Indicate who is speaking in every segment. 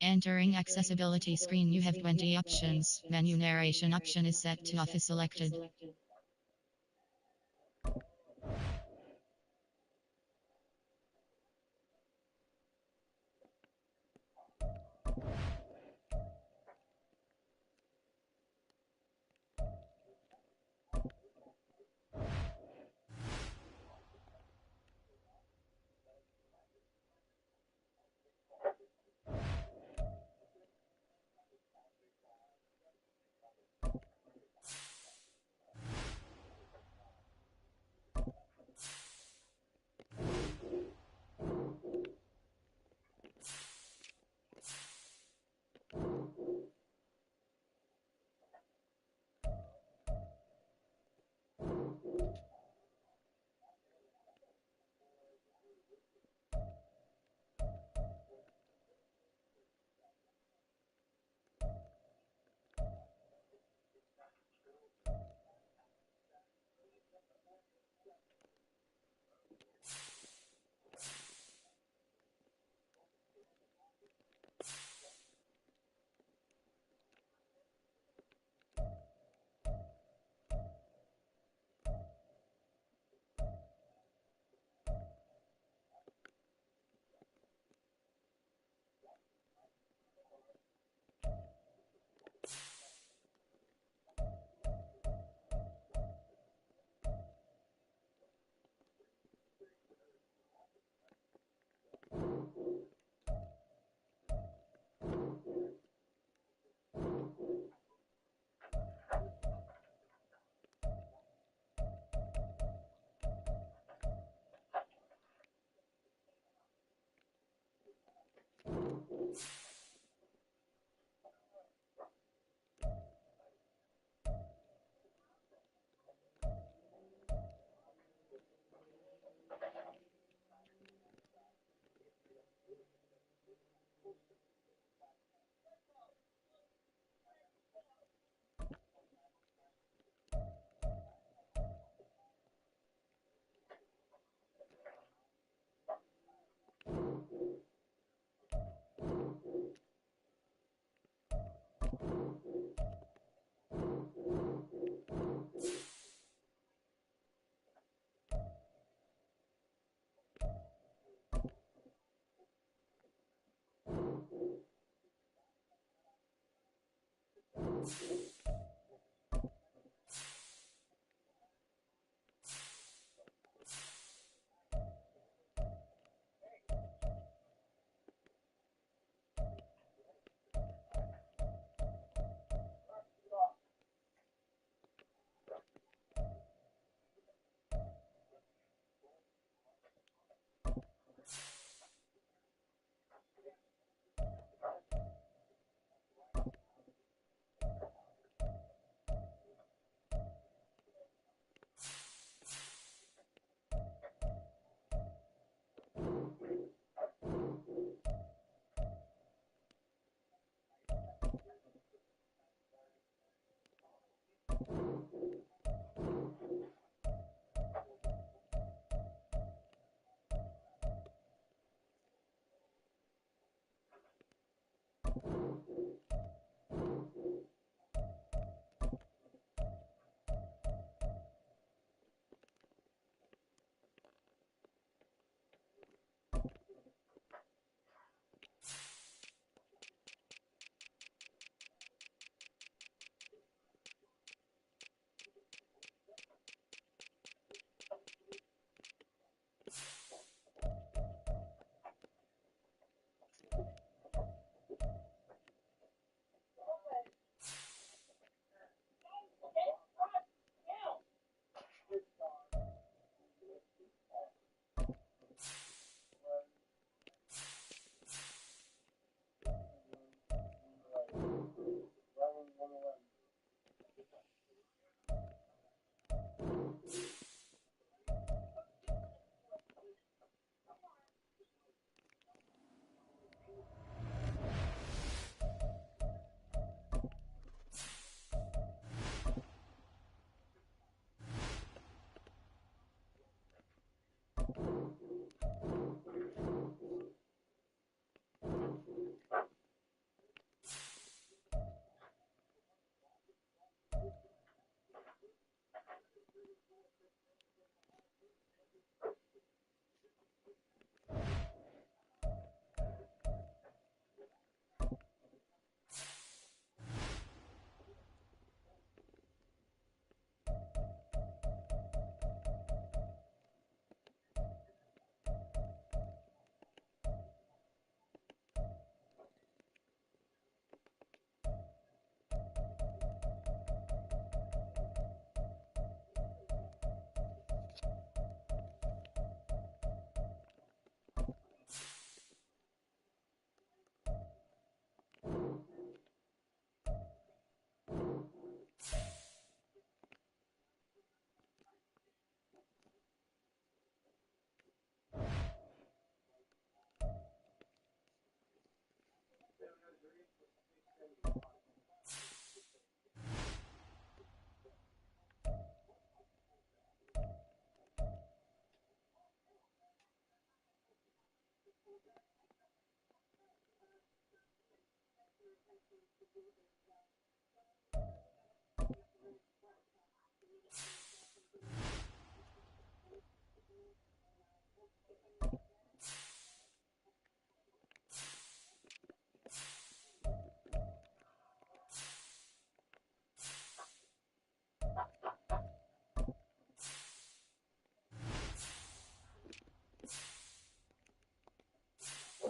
Speaker 1: Entering accessibility screen, you have 20 options. Menu narration option is set to off is selected.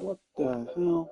Speaker 2: What the hell?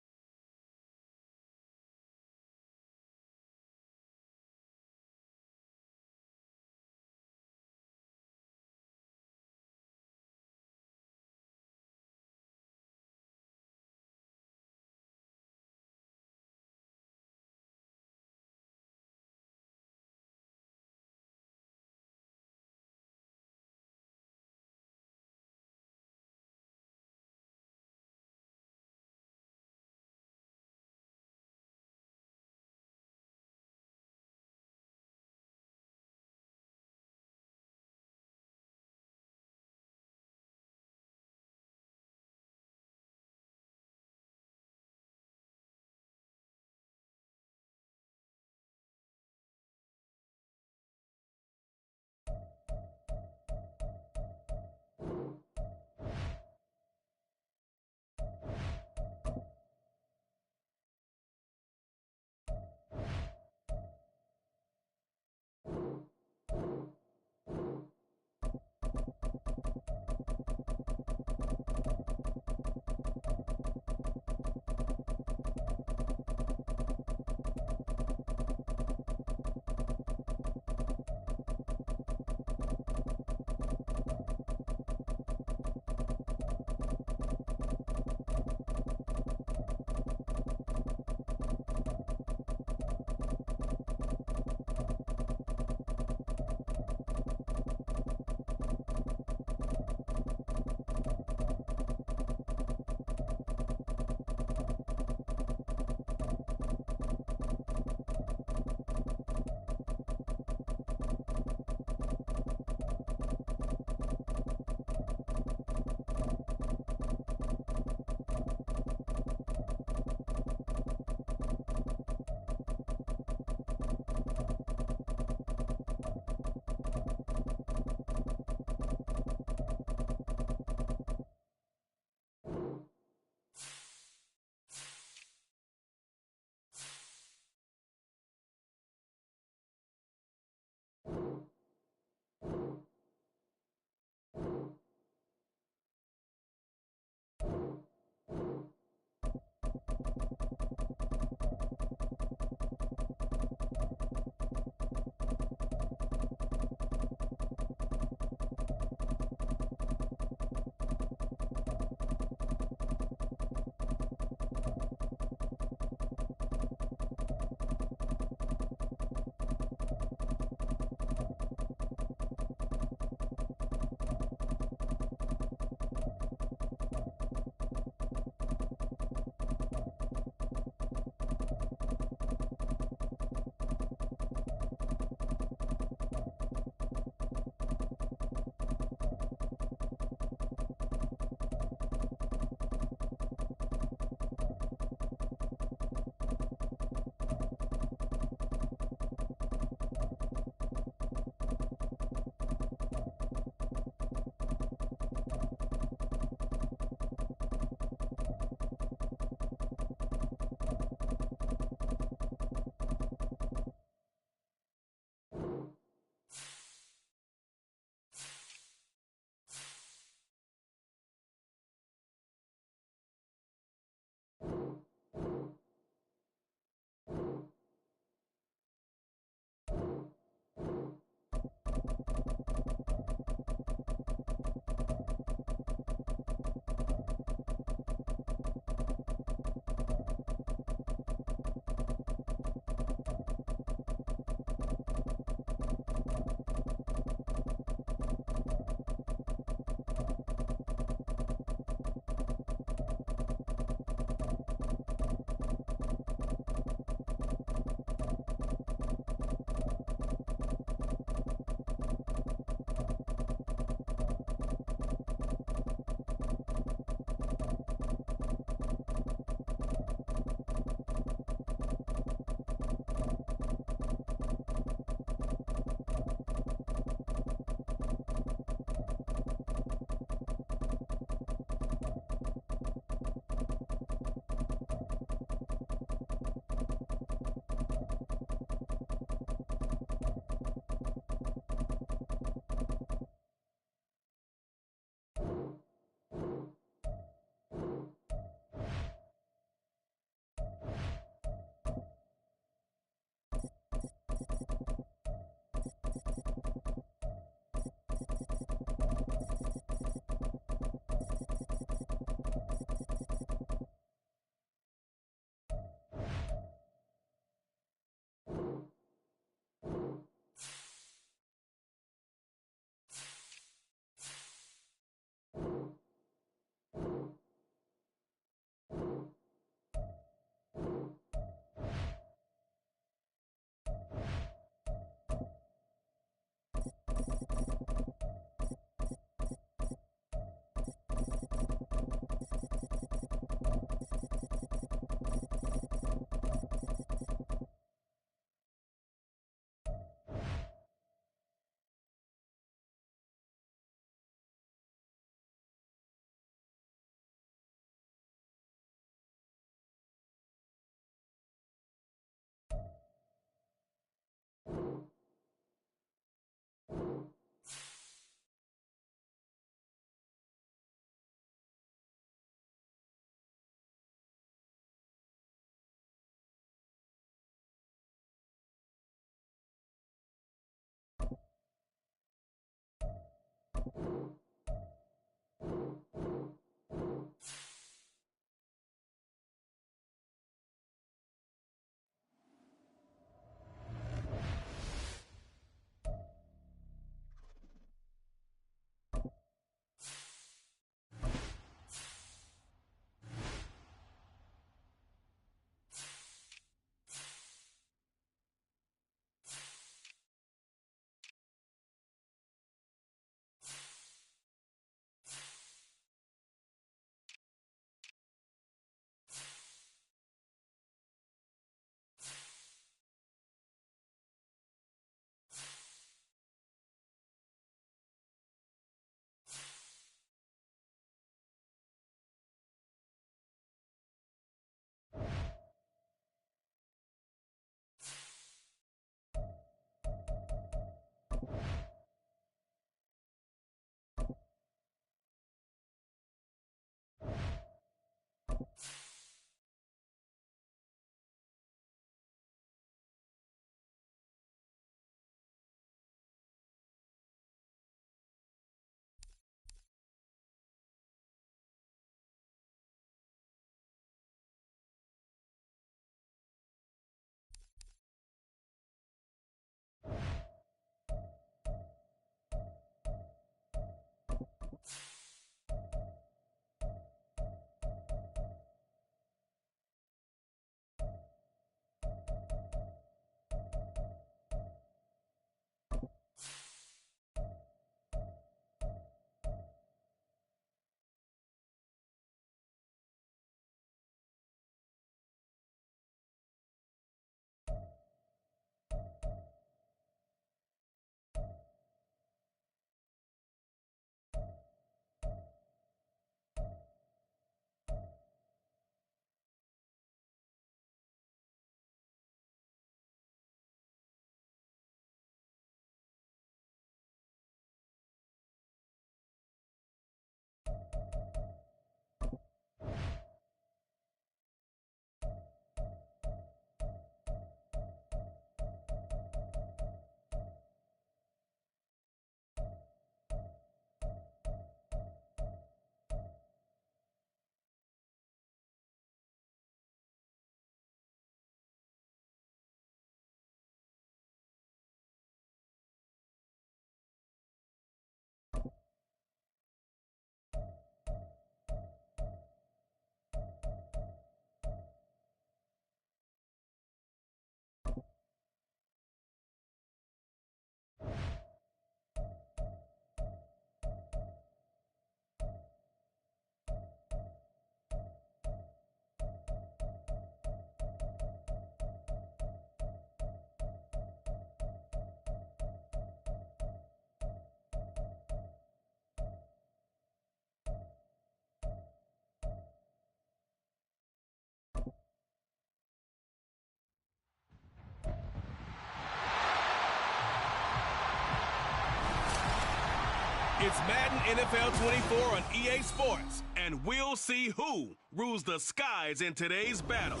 Speaker 3: It's Madden NFL 24 on EA Sports, and we'll see who rules the skies in today's battle.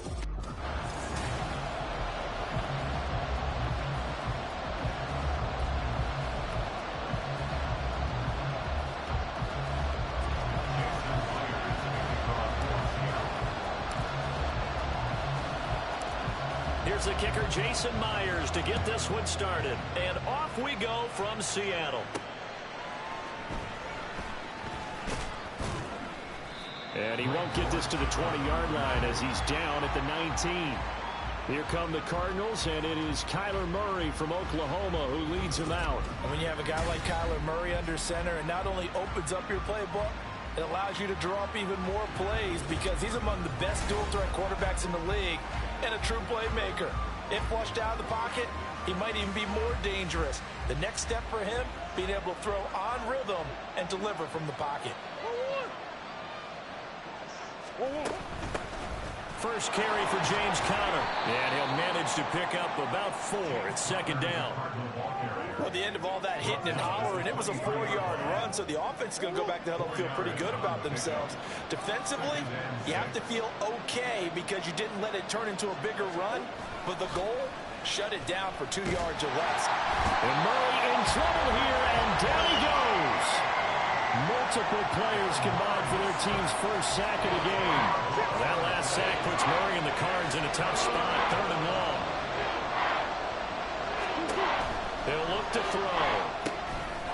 Speaker 4: Here's the kicker, Jason Myers, to get this one started. And off we go from Seattle. And he won't get this to the 20-yard line as he's down at the 19. Here come the Cardinals, and it is Kyler Murray from Oklahoma who leads him out.
Speaker 5: And when you have a guy like Kyler Murray under center, it not only opens up your playbook, it allows you to draw up even more plays because he's among the best dual-threat quarterbacks in the league and a true playmaker. If flushed out of the pocket, he might even be more dangerous. The next step for him, being able to throw on rhythm and deliver from the pocket.
Speaker 4: First carry for James Conner, and he'll manage to pick up about 4 at second down.
Speaker 5: Well, the end of all that hitting and hollering, it was a 4-yard run, so the offense is going to go back to huddle and feel pretty good about themselves. Defensively, you have to feel okay because you didn't let it turn into a bigger run, but the goal, shut it down for 2 yards or less.
Speaker 4: And Murray in trouble here, and down he goes. Multiple players combined for their team's first sack of the game. That last sack puts Murray and the Cards in a tough spot, 3rd and long. They'll look to throw.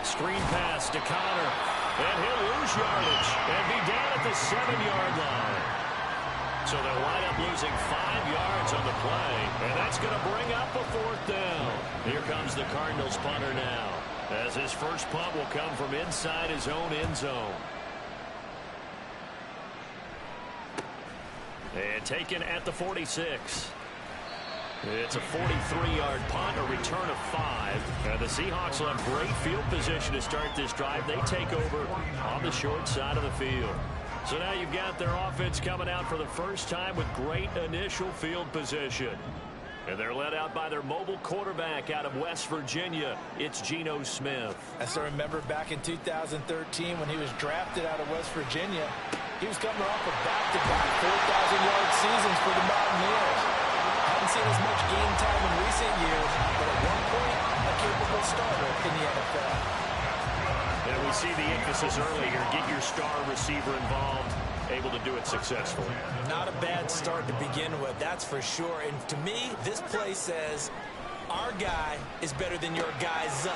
Speaker 4: Screen pass to Conner, and he'll lose yardage and be down at the 7-yard line. So they'll wind up losing 5 yards on the play, and that's going to bring up a 4th down. Here comes the Cardinals punter now, as his first punt will come from inside his own end zone. And taken at the 46. It's a 43-yard punt, a return of 5. And the Seahawks will have great field position to start this drive. They take over on the short side of the field. So now you've got their offense coming out for the first time with great initial field position. And they're led out by their mobile quarterback out of West Virginia. It's Geno Smith.
Speaker 5: As I remember back in 2013 when he was drafted out of West Virginia, he was coming off of back-to-back 4,000-yard seasons for the Mountaineers. Haven't seen as much game time in recent years, but at one point, a capable starter in the NFL.
Speaker 4: And we see the emphasis early here. Get your star receiver involved, able to do it successfully.
Speaker 5: Not a bad start to begin with, that's for sure. And to me, this play says, our guy is better than your guy's.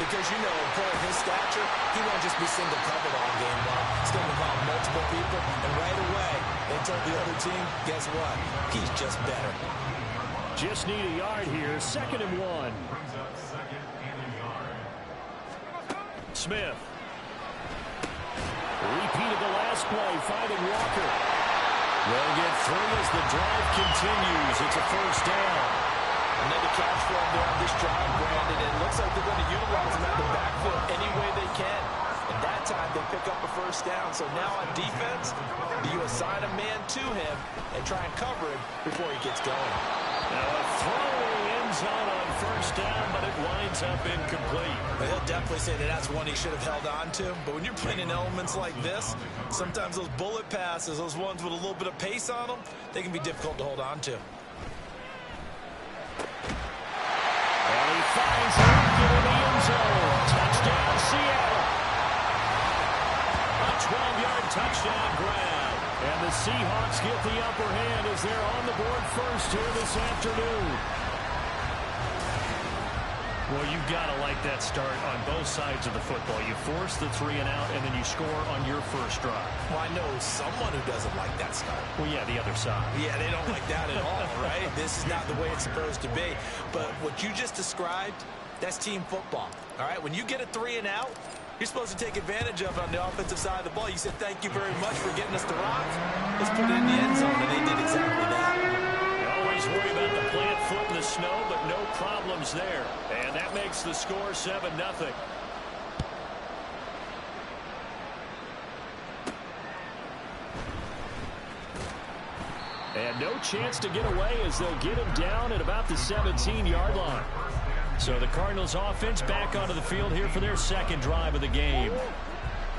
Speaker 5: Because, you know, a player of his stature, he won't just be single covered all game long. He's going to involve multiple people, and right away, they told the other team, guess what? He's just better.
Speaker 4: Just need a yard here, 2nd and 1. Smith. Repeat of the last play, finding Walker. They'll get 3 as the drive continues. It's a 1st down.
Speaker 5: Another catch for them there on this drive, Brandon. It looks like they're going to utilize him out of the backfield any way they can. And that time, they pick up a 1st down. So now on defense, do you assign a man to him and try and cover him before he gets going?
Speaker 4: Now a throw in the end zone on 1st down, but it winds up incomplete.
Speaker 5: Well, he'll definitely say that that's one he should have held on to. But when you're playing in elements like this, sometimes those bullet passes, those ones with a little bit of pace on them, they can be difficult to hold on to.
Speaker 4: And he finds Hopkins in the end zone. Touchdown, Seattle. A 12-yard touchdown grab. And the Seahawks get the upper hand as they're on the board first here this afternoon. Well, you've got to like that start on both sides of the football. You force the 3 and out, and then you score on your first drive.
Speaker 5: Well, I know someone who doesn't like that start.
Speaker 4: Well, yeah, the other side.
Speaker 5: Yeah, they don't like that at all, right? This is not the way it's supposed to be. But what you just described, that's team football, all right? When you get a 3 and out, you're supposed to take advantage of it on the offensive side of the ball. You said, thank you very much for getting us the rock. Let's put it in the end zone, and they did exactly that.
Speaker 4: Always worry about the plant foot in the snow, but no problems there. And that makes the score 7-0. And no chance to get away as they'll get him down at about the 17-yard line. So the Cardinals offense back onto the field here for their second drive of the game.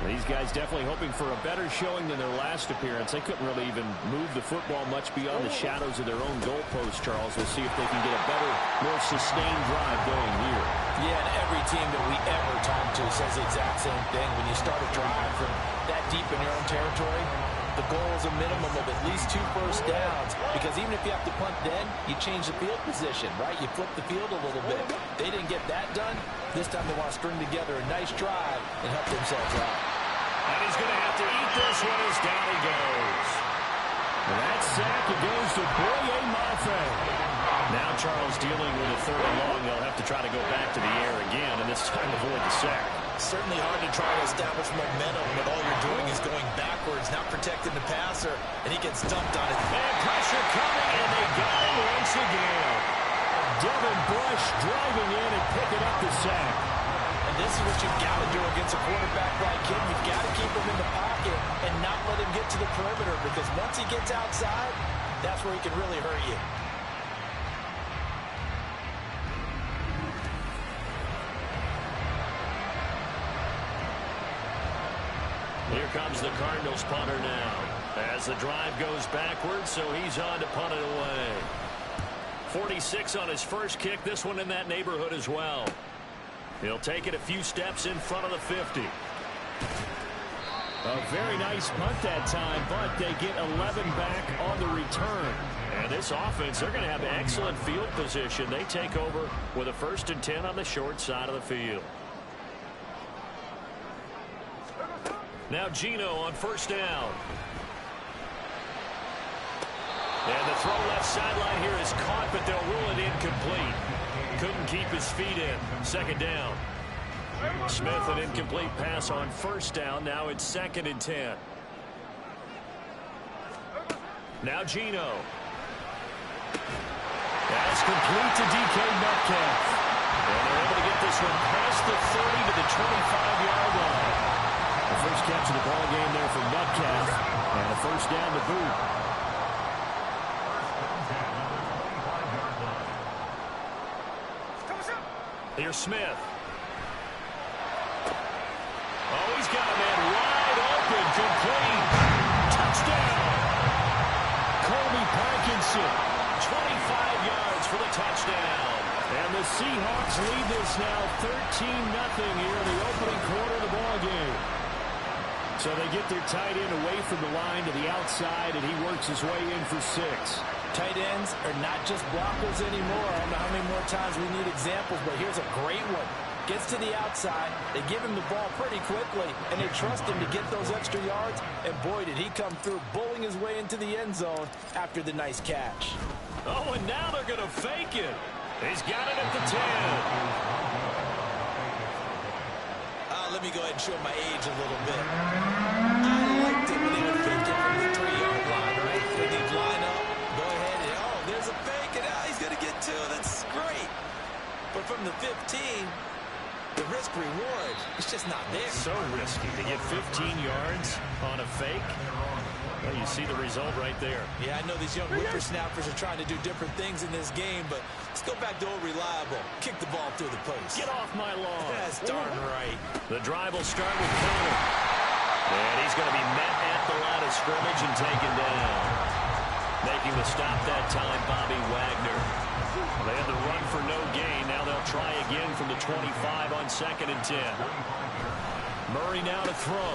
Speaker 4: These guys definitely hoping for a better showing than their last appearance. They couldn't really even move the football much beyond the shadows of their own goalpost, Charles. We'll see if they can get a better, more sustained drive going here.
Speaker 5: Yeah, and every team that we ever talk to says the exact same thing. When you start a drive from that deep in your own territory, the goal is a minimum of at least 2 first downs, because even if you have to punt then, you change the field position, right? You flip the field a little bit. They didn't get that done. This time they want to string together a nice drive and help themselves out.
Speaker 4: And he's going to have to eat this one as down he goes. And that sack, it goes to Boye Mafe. Now Charles dealing with a 3rd and long. They'll have to try to go back to the air again, and this time avoid the sack.
Speaker 5: Certainly hard to try to establish momentum when all you're doing is going backwards, not protecting the passer, and he gets dumped on it.
Speaker 4: And pressure coming, and they got him once again. Devin Bush driving in and picking up the sack.
Speaker 5: And this is what you've got to do against a quarterback like him. You've got to keep him in the pocket and not let him get to the perimeter, because once he gets outside, that's where he can really hurt you.
Speaker 4: Here comes the Cardinals punter now. As the drive goes backwards, so he's on to punt it away. 46 on his first kick. This one in that neighborhood as well. He'll take it a few steps in front of the 50. A very nice punt that time, but they get 11 back on the return. And this offense, they're going to have excellent field position. They take over with a 1st and 10 on the short side of the field. Now Geno on 1st down. And the throw left sideline here is caught, but they'll rule it incomplete. Couldn't keep his feet in. 2nd down. Smith, an incomplete pass on 1st down. Now it's 2nd and 10. Now Geno. That's complete to DK Metcalf. And they're able to get this one past the 30 to the 25-yard line. The first catch of the ball game there for Metcalf. And a 1st down to boot. Here's Smith. Oh, he's got a man wide open, complete. Touchdown. Colby Parkinson, 25 yards for the touchdown. And the Seahawks lead this now 13-0 here in the opening quarter of the ball game. So they get their tight end away from the line to the outside, and he works his way in for 6.
Speaker 5: Tight ends are not just blockers anymore. I don't know how many more times we need examples, but here's a great one. Gets to the outside, they give him the ball pretty quickly, and they trust him to get those extra yards, and boy, did he come through, bullying his way into the end zone after the nice catch.
Speaker 4: Oh, and now they're going to fake it. He's got it at the 10.
Speaker 5: Let me go ahead and show my age a little bit. I liked it when they would fake it from the 3-yard line, right? When they'd line up, go ahead and, oh, there's a fake, and he's going to get 2. That's great. But from the 15, the risk-reward, it's just not there.
Speaker 4: So risky to get 15 yards on a fake. Well, you see the result right there.
Speaker 5: Yeah, I know these young whippersnappers are trying to do different things in this game, but let's go back to old reliable. Kick the ball through the post.
Speaker 4: Get off my lawn.
Speaker 5: That's darn right.
Speaker 4: The drive will start with Conner. And he's going to be met at the line of scrimmage and taken down. Making the stop that time, Bobby Wagner. They had the run for no gain. Now they'll try again from the 25 on 2nd and 10. Murray now to throw.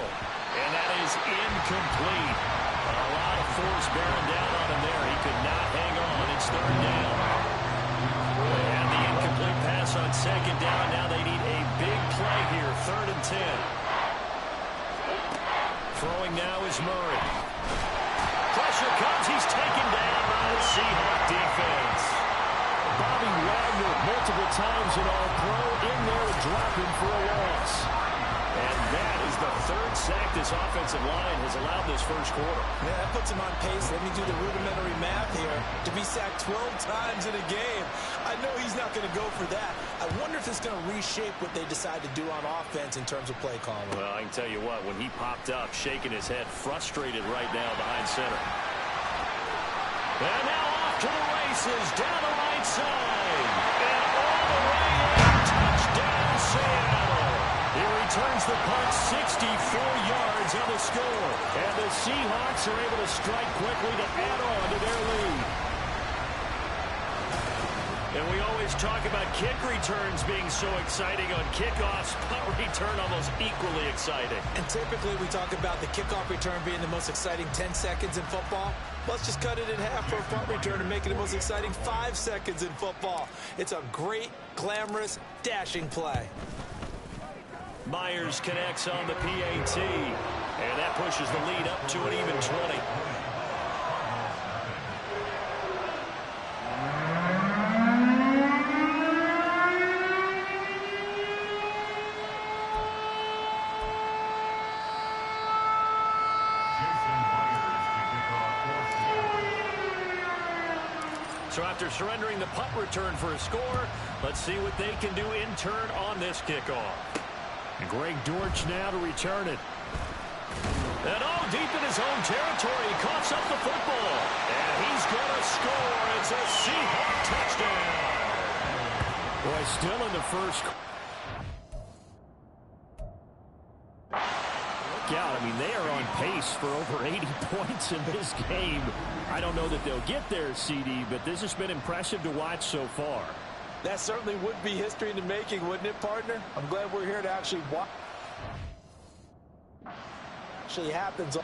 Speaker 4: And that is incomplete. A lot of force bearing down on him there. He could not hang on. It's 3rd down. And the incomplete pass on 2nd down. Now they need a big play here. 3rd and 10. Throwing now is Murray. Pressure comes. He's taken down by the Seahawks defense. Bobby Wagner, multiple times in All-Pro, in there to drop him for a loss. And that is the 3rd sack this offensive line has allowed this first quarter.
Speaker 5: Yeah, that puts him on pace. Let me do the rudimentary math here. To be sacked 12 times in a game. I know he's not going to go for that. I wonder if it's going to reshape what they decide to do on offense in terms of play calling.
Speaker 4: Well, I can tell you what, when he popped up, shaking his head, frustrated right now behind center. And now off to the races, down the right side. And all the way in. returns the punt 64 yards on the score. And the Seahawks are able to strike quickly to add on to their lead. And we always talk about kick returns being so exciting on kickoffs. Punt return almost equally exciting.
Speaker 5: And typically we talk about the kickoff return being the most exciting 10 seconds in football. Let's just cut it in half for a punt return and make it the most exciting 5 seconds in football. It's a great, glamorous, dashing play.
Speaker 4: Myers connects on the PAT. And that pushes the lead up to an even 20. So after surrendering the punt return for a score, let's see what they can do in turn on this kickoff. And Greg Dortch now to return it. And deep in his own territory, he coughs up the football. And he's going to score. It's a Seahawk touchdown. Boy, still in the first. Out. I mean, they are on pace for over 80 points in this game. I don't know that they'll get there, CD, but this has been impressive to watch so far.
Speaker 5: That certainly would be history in the making, wouldn't it, partner? I'm glad we're here to actually watch. Actually happens.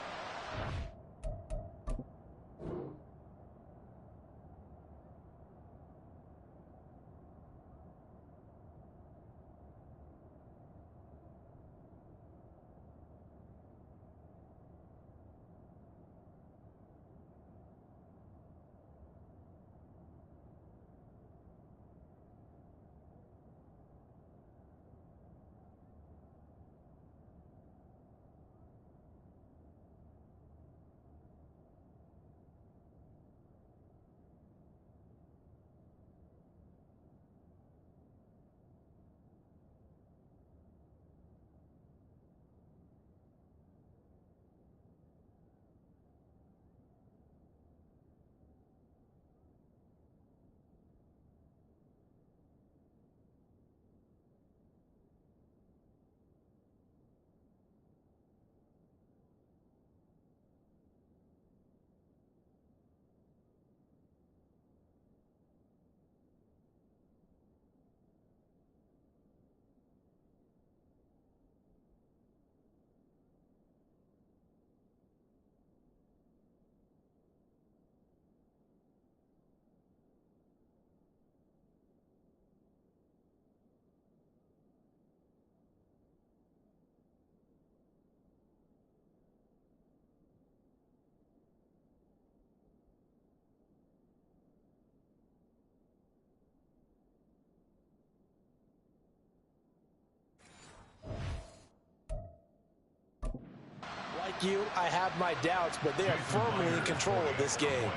Speaker 5: Like you, I have my doubts, but they are firmly in control of this game.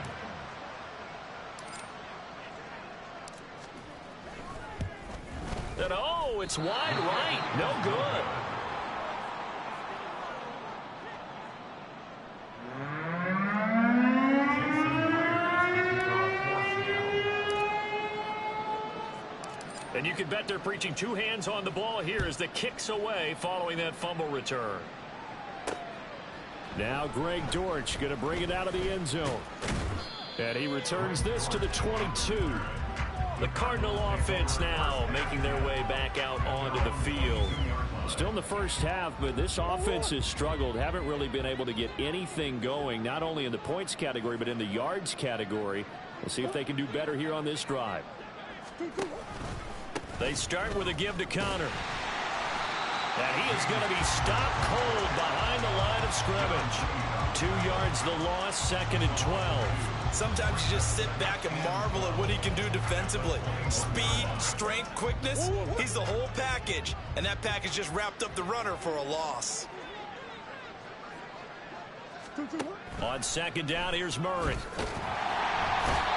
Speaker 4: And it's wide right. No good. And you can bet they're preaching two hands on the ball here as the kick's away following that fumble return. Now Greg Dortch going to bring it out of the end zone. And he returns this to the 22. The Cardinal offense now making their way back out onto the field. Still in the first half, but this offense has struggled. Haven't really been able to get anything going, not only in the points category, but in the yards category. We'll see if they can do better here on this drive. They start with a give to counter. And he is going to be stopped cold behind the line of scrimmage. 2 yards the loss, 2nd and 12.
Speaker 5: Sometimes you just sit back and marvel at what he can do defensively. Speed, strength, quickness, he's the whole package. And that package just wrapped up the runner for a loss.
Speaker 4: On 2nd down, here's Murray.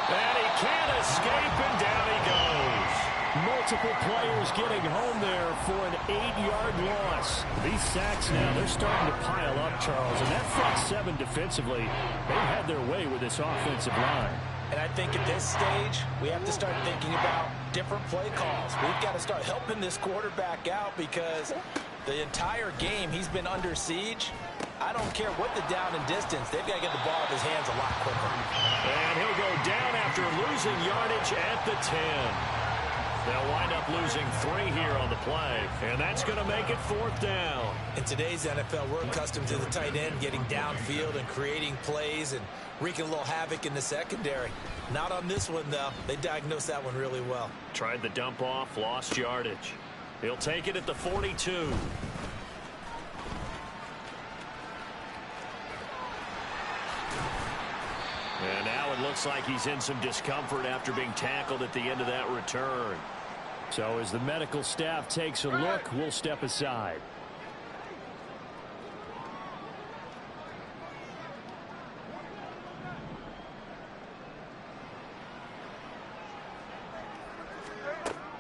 Speaker 4: And he can't escape, and down he goes. Multiple players getting home there for an 8-yard loss. These sacks now, they're starting to pile up, Charles. And that front seven defensively, they had their way with this offensive line.
Speaker 5: And I think at this stage, we have to start thinking about different play calls. We've got to start helping this quarterback out because The entire game, he's been under siege. I don't care what the down and distance. They've got to get the ball out of his hands a lot quicker.
Speaker 4: And he'll go down after losing yardage at the 10. They'll wind up losing 3 here on the play, and that's going to make it 4th down.
Speaker 5: In today's NFL, we're accustomed to the tight end getting downfield and creating plays and wreaking a little havoc in the secondary. Not on this one, though. They diagnosed that one really well.
Speaker 4: Tried the dump off, lost yardage. He'll take it at the 42. And now it looks like he's in some discomfort after being tackled at the end of that return. So as the medical staff takes a look, we'll step aside.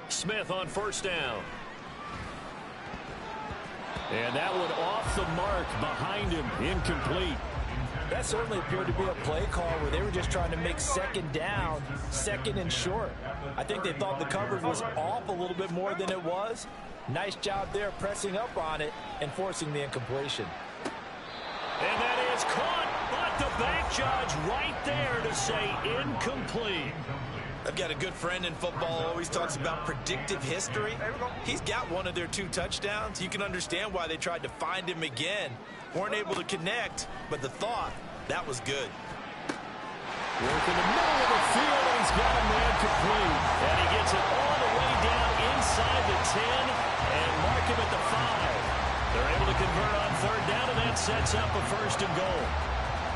Speaker 4: Smith on 1st down. And that one off the mark behind him, incomplete.
Speaker 5: That certainly appeared to be a play call where they were just trying to make 2nd down, 2nd and short. I think they thought the coverage was off a little bit more than it was. Nice job there pressing up on it and forcing the incompletion.
Speaker 4: And that is caught, but the back judge right there to say incomplete.
Speaker 5: I've got a good friend in football, always talks about predictive history. He's got one of their 2 touchdowns. You can understand why they tried to find him again. Weren't able to connect, but the thought, that was good.
Speaker 4: Work in the middle of the field, and he's got a man complete. And he gets it all the way down inside the 10 and mark him at the 5. They're able to convert on 3rd down, and that sets up a 1st and goal.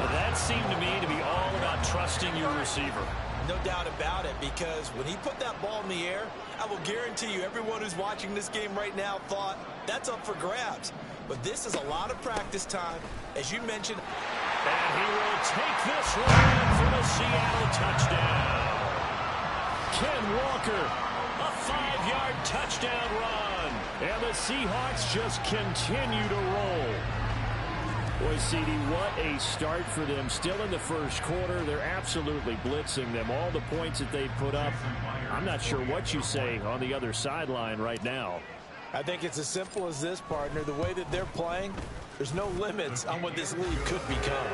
Speaker 4: Well, that seemed to me to be all about trusting your receiver.
Speaker 5: No doubt about it, because when he put that ball in the air, I will guarantee you everyone who's watching this game right now thought that's up for grabs. But this is a lot of practice time, as you mentioned.
Speaker 4: And he will take this one for the Seattle touchdown. Ken Walker, a 5-yard touchdown run. And the Seahawks just continue to roll. Boy, CD, what a start for them. Still in the 1st quarter. They're absolutely blitzing them. All the points that they put up. I'm not sure what you say on the other sideline right now.
Speaker 5: I think it's as simple as this, partner. The way that they're playing, there's no limits on what this league could become.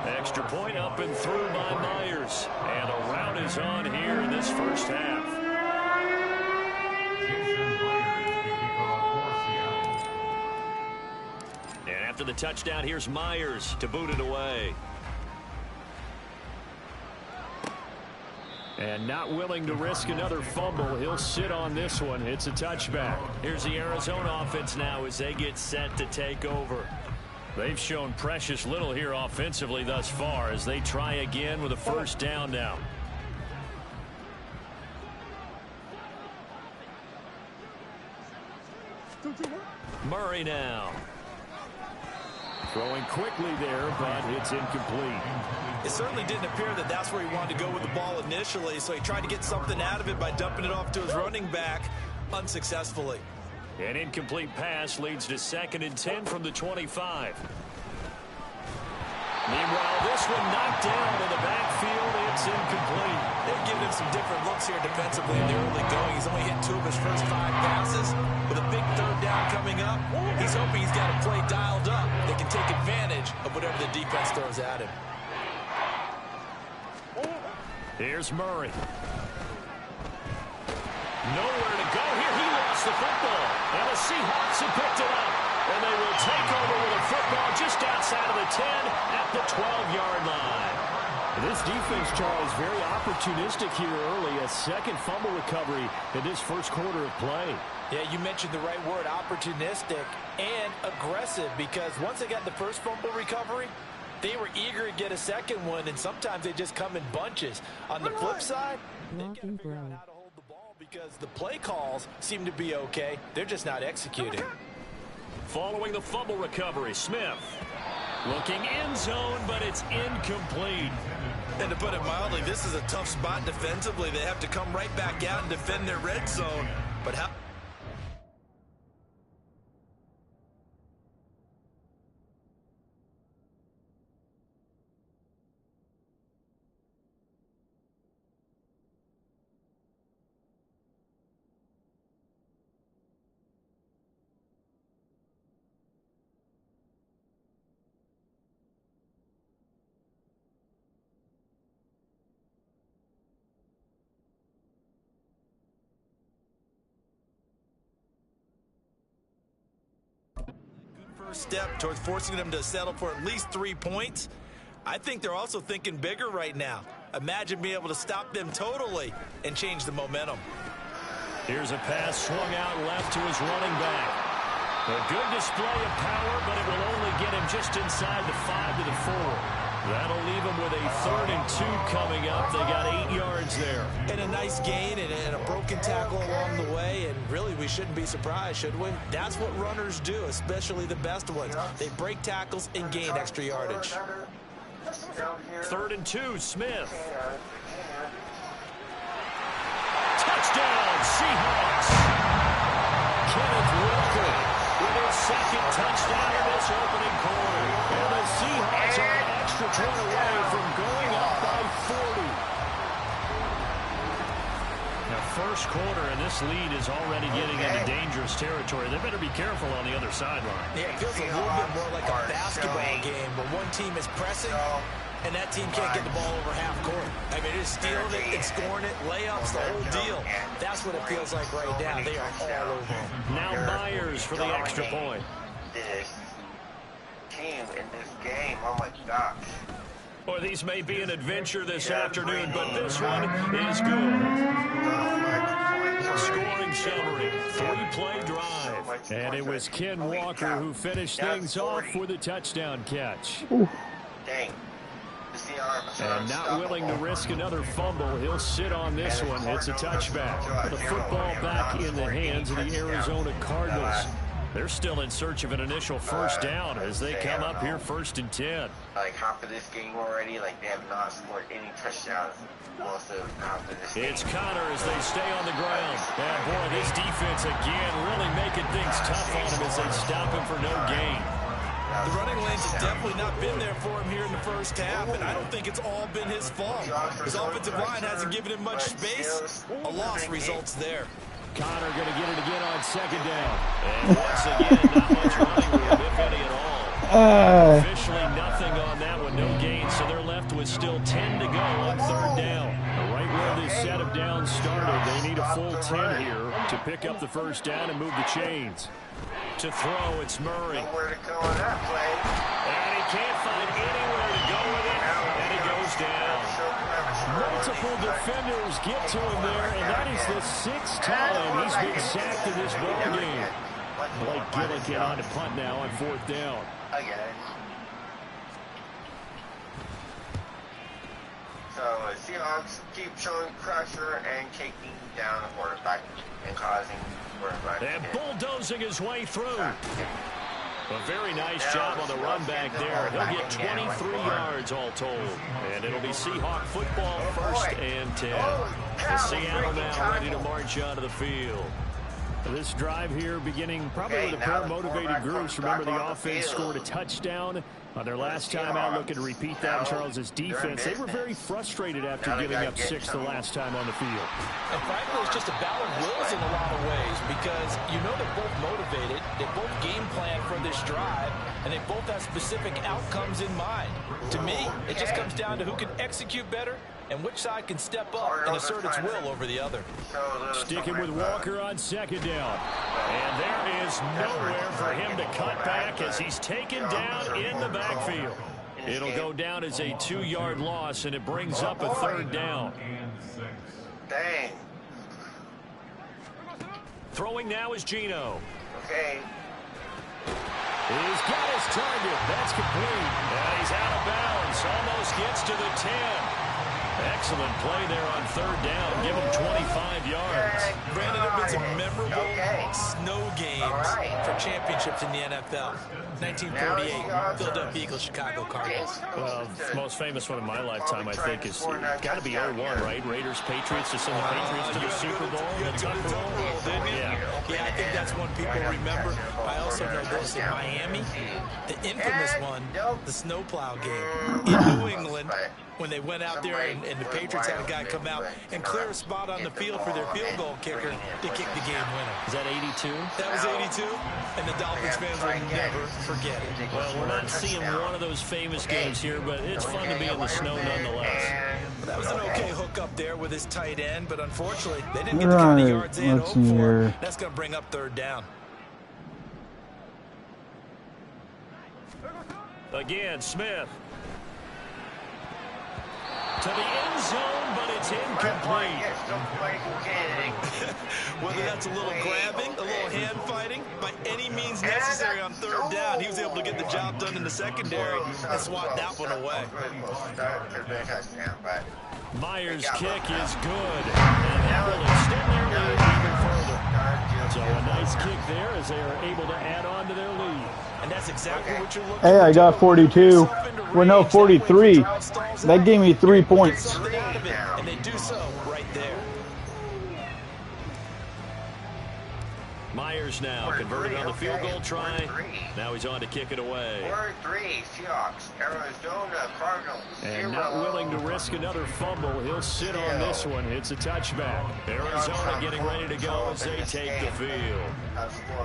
Speaker 4: Extra point up and through by Myers. And a rout is on here in this 1st half. And after the touchdown, here's Myers to boot it away. And not willing to risk another fumble. He'll sit on this one. It's a touchback. Here's the Arizona offense now as they get set to take over. They've shown precious little here offensively thus far as they try again with a 1st down now. Murray now. Throwing quickly there, but it's incomplete.
Speaker 5: It certainly didn't appear that that's where he wanted to go with the ball initially, so he tried to get something out of it by dumping it off to his running back unsuccessfully.
Speaker 4: An incomplete pass leads to 2nd and 10 from the 25. Meanwhile, this one knocked down in the backfield. It's incomplete.
Speaker 5: They've given him some different looks here defensively in the early going. He's only hit 2 of his first 5 passes. With a big 3rd down coming up, he's hoping he's got a play dialed up that can take advantage of whatever the defense throws at him.
Speaker 4: Here's Murray. Nowhere to go here. He lost the football. And the Seahawks have picked it up. And they will take over with a football just outside of the 10 at the 12-yard line. This defense, Charles, very opportunistic here early. A 2nd fumble recovery in this 1st quarter of play.
Speaker 5: Yeah, you mentioned the right word, opportunistic and aggressive, because once they got the 1st fumble recovery, they were eager to get a 2nd one, and sometimes they just come in bunches. On the flip side, they've got to figure out how to hold the ball because the play calls seem to be okay. They're just not executing.
Speaker 4: Following the fumble recovery, Smith looking end zone, but it's incomplete.
Speaker 5: And to put it mildly, this is a tough spot defensively. They have to come right back out and defend their red zone. But how... First step towards forcing them to settle for at least 3 points. I think they're also thinking bigger right now. Imagine being able to stop them totally and change the momentum.
Speaker 4: Here's a pass swung out left to his running back. A good display of power, but it will only get him just inside the 5 to the 4. That'll leave him with a 3rd and 2 coming up. They got 8 yards there.
Speaker 5: And a nice gain and a broken tackle along the way. And really, we shouldn't be surprised, should we? That's what runners do, especially the best ones. They break tackles and gain extra yardage.
Speaker 4: 3rd and 2, Smith. Touchdown, Seahawks. Kenneth Walker with his 2nd touchdown in this opening quarter. And the Seahawks are an extra point away from going up by 40. Now, first quarter, and this lead is already getting into dangerous territory. They better be careful on the other sideline.
Speaker 5: Yeah, it feels a little bit more like a basketball game where one team is pressing and that team can't get the ball over half court. I mean, it's stealing it, it's scoring it, layups, the whole deal. That's what it feels like right now. They are all over.
Speaker 4: Now Myers for the extra point.
Speaker 6: This team in this game, oh my gosh.
Speaker 4: Boy, these may be an adventure this afternoon, but this one is good. Scoring summary, 3-play drive. And it was Ken Walker who finished things off with a touchdown catch.
Speaker 6: Dang.
Speaker 4: And not willing to risk another fumble, he'll sit on this one. It's a touchback. The football back in the hands of the Arizona Cardinals. They're still in search of an initial first down as they come up here 1st and 10.
Speaker 6: Like half of this game already, like they have not scored any touchdowns most of half of this game.
Speaker 4: It's Connor as they stay on the ground. And boy, this defense again really making things tough on him as they stop him for no gain.
Speaker 5: The running lanes have definitely not been there for him here in the first half, and I don't think it's all been his fault. His offensive line hasn't given him much space. A loss results there.
Speaker 4: Connor going to get it again on 2nd down. And once again, not much running room, if any at all. Officially nothing on that one, no gain, so they're left with still 10 to go on 3rd down. Right where this set of downs started, they need a full 10 here to pick up the first down and move the chains. To throw, it's Murray.
Speaker 6: Nowhere to go in that play.
Speaker 4: And he can't find anywhere to go with it, and he goes down. Multiple defenders get to him there, and that is the 6th time he's been sacked in this ball game. Blake Gillikin on to punt now on 4th down.
Speaker 6: I get it. So Seahawks keep showing pressure and taking down the quarterback and causing quarterback.
Speaker 4: And bulldozing his way through. A very nice job on the run back there. He'll get 23 yards all told. And it'll be Seahawk football 1st and 10. The Seattle now ready to march onto the field. This drive here beginning probably with a pair of motivated groups. Remember, the offense scored a touchdown on their last time out, looking to repeat that in Charles's defense. They were very frustrated after giving up 6 the last time on the field.
Speaker 5: And frankly, it's just a battle of wills in a lot of ways because you know they're both motivated, they both game plan for this drive, and they both have specific outcomes in mind. To me, it just comes down to who can execute better and which side can step up and assert its will over the other.
Speaker 4: Sticking with Walker on 2nd down. And there is nowhere for him to cut back as he's taken down in the backfield. It'll go down as a 2-yard loss, and it brings up a 3rd down.
Speaker 6: Dang.
Speaker 4: Throwing now is Gino.
Speaker 6: Okay.
Speaker 4: He's got his target. That's complete. And he's out of bounds. Almost gets to the 10. Excellent play there on 3rd down. Give him 25 yards.
Speaker 5: Brandon, there have been some memorable snow games for championships in the NFL. 1948, Philadelphia Eagles, Chicago Cardinals.
Speaker 4: The most famous one in my lifetime, I think, is got to be 01, right? Raiders, Patriots, to send the Patriots to the Super Bowl.
Speaker 5: You took the Bowl, didn't you? Yeah, I think that's one people remember. I also know this in Miami, the infamous one, the snowplow game in New England. When they went out there and the Patriots had a guy come out and clear a spot on the field for their field goal kicker to kick the game winner.
Speaker 4: Is that 82?
Speaker 5: That was 82, and the Dolphins fans will never forget it.
Speaker 4: Well, we're not seeing one of those famous games here, but it's fun to be in the snow nonetheless.
Speaker 5: That was an okay hook up there with his tight end, but unfortunately, they didn't get the kind of yards they had hoped for. That's going to bring up 3rd down.
Speaker 4: Again, Smith. To the end zone, but it's incomplete.
Speaker 5: Whether that's a little grabbing, a little hand fighting, by any means necessary on third down, he was able to get the job done in the secondary and swat that one away.
Speaker 4: Myers' kick is good, and that will extend their lead even further. So a nice kick there as they are able to add on to their lead.
Speaker 5: And that's exactly what you're looking
Speaker 2: Hey, I got 42. Well, no, 43. That gave me 3 points.
Speaker 5: And they do so right there.
Speaker 4: Myers now converted on the field goal try. Now he's on to kick it away.
Speaker 6: 4-3, Seahawks, Arizona Cardinals.
Speaker 4: And not willing to risk another fumble. He'll sit on this one. It's a touchback. Arizona getting ready to go as they take the field.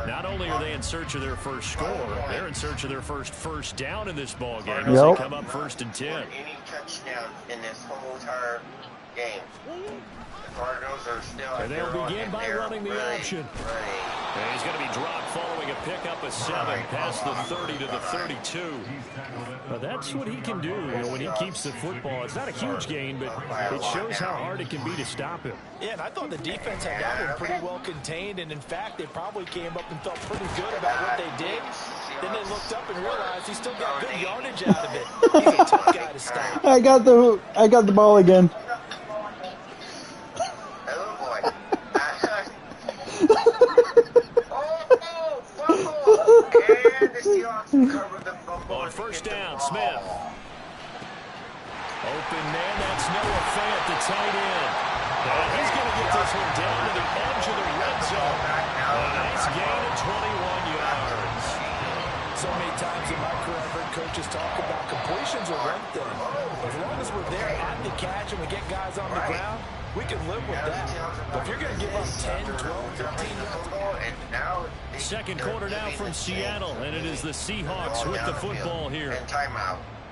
Speaker 4: Not only are they in search of their first score, they're in search of their first down in this ball game as they come up 1st and 10.
Speaker 6: Any touchdown in this whole entire game. Cardinals are still
Speaker 4: and they'll begin by running the option. And he's going to be dropped following a pickup of 7 past the 30 to the 32. But that's what he can do, when he keeps the football. It's not a huge gain, but it shows how hard it can be to stop him.
Speaker 5: Yeah, and I thought the defense had that one pretty well contained, and in fact, they probably came up and felt pretty good about what they did. Then they looked up and realized he still got good yardage out of it. He's a tough guy to stop.
Speaker 2: I got the ball again.
Speaker 4: On first down, Smith. Open man, that's Noah Fant, the tight end. And he's going to get this one down to the edge of the red zone. A nice gain of 21 yards.
Speaker 5: So many times in my career, I've heard coaches talk about completions are one thing. As long as we're there at the catch and we get guys on the ground, we can live with that. But if you're going to give up 10, 12, 13 yards.
Speaker 4: Second quarter now from Seattle, and it is the Seahawks with the football here.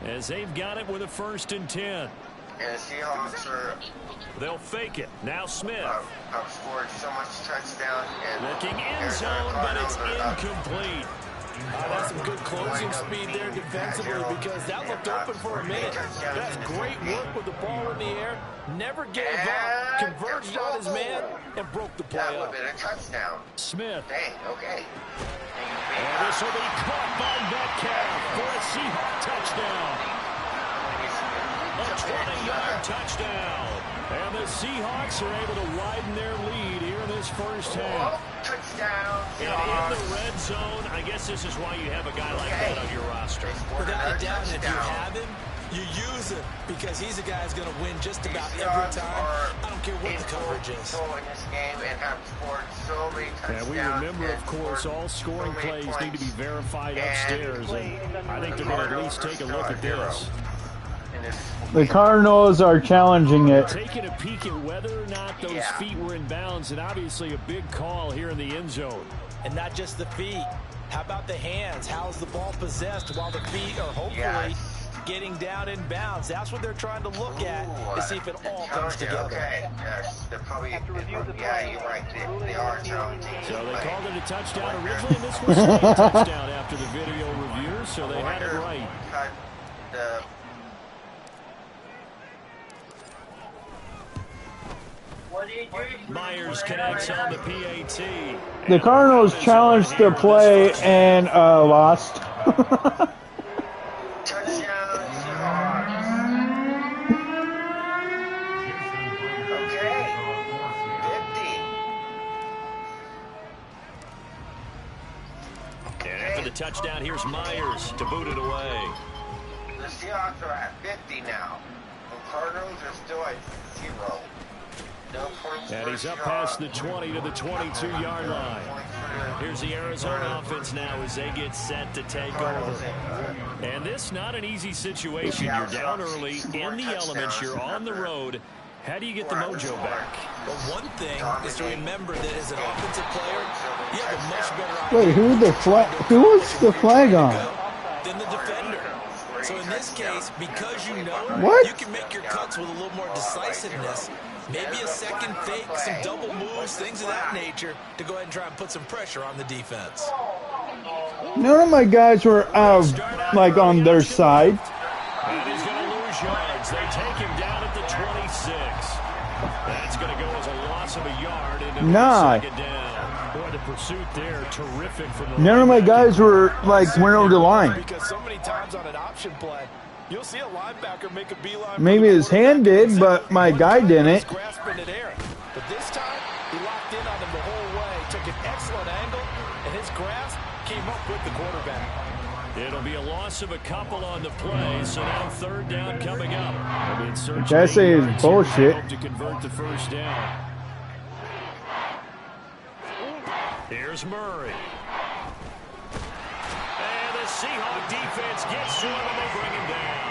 Speaker 4: As they've got it with a 1st and 10.
Speaker 6: And the Seahawks are...
Speaker 4: They'll fake it. Now Smith.
Speaker 6: I've scored so much touchdown.
Speaker 4: Looking end zone, but it's incomplete.
Speaker 5: That's some good closing speed there defensively because that looked open for a minute. That's great work with the ball in the air. Never gave up, converged on his man, and broke the play up.
Speaker 6: That would have been a touchdown.
Speaker 4: Smith.
Speaker 6: Dang, okay.
Speaker 4: And this will be caught by Metcalf for a Seahawk touchdown. A 20-yard touchdown. And the Seahawks are able to widen their lead here in this first half.
Speaker 6: Touchdown.
Speaker 4: And in the red zone, I guess this is why you have a guy like that on your roster.
Speaker 5: Without a doubt, if you have him, you use him because he's a guy who's going to win just about every time. I don't care what the coverage is.
Speaker 4: And we remember, of course, all scoring plays need to be verified upstairs. And I think they're going to at least take a look at this.
Speaker 2: The Cardinals are challenging it.
Speaker 4: Taking a peek at whether or not those feet were in bounds, and obviously a big call here in the end zone.
Speaker 5: And not just the feet. How about the hands? How's the ball possessed while the feet are hopefully getting down in bounds? That's what they're trying to look at to see if it all comes together.
Speaker 6: Okay, they're probably, yeah, you're right. They are challenging.
Speaker 4: So they called it a touchdown originally, and this was a touchdown after the video review, so they had it right. Myers connects on the PAT.
Speaker 2: The Cardinals challenged the play and lost.
Speaker 6: Touchdown, okay, 50.
Speaker 4: And after the touchdown, here's Myers to boot it away.
Speaker 6: The Seahawks are at 50 now. The Cardinals are still at 0.
Speaker 4: And he's up past the 20 to the 22-yard line. Here's the Arizona offense now as they get set to take over. And this not an easy situation. You're down early, in the elements, you're on the road. How do you get the mojo back?
Speaker 5: Well, one thing is to remember that as an offensive player, you have a much better idea.
Speaker 2: Wait, who was the flag on?
Speaker 5: Than the defender. So in this case, because you know you can make your cuts with a little more decisiveness. Maybe a second fake, some double moves, things of that nature to go ahead and try and put some pressure on the defense.
Speaker 2: None of my guys were out like on their side.
Speaker 4: And he's going to lose yards. They take him down at the 26. That's going to go as a loss of a yard into second down. Boy, the pursuit there, terrific from the
Speaker 2: None of my guys were like went over the line.
Speaker 5: Because so many times on an option play, you'll see a linebacker make a beeline.
Speaker 2: Maybe his hand did, but my guy didn't.
Speaker 5: Grasping it air. But this time, he locked in on him the whole way, took an excellent angle, and his grasp came up with the quarterback.
Speaker 4: It'll be a loss of a couple on the play, so now third down coming up.
Speaker 2: Which I say is bullshit.
Speaker 4: To convert the first down. Here's Murray. And the Seahawk defense gets to him and they bring him down.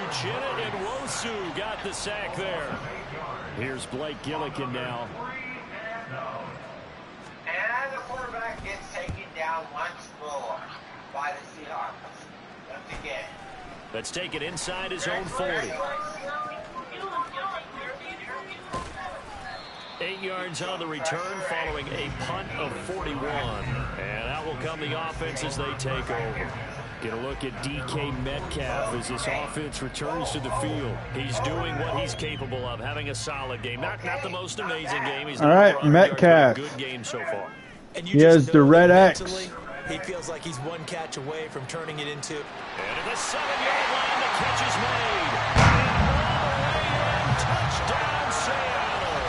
Speaker 4: Uchenna and Wosu got the sack there. Here's Blake Gillikin now.
Speaker 6: And the quarterback gets taken down once more by the Seahawks. Once again.
Speaker 4: Let's take it inside his own 40. 8 yards on the return following a punt of 41. And out will come the offense as they take over. Get a look at DK Metcalf as this offense returns to the field. He's doing what he's capable of, having a solid game. Not the most amazing game. He's
Speaker 2: all right, Metcalf.
Speaker 4: Good game so far.
Speaker 5: And
Speaker 2: he has the red X.
Speaker 5: He feels like he's one catch away from turning it into.
Speaker 4: And at the 7-yard line, the catch is made. And all the way in, touchdown Seattle.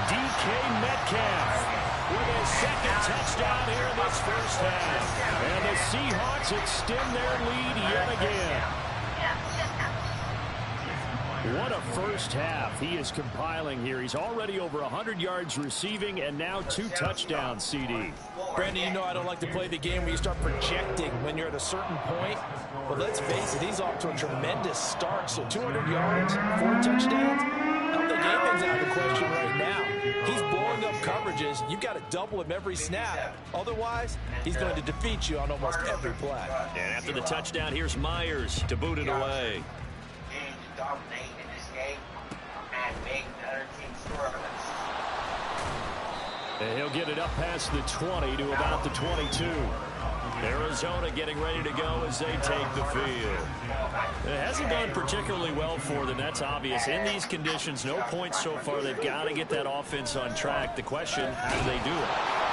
Speaker 4: DK Metcalf with his second touchdown here in this first half. And the Seahawks extend their lead yet again. What a first half he is compiling here. He's already over 100 yards receiving and now 2 touchdowns, CD.
Speaker 5: Brandon, you know I don't like to play the game where you start projecting when you're at a certain point. But let's face it, he's off to a tremendous start. So 200 yards, 4 touchdowns. I don't think anything's out of the question right now. He's blowing up coverages. You've got to double him every snap. Otherwise, he's going to defeat you on almost every play.
Speaker 4: And after the touchdown, here's Myers to boot it away.
Speaker 6: Dominate in this game and make the other team score.
Speaker 4: And he'll get it up past the 20 to about the 22. Arizona getting ready to go as they take the field. It hasn't gone particularly well for them. That's obvious. In these conditions, no points so far. They've got to get that offense on track. The question, how do they do it?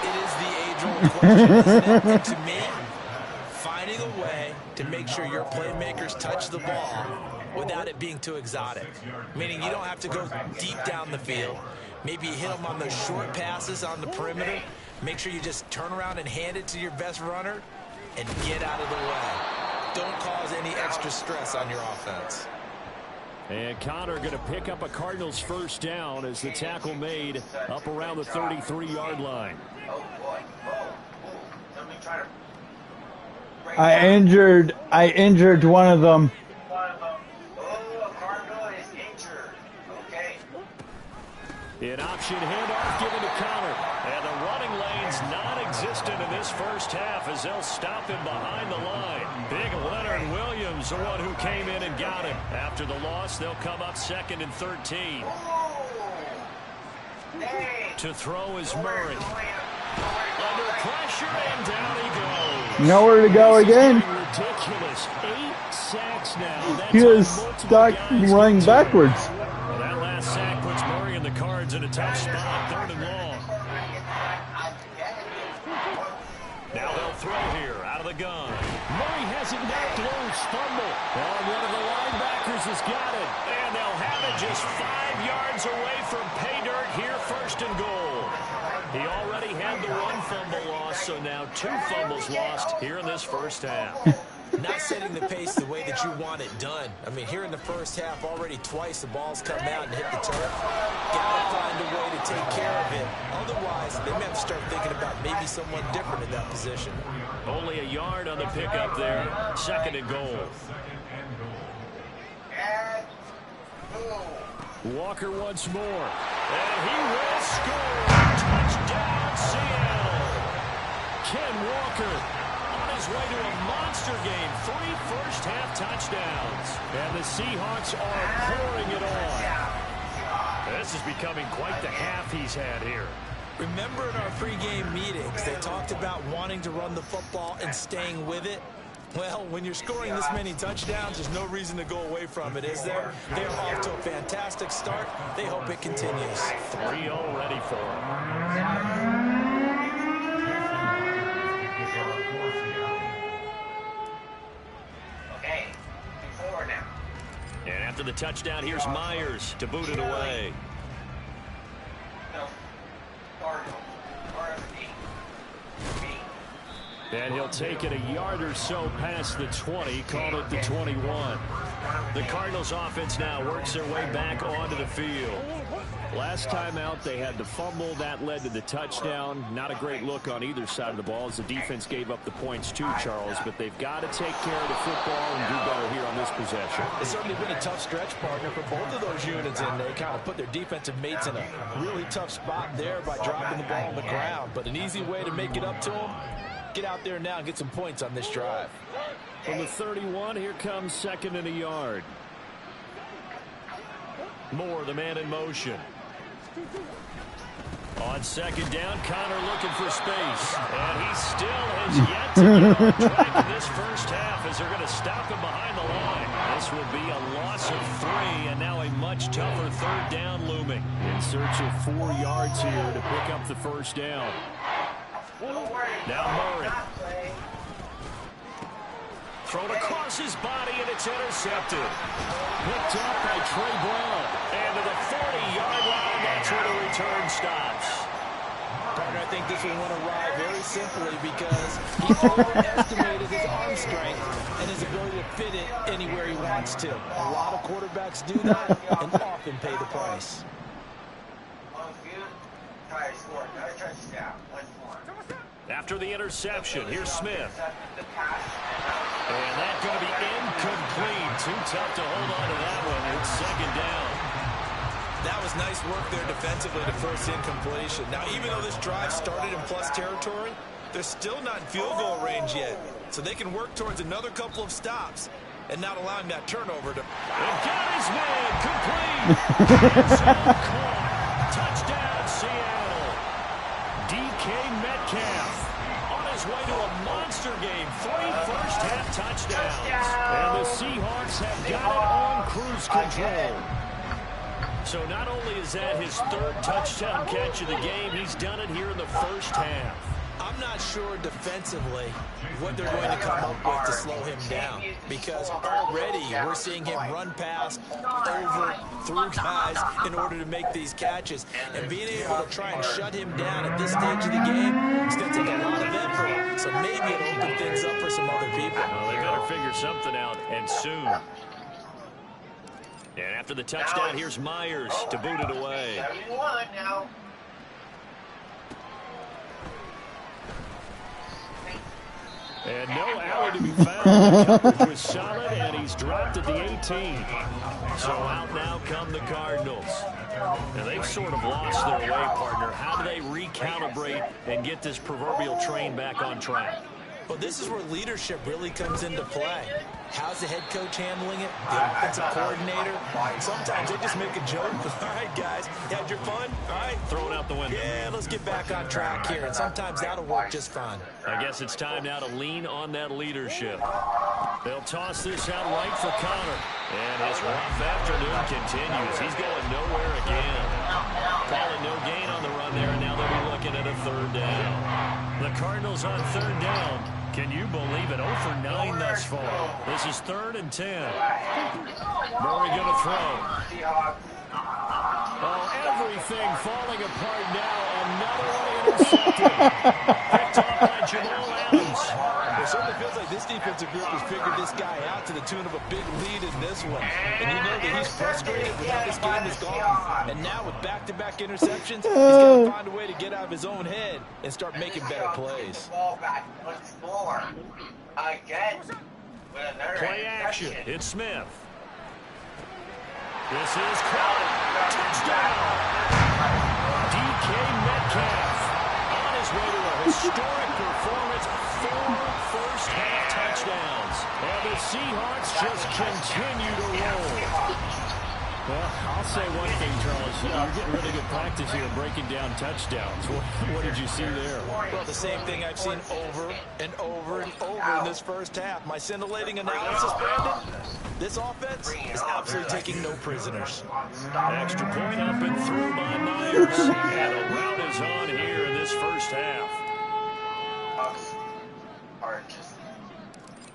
Speaker 5: It is the age-old question, isn't it? And to me, finding a way to make sure your playmakers touch the ball without it being too exotic. Meaning you don't have to go deep down the field. Maybe you hit them on those short passes on the perimeter. Make sure you just turn around and hand it to your best runner and get out of the way. Don't cause any extra stress on your offense.
Speaker 4: And Connor going to pick up a Cardinals first down as the tackle made up around the 33-yard line.
Speaker 2: I injured one of them.
Speaker 4: An option handoff given to Connor. And the running lane's non-existent in this first half as they'll stop him behind the line. Big Leonard Williams, the one who came in and got him. After the loss, they'll come up 2nd and 13. To throw is Murray. Under pressure, and down he goes.
Speaker 2: Nowhere to go again.
Speaker 4: Ridiculous. 8 sacks now. That's
Speaker 2: he was stuck running backwards.
Speaker 4: Well, that last sack puts Murray in the cards in a tough spot. 3rd and long. Now they'll throw here out of the gun. Murray has it knocked loose. Fumble. Oh, one of the linebackers has got it. And they'll have it just 5 yards away from pay dirt here, 1st and goal. He already had the 1 fumble loss, so now 2 fumbles lost here in this first half.
Speaker 5: Not setting the pace the way that you want it done. I mean, here in the first half, already twice the ball's come out and hit the turf. Got to find a way to take care of it. Otherwise, they may have to start thinking about maybe someone different in that position.
Speaker 4: Only a yard on the pickup there. 2nd and goal. Walker once more. And he will score. Touchdown, Seattle. Ken Walker on his way to a monster game. 3 first-half touchdowns. And the Seahawks are pouring it on. This is becoming quite the half he's had here.
Speaker 5: Remember in our pregame meetings, they talked about wanting to run the football and staying with it. Well, when you're scoring this many touchdowns, there's no reason to go away from it, is there? They're off to a fantastic start. They hope it continues.
Speaker 4: 3-0 ready for them.
Speaker 6: Okay, 4 now.
Speaker 4: And after the touchdown, here's Myers to boot it away.
Speaker 6: No, Cardinals. RFD.
Speaker 4: And he'll take it a yard or so past the 20, call it the 21. The Cardinals offense now works their way back onto the field. Last time out, they had the fumble. That led to the touchdown. Not a great look on either side of the ball as the defense gave up the points too, Charles. But they've got to take care of the football and do better here on this possession.
Speaker 5: It's certainly been a tough stretch, partner, for both of those units, and they kind of put their defensive mates in a really tough spot there by dropping the ball on the ground. But an easy way to make it up to them, get out there now and get some points on this drive.
Speaker 4: From the 31, here comes 2nd and a yard. Moore, the man in motion. On 2nd down, Connor looking for space. And he still has yet to get on track in this first half as they're going to stop him behind the line. This will be a loss of 3, and now a much tougher 3rd down looming. In search of 4 yards here to pick up the first down. Now Murray. Thrown across his body, and it's intercepted. Picked up by Trey Brown. And to the 40-yard line, that's where the return stops.
Speaker 5: Partner, I think this will want to ride very simply because he overestimated his arm strength and his ability to fit it anywhere he wants to. A lot of quarterbacks do that and often pay the price.
Speaker 4: After the interception, here's Smith. And that's going to be incomplete. Too tough to hold on to that one. It's 2nd down.
Speaker 5: That was nice work there defensively to force incompletion. Now, even though this drive started in plus territory, they're still not in field goal range yet. So they can work towards another couple of stops and not allowing that turnover to...
Speaker 4: And got his man complete. So caught. Touchdown, Seattle. DK Metcalf on his way to a monster game. 3 first-half touchdowns. And the Seahawks have got it on cruise control. So not only is that his 3rd touchdown catch of the game, he's done it here in the first half.
Speaker 5: I'm not sure defensively what they're going to come up with to slow him down, because already we're seeing him run past, over, through guys in order to make these catches. And being able to try and shut him down at this stage of the game is going to take a lot of effort. So maybe it'll open things up for some other people.
Speaker 4: Well, they better figure something out, and soon. And after the touchdown, here's Myers to boot it away.
Speaker 6: 71 now.
Speaker 4: And no alley to be found. The coverage was solid, and he's dropped at the 18. So out now come the Cardinals. And they've sort of lost their way, partner. How do they recalibrate and get this proverbial train back on track?
Speaker 5: Well, this is where leadership really comes into play. How's the head coach handling it? The offensive coordinator? Sometimes they just make a joke. All right, guys, you had your fun? All right.
Speaker 4: Throw it out the window.
Speaker 5: Yeah, let's get back on track here. And sometimes that'll work just fine.
Speaker 4: I guess it's time now to lean on that leadership. They'll toss this out right for Connor. And his rough afternoon continues. He's going nowhere again. Calling no gain on the run there, and now they'll be looking at a 3rd down. The Cardinals on 3rd down. Can you believe it? 0 for 9 thus far. This is 3rd and 10. Murray going to throw. Oh, everything falling apart now. Another one intercepted. Picked off by Jamal Adams.
Speaker 5: It certainly feels like this defensive group has figured this guy out to the tune of a big lead in this one. And you know that he's frustrated with how this game has gone. And now with back-to-back interceptions, he's got to find a way to get out of his own head and start making better plays.
Speaker 4: Play action. It's Smith. This is caught. Touchdown. DK Metcalf on his way to a historic performance. 4 first-half touchdowns. And the Seahawks just continue to roll. Well, I'll say one thing, Charles. You're getting really good practice here breaking down touchdowns. What did you see there?
Speaker 5: Well, the same thing I've seen over and over and over in this first half. My scintillating analysis, Brandon, this offense is absolutely taking no prisoners.
Speaker 4: Extra point up and through by Myers. And a rout is on here in this first half.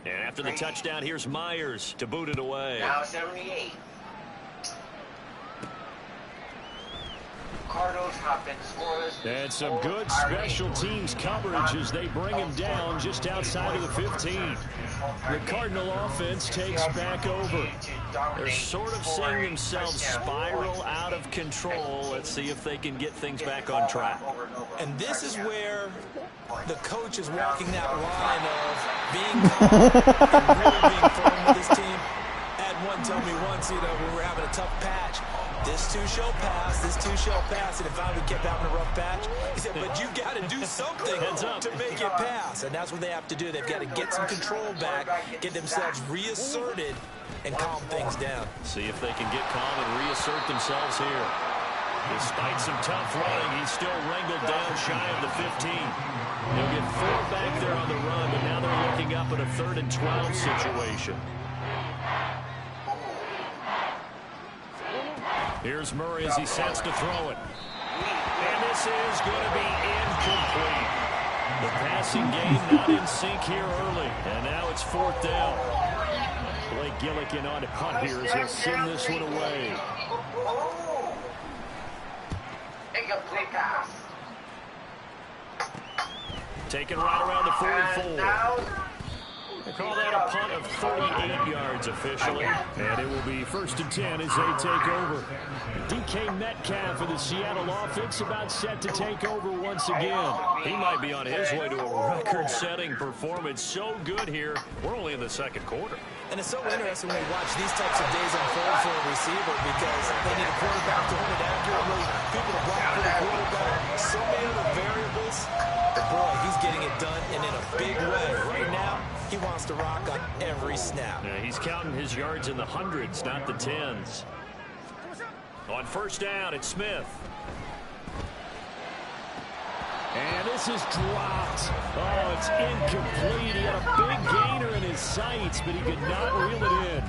Speaker 4: And after the touchdown, here's Myers to boot it away.
Speaker 6: Now 78. Cardinals have been scoreless.
Speaker 4: And some good special teams coverage as they bring him down just outside of the 15. The Cardinal offense takes back over. They're sort of seeing themselves spiral out of control. Let's see if they can get things back on track.
Speaker 5: And this is where the coach is walking that line of being calm and really being firm with his team. Had one tell me once, when we were having a tough patch, this too shall pass, this too shall pass. And if we kept having a rough patch, he said, but you got to do something to make it pass. And that's what they have to do. They've got to get some control back, get themselves reasserted, and calm things down.
Speaker 4: See if they can get calm and reassert themselves here. Despite some tough running, he's still wrangled down shy of the 15. He'll get 4 back there on the run, but now they're looking up at a 3rd and 12 situation. Here's Murray as he sets to throw it. And this is going to be incomplete. The passing game not in sync here early. And now it's 4th down. Blake Gillikin on to punt here as he'll send this one away.
Speaker 6: Incomplete pass.
Speaker 4: Taken right around the 44. They call that a punt of 38 yards officially. And it will be 1st and 10 as they take over. DK Metcalf for the Seattle offense about set to take over once again. He might be on his way to a record-setting performance. So good here. We're only in the 2nd quarter.
Speaker 5: And it's so interesting when we watch these types of days unfold for a receiver because they need a quarterback to hold it accurately, people to block for the quarterback, so many other variables. But boy, he's getting it done and in a big way. Right now, he wants to rock on every snap.
Speaker 4: Yeah, he's counting his yards in the hundreds, not the tens. On 1st down, it's Smith. And this is dropped. Oh, it's incomplete. He had a big gainer in his sights, but he could not reel it in.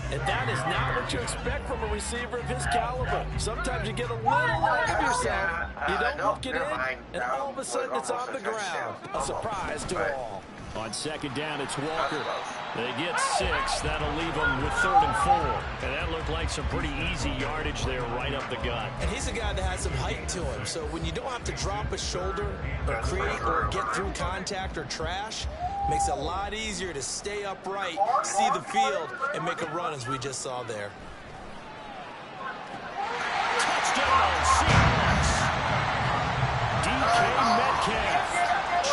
Speaker 5: And that is not what you expect from a receiver of his caliber. Sometimes you get a little ahead of yourself. You don't look it in, and all of a sudden it's on the ground. A surprise to all.
Speaker 4: On 2nd down, it's Walker. They get 6. That'll leave them with 3rd and 4. And that looked like some pretty easy yardage there right up the gut.
Speaker 5: And he's a guy that has some height to him. So when you don't have to drop a shoulder or create or get through contact or trash, makes it a lot easier to stay upright, see the field, and make a run as we just saw there.
Speaker 4: Touchdown, Seahawks. DK Metcalf,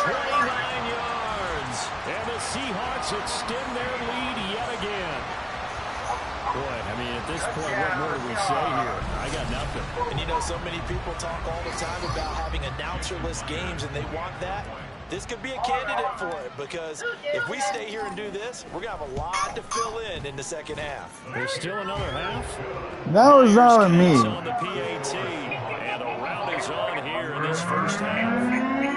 Speaker 4: 29 yards. And the Seahawks extend their lead yet again. Boy, I mean, at this point, what more do we say here? I got nothing.
Speaker 5: And so many people talk all the time about having announcer-less games, and they want that. This could be a candidate for it, because if we stay here and do this, we're going to have a lot to fill in the 2nd half.
Speaker 4: There's still another half.
Speaker 2: That was not on me.
Speaker 4: On the PAT, and a round is on here in this 1st half.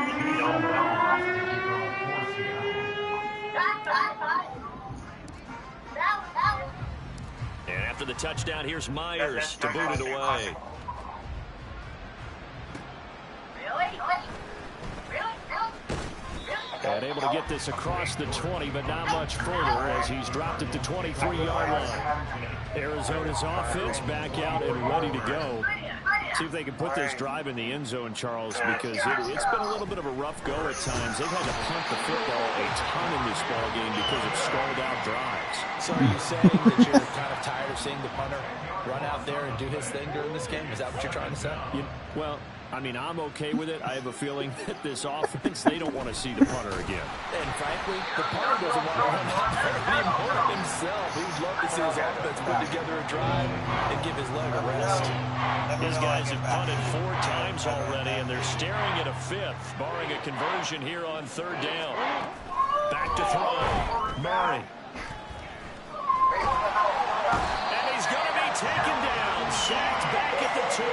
Speaker 4: And after the touchdown, here's Myers to boot it away. And able to get this across the 20, but not much further as he's dropped it to 23-yard line. Arizona's offense back out and ready to go. See if they can put this drive in the end zone, Charles, because it's been a little bit of a rough go at times. They've had to punt the football a ton in this ball game because of stalled-out drives.
Speaker 5: So are you saying that you're kind of tired of seeing the punter run out there and do his thing during this game? Is that what you're trying to say?
Speaker 4: Well, I mean, I'm okay with it. I have a feeling that this offense, they don't want to see the punter again.
Speaker 5: And frankly, the punter doesn't want to run out there anymore himself. He would love to see his offense put together a drive and give his leg a rest.
Speaker 4: These guys have punted 4 times already, and they're staring at a 5th, barring a conversion here on 3rd down. Back to throw. Murray. And he's going to be taken down. 2.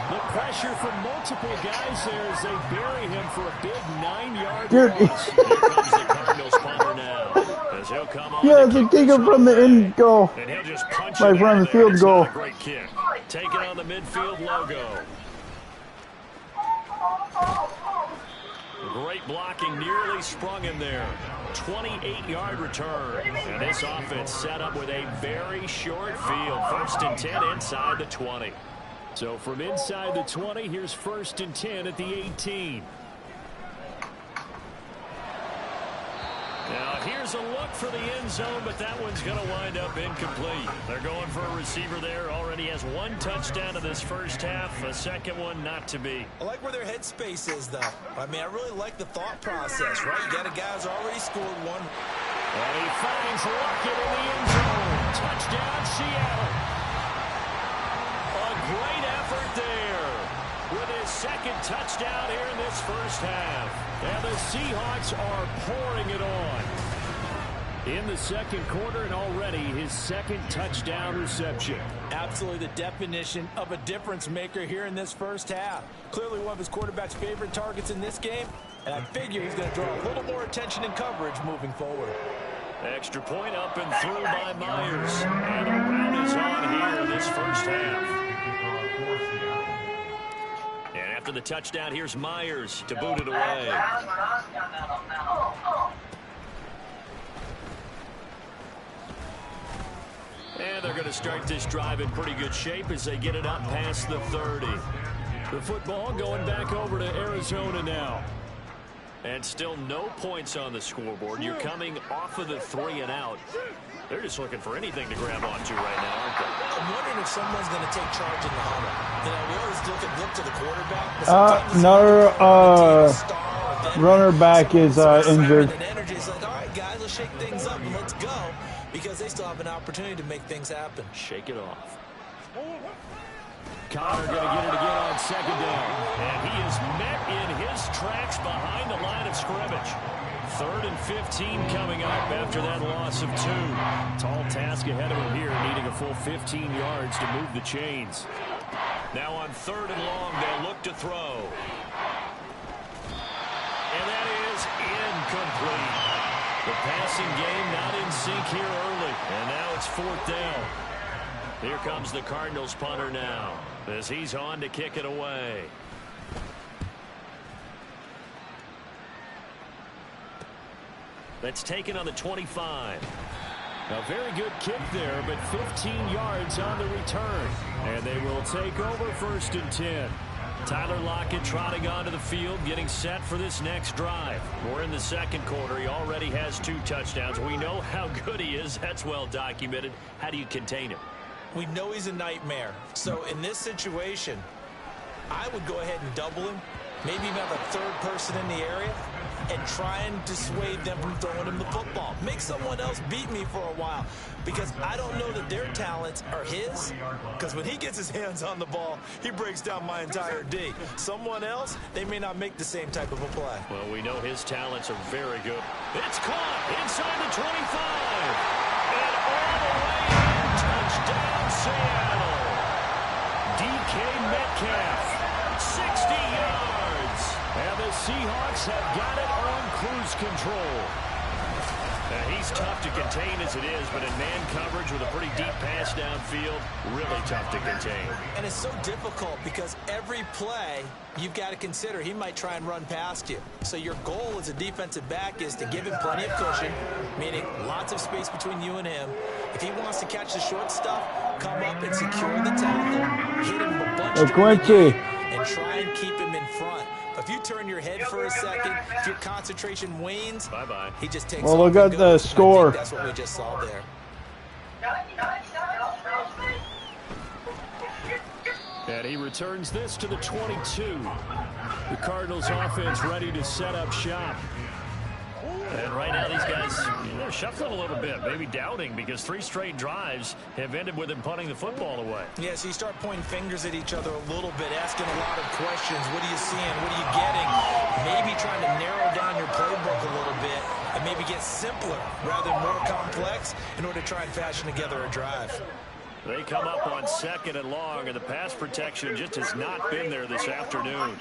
Speaker 4: The pressure from multiple guys there as they bury him for a big 9-yard loss. Here comes the Cardinals punter now. As he'll come on
Speaker 2: yeah, it's a kicker from the end goal.
Speaker 4: And he'll just punch
Speaker 2: Right
Speaker 4: it
Speaker 2: from
Speaker 4: out
Speaker 2: the
Speaker 4: there,
Speaker 2: field
Speaker 4: and
Speaker 2: goal.
Speaker 4: it's not a great kick. Taking on the midfield logo. Great blocking, nearly sprung him there. 28-yard return. And this offense set up with a very short field. 1st and 10 inside the 20. So from inside the 20, here's 1st and 10 at the 18. Now here's a look for the end zone, but that one's going to wind up incomplete. They're going for a receiver there. Already has 1 touchdown in this first half. A second one not to be.
Speaker 5: I like where their headspace is, though. I mean, I really like the thought process, right? You got a guy who's already scored 1.
Speaker 4: And he finds Lockett in the end zone. Touchdown, Seattle. A great effort there with his 2nd touchdown here in this first half. And the Seahawks are pouring it on in the 2nd quarter, and already his 2nd touchdown reception.
Speaker 5: Absolutely the definition of a difference maker here in this first half. Clearly one of his quarterback's favorite targets in this game, and I figure he's going to draw a little more attention and coverage moving forward.
Speaker 4: Extra point up and through by Myers. And a round is on here in this first half. And after the touchdown, here's Myers to boot it away. And they're going to start this drive in pretty good shape as they get it up past the 30. The football going back over to Arizona now. And still no points on the scoreboard. You're coming off of the 3 and out. They're just looking for anything to grab onto right now, aren't they?
Speaker 5: I'm wondering if someone's going to take charge in the huddle. You know, we always look to the quarterback.
Speaker 2: Another runner back is injured.
Speaker 5: And energy is like, all right, guys, let's shake things up and let's go, because they still have an opportunity to make things happen.
Speaker 4: Shake it off. Connor going to get it again on 2nd down. And he is met in his tracks behind the line of scrimmage. 3rd and 15 coming up after that loss of 2. Tall task ahead of him here, needing a full 15 yards to move the chains. Now on 3rd and long, they'll look to throw. And that is incomplete. The passing game not in sync here early. And now it's 4th down. Here comes the Cardinals punter now, as he's on to kick it away. That's taken on the 25. A very good kick there, but 15 yards on the return. And they will take over 1st and 10. Tyler Lockett trotting onto the field, getting set for this next drive. We're in the 2nd quarter. He already has 2 touchdowns. We know how good he is. That's well documented. How do you contain him?
Speaker 5: We know he's a nightmare. So in this situation, I would go ahead and double him. Maybe even have a 3rd person in the area and try and dissuade them from throwing him the football. Make someone else beat me for a while, because I don't know that their talents are his, because when he gets his hands on the ball, he breaks down my entire D. Someone else, they may not make the same type of a play.
Speaker 4: Well, we know his talents are very good. It's caught inside the 25. And all the way in, touchdown Seattle. DK Metcalf, 60 yards. And the Seahawks have got it on cruise control. He's tough to contain as it is, but in man coverage with a pretty deep pass downfield, really tough to contain.
Speaker 5: And it's so difficult because every play you've got to consider he might try and run past you. So your goal as a defensive back is to give him plenty of cushion, meaning lots of space between you and him. If he wants to catch the short stuff, come up and secure the tackle, hit him a bunch of
Speaker 2: Quincy,
Speaker 5: and try and keep him in front. If you turn your head for a second, if your concentration wanes,
Speaker 4: bye-bye.
Speaker 5: He just takes
Speaker 2: well,
Speaker 5: off
Speaker 2: look
Speaker 5: and
Speaker 2: at
Speaker 5: goes.
Speaker 2: the score.
Speaker 5: That's what we just saw there.
Speaker 4: And he returns this to the 22. The Cardinals offense ready to set up shop. And right now these guys, they're shuffling a little bit, maybe doubting, because 3 straight drives have ended with him punting the football away.
Speaker 5: Yeah, so you start pointing fingers at each other a little bit, asking a lot of questions. What are you seeing? What are you getting? Maybe trying to narrow down your playbook a little bit and maybe get simpler rather than more complex in order to try and fashion together a drive.
Speaker 4: They come up on 2nd and long, and the pass protection just has not been there this afternoon.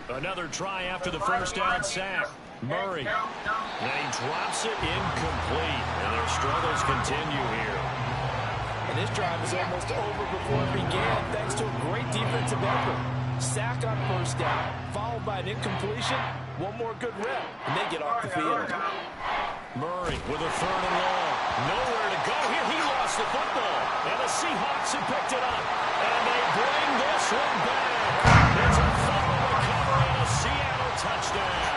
Speaker 4: Another try after the first down sack. Murray. And he drops it incomplete, and their struggles continue here.
Speaker 5: And this drive is almost over before it began, thanks to a great defensive effort. Sack on first down, followed by an incompletion. One more good rep, and they get off the field.
Speaker 4: Murray with a 3rd and long. Nowhere to go here. He lost the football. And the Seahawks have picked it up. And they bring this one back. It's a fumble recovery and a Seattle touchdown.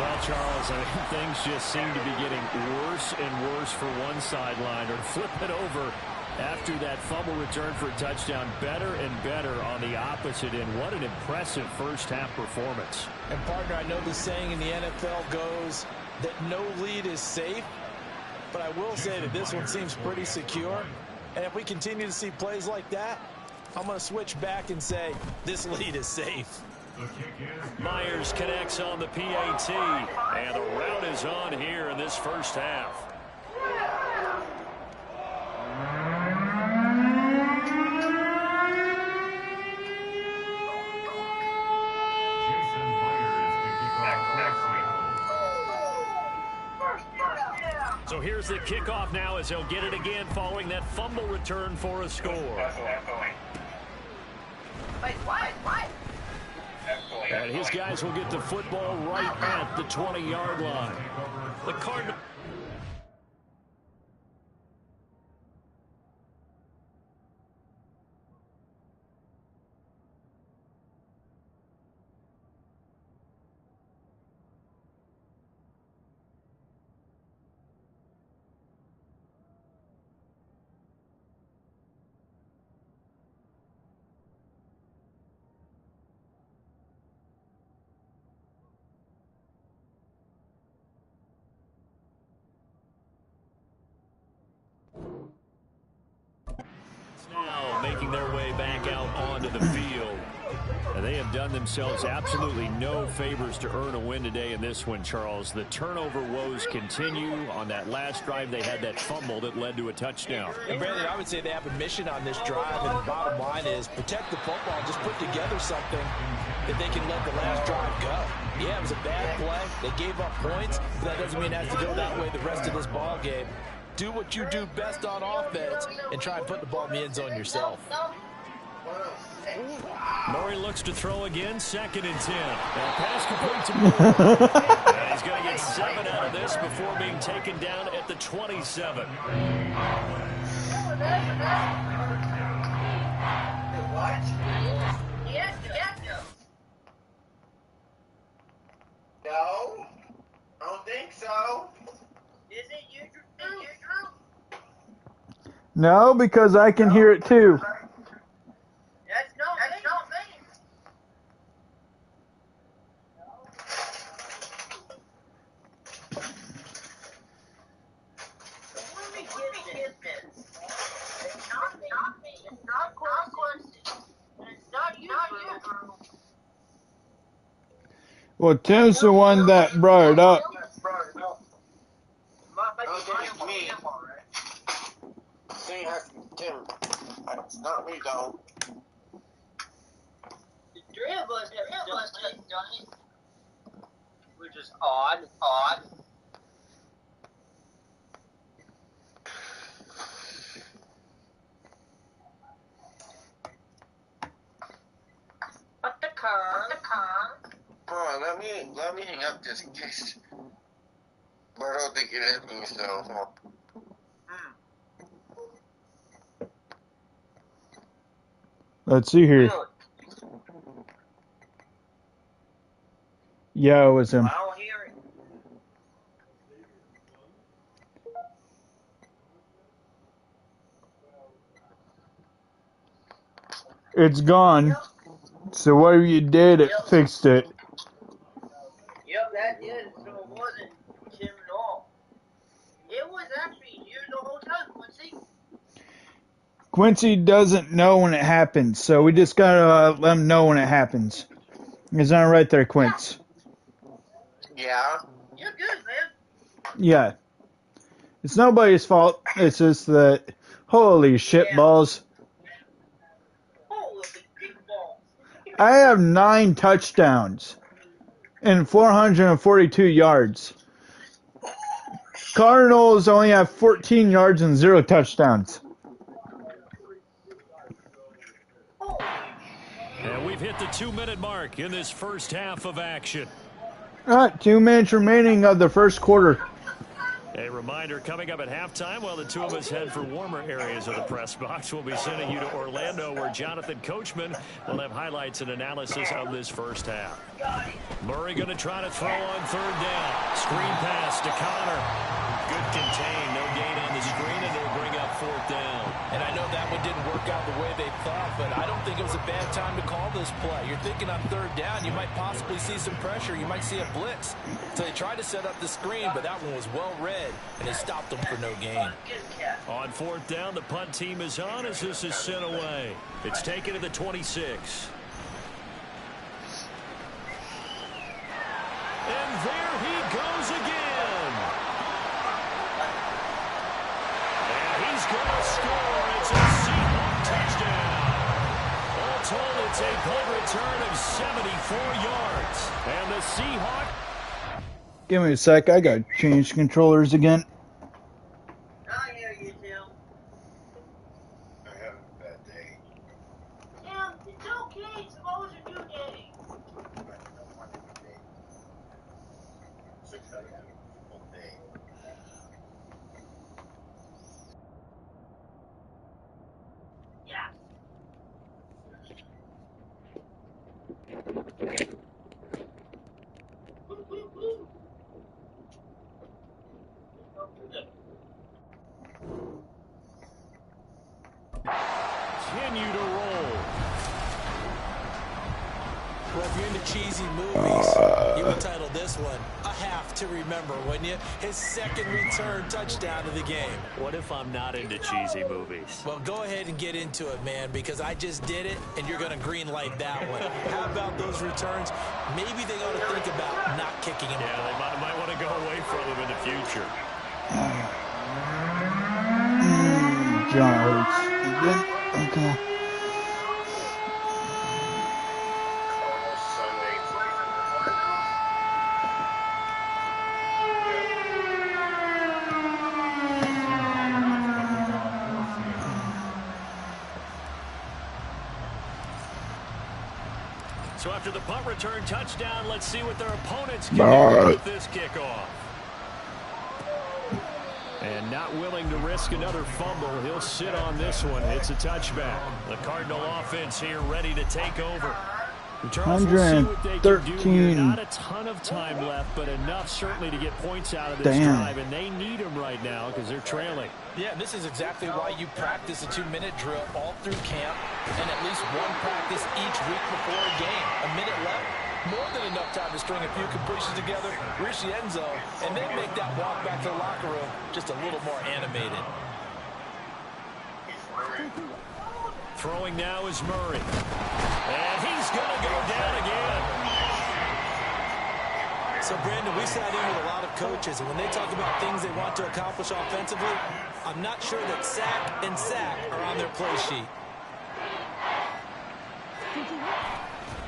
Speaker 4: Well, Charles, I mean, things just seem to be getting worse and worse for one sideline. Or flip it over after that fumble return for a touchdown. Better and better on the opposite end. What an impressive first-half performance.
Speaker 5: And, partner, I know the saying in the NFL goes that no lead is safe, but I will say that this one seems pretty secure. And if we continue to see plays like that, I'm going to switch back and say this lead is safe.
Speaker 4: Myers connects on the PAT, and the route is on here in this first half. So here's the kickoff now as they'll get it again following that fumble return for a score. And his guys will get the football right at the 20-yard line. The Cardinals. Now making their way back out onto the field. And they have done themselves absolutely no favors to earn a win today in this one, Charles. The turnover woes continue. On that last drive, they had that fumble that led to a touchdown.
Speaker 5: And Brandon, I would say they have a mission on this drive, and the bottom line is protect the football, just put together something that they can let the last drive go. Yeah, it was a bad play. They gave up points, but that doesn't mean it has to go that way the rest of this ball game. Do what you do best on offense and try and put the ball in the end zone yourself.
Speaker 4: Murray looks to throw again, 2nd and 10. Now pass complete to Murray. And he's going to get 7 out of this before being taken down at the 27.
Speaker 6: What? Yes. No, I don't think so. Is it you, Drew?
Speaker 2: No, because I can hear it too.
Speaker 6: That's not me. Let me get this. It's not me. It's not Quincy. And it's not you, Drew.
Speaker 2: Well, Tim's the one that brought it up.
Speaker 6: Me. Tim. It's not me, though. The 3 of us have done it. Which is odd. Up the car. Hold on, let me hang up just in case. But I don't think it is me, so.
Speaker 2: Let's see here. Yeah, it was him.
Speaker 6: I don't hear it.
Speaker 2: It's gone. So whatever you did, it fixed it.
Speaker 6: Yep, that did. So it wasn't Tim at all. It was actually you the whole time, Quincy.
Speaker 2: Quincy doesn't know when it happens, so we just gotta let him know when it happens. He's not right there, Quince.
Speaker 6: Yeah. You're good, man.
Speaker 2: Yeah. It's nobody's fault. It's just that, holy shit balls. I have 9 touchdowns and 442 yards. Cardinals only have 14 yards and 0 touchdowns.
Speaker 4: And we've hit the 2-minute mark in this first half of action.
Speaker 2: 2 minutes remaining of the first quarter.
Speaker 4: A reminder, coming up at halftime, while the two of us head for warmer areas of the press box, we'll be sending you to Orlando, where Jonathan Coachman will have highlights and analysis of this first half. Murray going to try to throw on third down. Screen pass to Connor. Good contain, no gain on the screen, and it'll bring up fourth down.
Speaker 5: And I know that one didn't work out the way they thought, but I don't think it was a bad time to call this play. You're thinking on third down, you might possibly see some pressure. You might see a blitz. So they tried to set up the screen, but that one was well read, and it stopped them for no gain.
Speaker 4: On fourth down, the punt team is on as this is sent away. It's taken to the 26. And there he goes again. And he's going to score. It's a Seahawk touchdown. All told, it's a punt return of 74 yards. And the Seahawks.
Speaker 2: Give me a sec. I gotta change controllers again.
Speaker 7: I hear you, Tim.
Speaker 6: I have a bad day.
Speaker 7: Tim, it's okay. Tomorrow's a new day.
Speaker 6: I don't want to be day. 6 hours all day.
Speaker 7: Yeah.
Speaker 4: Continue to roll.
Speaker 5: Well, if you're into cheesy movies, you would title this one A Half to Remember, wouldn't you? His second return touchdown of the game.
Speaker 4: What if I'm not into cheesy movies?
Speaker 5: Well, go ahead and get into it, man, because I just did it, and you're going to green light that one. How about those returns? Maybe they ought to think about not kicking him.
Speaker 4: Yeah, they might want to go away from him in the future.
Speaker 2: John Hurts. Okay.
Speaker 4: So after the punt return touchdown, let's see what their opponents can do with this kickoff. And not willing to risk another fumble, he'll sit on this one. It's a touchback. The Cardinal offense here ready to take over. Charles, we'll see what they can do here. Not a ton of time left, but enough certainly to get points out of this drive, and they need them right now because they're trailing.
Speaker 5: Yeah, this is exactly why you practice a 2-minute drill all through camp and at least one practice each week before a game. A minute left, more than enough time to string a few completions together, reach the end zone, and then make that walk back to the locker room just a little more animated.
Speaker 4: Throwing now is Murray. And he's going to go down again.
Speaker 5: So, Brandon, we sat in with a lot of coaches, and when they talk about things they want to accomplish offensively, I'm not sure that sack and sack are on their play sheet.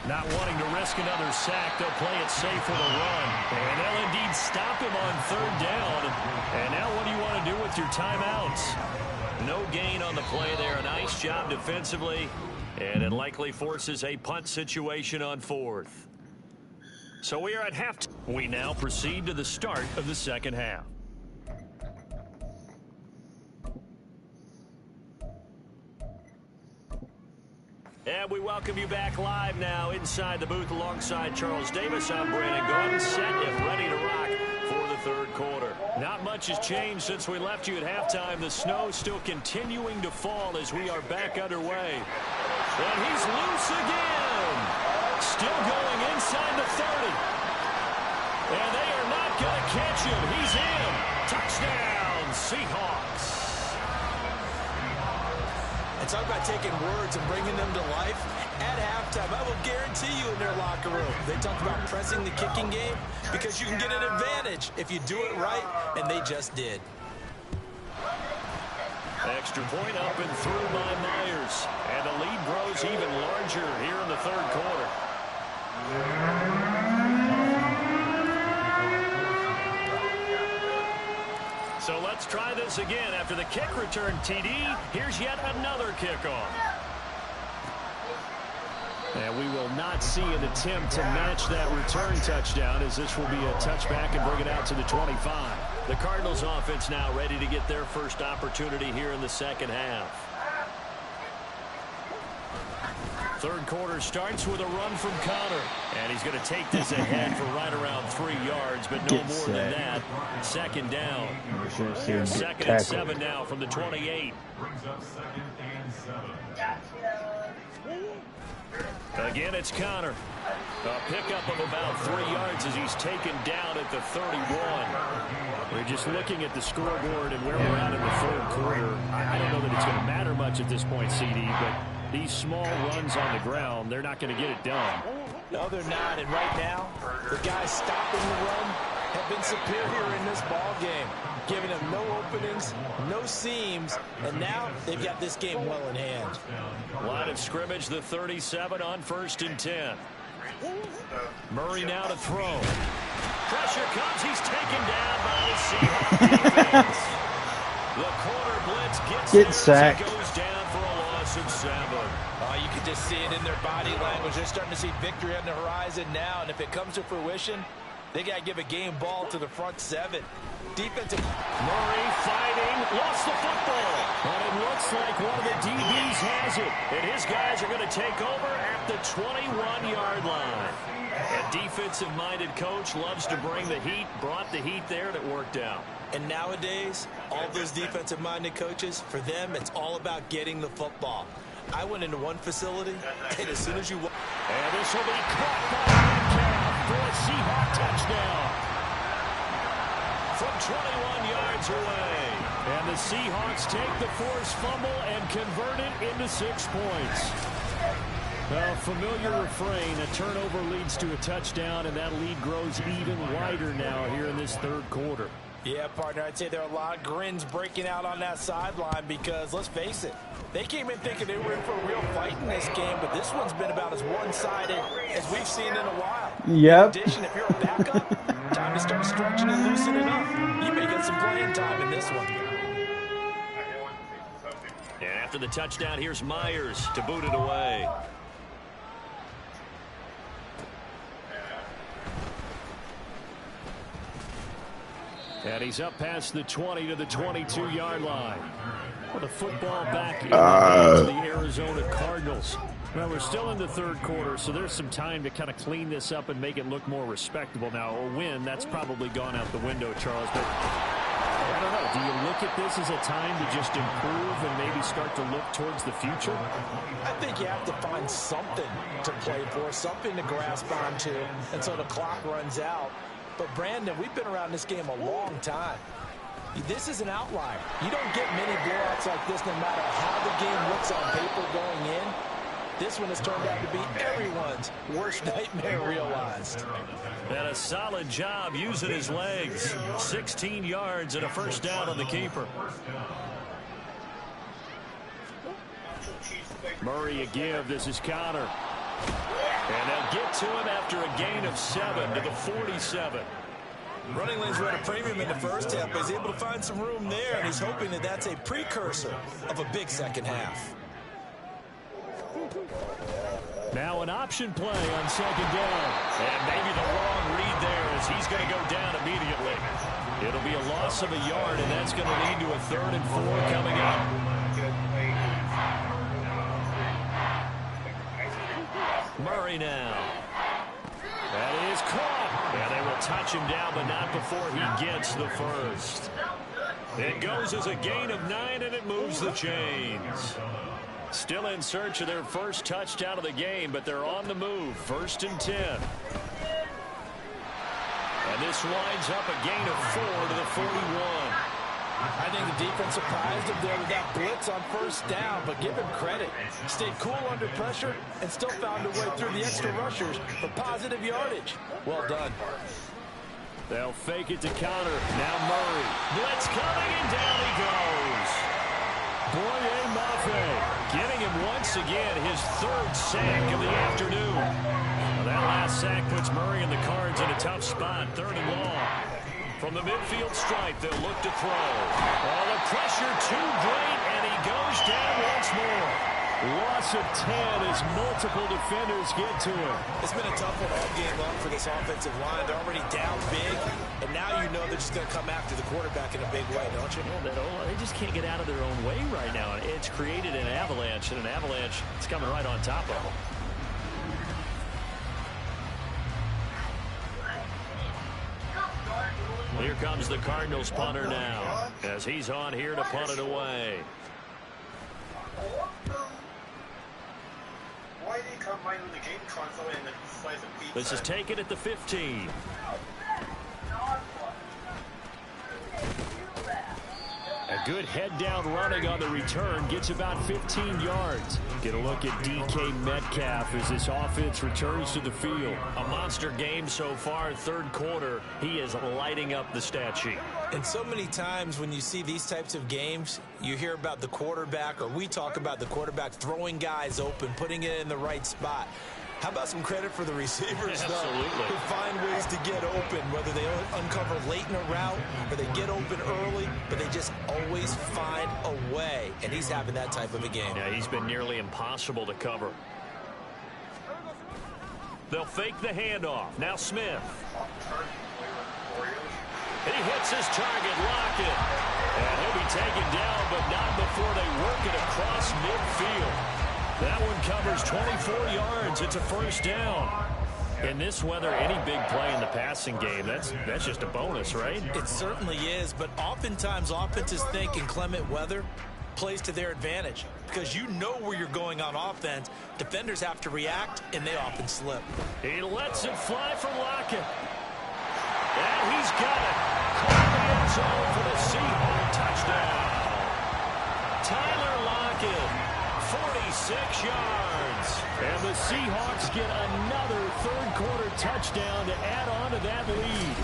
Speaker 4: Not wanting to risk another sack, they'll play it safe with a run. And they'll indeed stop him on third down. And now what do you want to do with your timeouts? No gain on the play there. A nice job defensively. And it likely forces a punt situation on fourth. So we are at halftime. We now proceed to the start of the second half. And we welcome you back live now inside the booth alongside Charles Davis. I'm Brandon Gordon, set and ready to rock for the third quarter. Not much has changed since we left you at halftime. The snow still continuing to fall as we are back underway. And he's loose again. Still going inside the 30. And they are not going to catch him. He's in. Touchdown, Seahawks.
Speaker 5: And talk about taking words and bringing them to life. At halftime, I will guarantee you in their locker room, they talk about pressing the kicking game because you can get an advantage if you do it right, and they just did.
Speaker 4: Extra point up and through by Myers. And the lead grows even larger here in the third quarter. So let's try this again. After the kick return TD, here's yet another kickoff. And we will not see an attempt to match that return touchdown, as this will be a touchback and bring it out to the 25. The Cardinals offense now ready to get their first opportunity here in the second half. Third quarter starts with a run from Connor. And he's going to take this ahead for right around 3 yards, but no more than that. Second down. Second and 7 now from the 28. Again, it's Connor. A pickup of about 3 yards as he's taken down at the 31. We're just looking at the scoreboard and where we're at in the third quarter. I don't know that it's going to matter much at this point, CD, but these small runs on the ground, they're not going to get it done.
Speaker 5: No, they're not. And right now, the guys stopping the run have been superior in this ball game, giving them no openings, no seams, and now they've got this game well in hand.
Speaker 4: Line of scrimmage, the 37 on 1st and 10. Murray now to throw. Pressure comes. He's taken down by the Seahawks defense. The corner blitz gets
Speaker 2: sacked.
Speaker 4: Goes down for a loss of 7.
Speaker 5: You can just see it in their body language. They're starting to see victory on the horizon now, and if it comes to fruition, they got to give a game ball to the front 7. Defensive.
Speaker 4: Murray fighting, lost the football. And it looks like one of the DBs has it. And his guys are going to take over at the 21-yard line. A defensive-minded coach loves to bring the heat, brought the heat there, and it worked out.
Speaker 5: And nowadays, all those defensive-minded coaches, for them, it's all about getting the football. I went into one facility, and as soon as you...
Speaker 4: And this will be caught by Metcalf for a Seahawk touchdown. From 21 yards away. And the Seahawks take the forced fumble and convert it into 6 points. A familiar refrain, a turnover leads to a touchdown, and that lead grows even wider now here in this third quarter.
Speaker 5: Yeah, partner, I'd say there are a lot of grins breaking out on that sideline because, let's face it, they came in thinking they were in for a real fight in this game, but this one's been about as one-sided as we've seen in a while.
Speaker 2: Yep.
Speaker 5: In addition, if you're a backup, time to start stretching and loosening up. You may get some playing time in this one.
Speaker 4: And after the touchdown, here's Myers to boot it away. And he's up past the 20 to the 22-yard line. Well, the football back in the hands of the Arizona Cardinals. Well, we're still in the third quarter, so there's some time to kind of clean this up and make it look more respectable. Now, a win, that's probably gone out the window, Charles. But I don't know. Do you look at this as a time to just improve and maybe start to look towards the future?
Speaker 5: I think you have to find something to play for, something to grasp onto until the clock runs out. But, Brandon, we've been around this game a long time. This is an outlier. You don't get many blowouts like this no matter how the game looks on paper going in. This one has turned out to be everyone's worst nightmare realized.
Speaker 4: And a solid job using his legs. 16 yards and a first down on the keeper. Murray a give. This is Connor. And they'll get to him after a gain of 7 to the 47.
Speaker 5: Running lanes were at a premium in the first half, but he's able to find some room there, and he's hoping that that's a precursor of a big second half.
Speaker 4: Now an option play on second down. And maybe the wrong read there as he's going to go down immediately. It'll be a loss of a yard, and that's going to lead to a 3rd and 4 coming up. Murray now. That is caught. And they will touch him down, but not before he gets the first. It goes as a gain of 9, and it moves the chains. Still in search of their first touchdown of the game, but they're on the move. 1st and 10. And this winds up a gain of 4 to the 41.
Speaker 5: I think the defense surprised him there with that blitz on first down, but give him credit. Stayed cool under pressure and still found a way through the extra rushers for positive yardage. Well done.
Speaker 4: They'll fake it to Connor. Now Murray. Blitz coming, and down he goes. Boye Mafe getting him once again his third sack of the afternoon. Well, that last sack puts Murray and the Cards in a tough spot. 3rd and long. From the midfield stripe, they'll look to throw. Oh, the pressure too great, and he goes down once more. Loss of 10 as multiple defenders get to him.
Speaker 5: It's been a tough one all game long for this offensive line. They're already down big, and now you know they're just going to come after the quarterback in a big way, don't you?
Speaker 4: Well, they just can't get out of their own way right now. It's created an avalanche, and an avalanche is coming right on top of them. Here comes the Cardinals punter now, as he's on here to punt it away.
Speaker 8: Why did he come right with the game console and the slice of pizza?
Speaker 4: This is taken at the 15. A good head-down running on the return gets about 15 yards. Get a look at DK Metcalf as this offense returns to the field. A monster game so far, 3rd quarter. He is lighting up the stat sheet.
Speaker 5: And so many times when you see these types of games, you hear about the quarterback, or we talk about the quarterback throwing guys open, putting it in the right spot. How about some credit for the receivers, though, who find ways to get open, whether they uncover late in a route or they get open early, but they just always find a way. And he's having that type of a game.
Speaker 4: Yeah, he's been nearly impossible to cover. They'll fake the handoff. Now Smith. He hits his target, Lockett. And he'll be taken down, but not before they work it across midfield. That one covers 24 yards. It's a 1st down. In this weather, any big play in the passing game, that's just a bonus, right?
Speaker 5: It certainly is, but oftentimes offenses think in clement weather plays to their advantage because you know where you're going on offense. Defenders have to react, and they often slip.
Speaker 4: He lets it fly from Lockett. And he's got it. Caught in the end zone for the Seahawks touchdown. Tyler Lockett. 46 yards. And the Seahawks get another 3rd quarter touchdown to add on to that lead.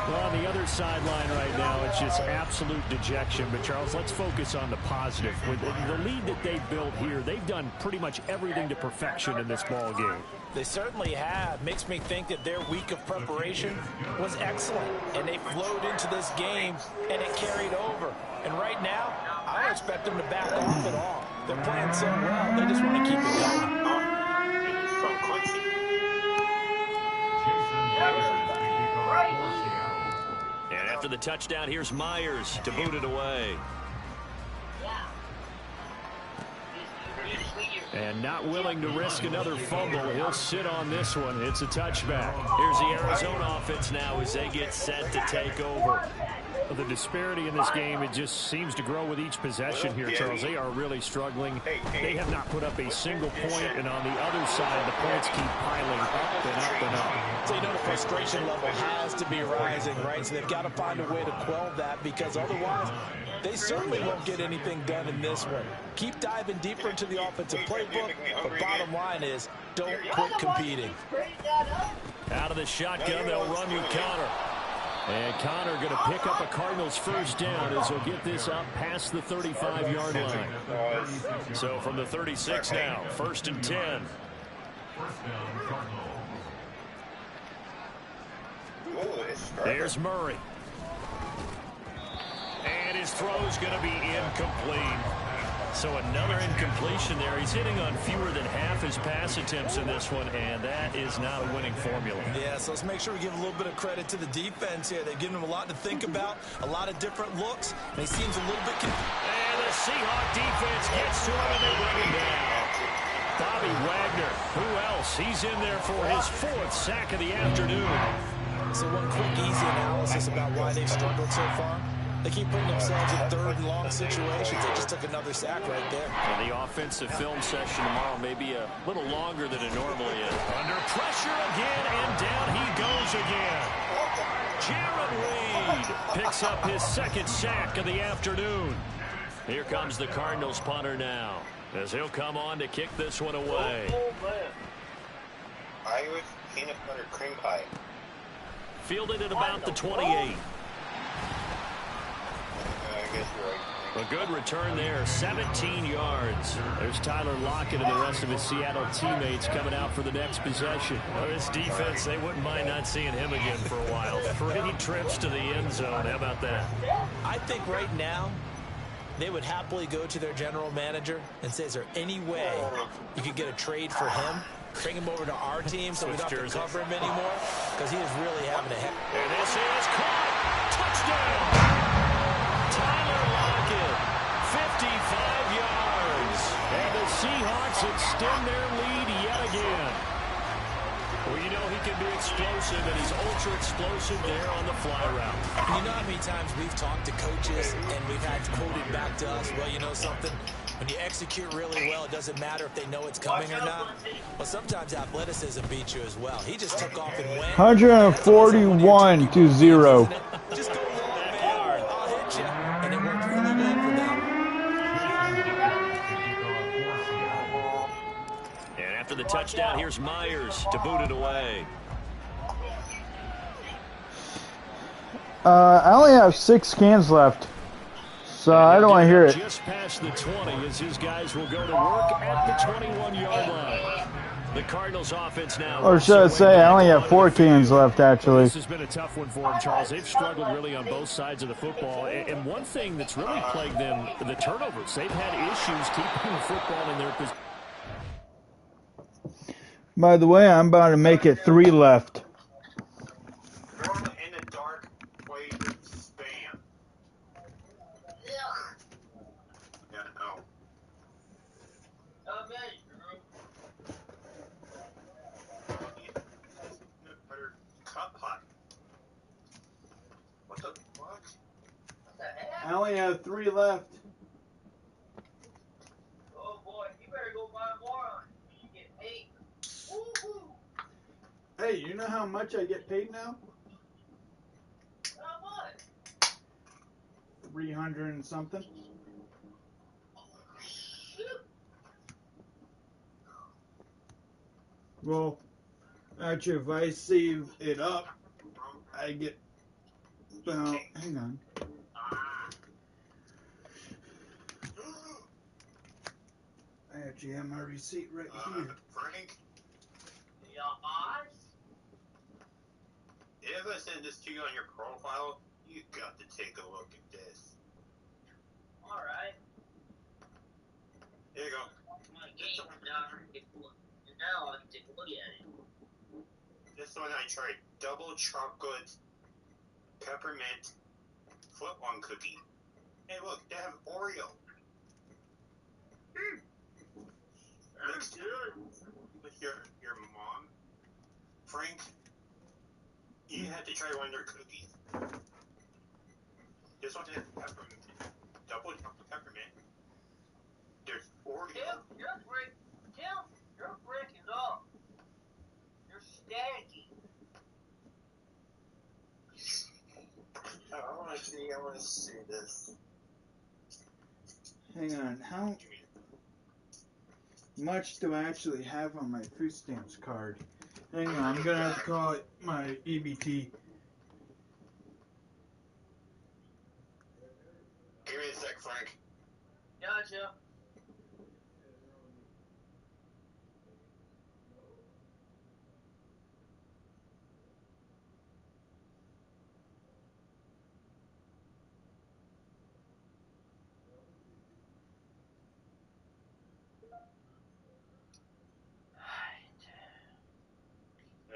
Speaker 4: Well, on the other sideline right now, it's just absolute dejection. But, Charles, let's focus on the positive. With the lead that they built here, they've done pretty much everything to perfection in this ball game.
Speaker 5: They certainly have. Makes me think that their week of preparation was excellent. And they flowed into this game, and it carried over. And right now, I don't expect them to back off at all. They're playing so well, they just want to keep it going.
Speaker 4: And after the touchdown, here's Myers to boot it away. And not willing to risk another fumble. He'll sit on this one. It's a touchback. Here's the Arizona offense now as they get set to take over. The disparity in this game, it just seems to grow with each possession here, Charles. They are really struggling. They have not put up a single point, and on the other side, the points keep piling up and up and up.
Speaker 5: So you know the frustration level has to be rising, right? So they've got to find a way to quell that because otherwise they certainly won't get anything done in this one. Keep diving deeper into the offensive playbook, but bottom line is don't quit competing.
Speaker 4: Out of the shotgun, they'll run with Connor. And Connor going to pick up a Cardinals 1st down as he'll get this up past the 35-yard line. So from the 36 now, 1st and 10. There's Murray. And his throw's going to be incomplete. So another incompletion there. He's hitting on fewer than half his pass attempts in this one, and that is not a winning formula.
Speaker 5: Yeah, so let's make sure we give a little bit of credit to the defense here. They've given him a lot to think about, a lot of different looks, and he seems a little bit
Speaker 4: and the Seahawks defense gets to him, and they bring him down. Bobby Wagner, who else? He's in there for his 4th sack of the afternoon.
Speaker 5: So one quick, easy analysis about why they've struggled so far. They keep putting themselves in 3rd and long situations. They just took another sack right there.
Speaker 4: And the offensive film session tomorrow may be a little longer than it normally is. Under pressure again, and down he goes again. Jared Reed picks up his 2nd sack of the afternoon. Here comes the Cardinals punter now, as he'll come on to kick this one away.
Speaker 6: Irish peanut butter cream pie.
Speaker 4: Fielded at about the 28.
Speaker 6: I guess you're right.
Speaker 4: A good return there, 17 yards. There's Tyler Lockett and the rest of his Seattle teammates coming out for the next possession.
Speaker 9: Well, this defense, they wouldn't mind not seeing him again for a while. 3 trips to the end zone. How about that?
Speaker 5: I think right now they would happily go to their general manager and say, is there any way you could get a trade for him? Bring him over to our team so we don't have to cover him anymore, because he is really having a heck.
Speaker 4: And this is caught. Touchdown. Tyler Lockett, 55 yards. And the Seahawks extend their lead yet again. Well, you know he can be explosive, and he's ultra explosive there on the fly route.
Speaker 5: You know how many times we've talked to coaches and we've had quoted back to us, well, you know something? When you execute really well, it doesn't matter if they know it's coming or not. But sometimes athleticism beats you as well. He just took off and went.
Speaker 2: 141 to 0.
Speaker 5: Just go long, man. I'll hit you. And it worked really well for them.
Speaker 4: And after the touchdown, here's Myers to boot it away.
Speaker 2: I only have 6 cans left, so I don't want to hear it.
Speaker 4: Just past the 20 as his guys will go to work at the 21-yard line. The Cardinals offense now.
Speaker 2: Or should I say, I only have 4 cans left, actually.
Speaker 4: This has been a tough one for them, Charles. They've struggled really on both sides of the football. And one thing that's really plagued them, the turnovers. They've had issues keeping the football in their position.
Speaker 2: By the way, I'm about to make it 3 left.
Speaker 8: In the dark, play spam. Yeah, no. Better cup hot. What the fuck?
Speaker 2: I only have 3 left.
Speaker 7: Oh boy, you better go buy more on it. You get paid. Woo-hoo.
Speaker 2: Hey, you know how much I get paid now?
Speaker 7: How much?
Speaker 2: 300 and something. Well, actually, if I save it up, I get. Well, hang on. I actually have my receipt right here.
Speaker 8: Frank,
Speaker 7: Yeah, eyes?
Speaker 8: if I send this to you on your profile, you got to take a look at this.
Speaker 7: Alright.
Speaker 8: Here you go.
Speaker 7: My game now I can take a look at it.
Speaker 8: This one I tried double chocolate peppermint footlong cookie. Hey, look, they have Oreo. Mixed with your mom, Frank. You had to try one of their cookies. This one has peppermint, double chocolate peppermint. There's Oreo.
Speaker 7: Tim, you're breaking up. You're staticky.
Speaker 8: I want to see this.
Speaker 2: Hang on, how much do I actually have on my food stamps card? Hang on, I'm gonna have to call it my EBT.
Speaker 8: Give me a sec, Frank.
Speaker 7: Gotcha.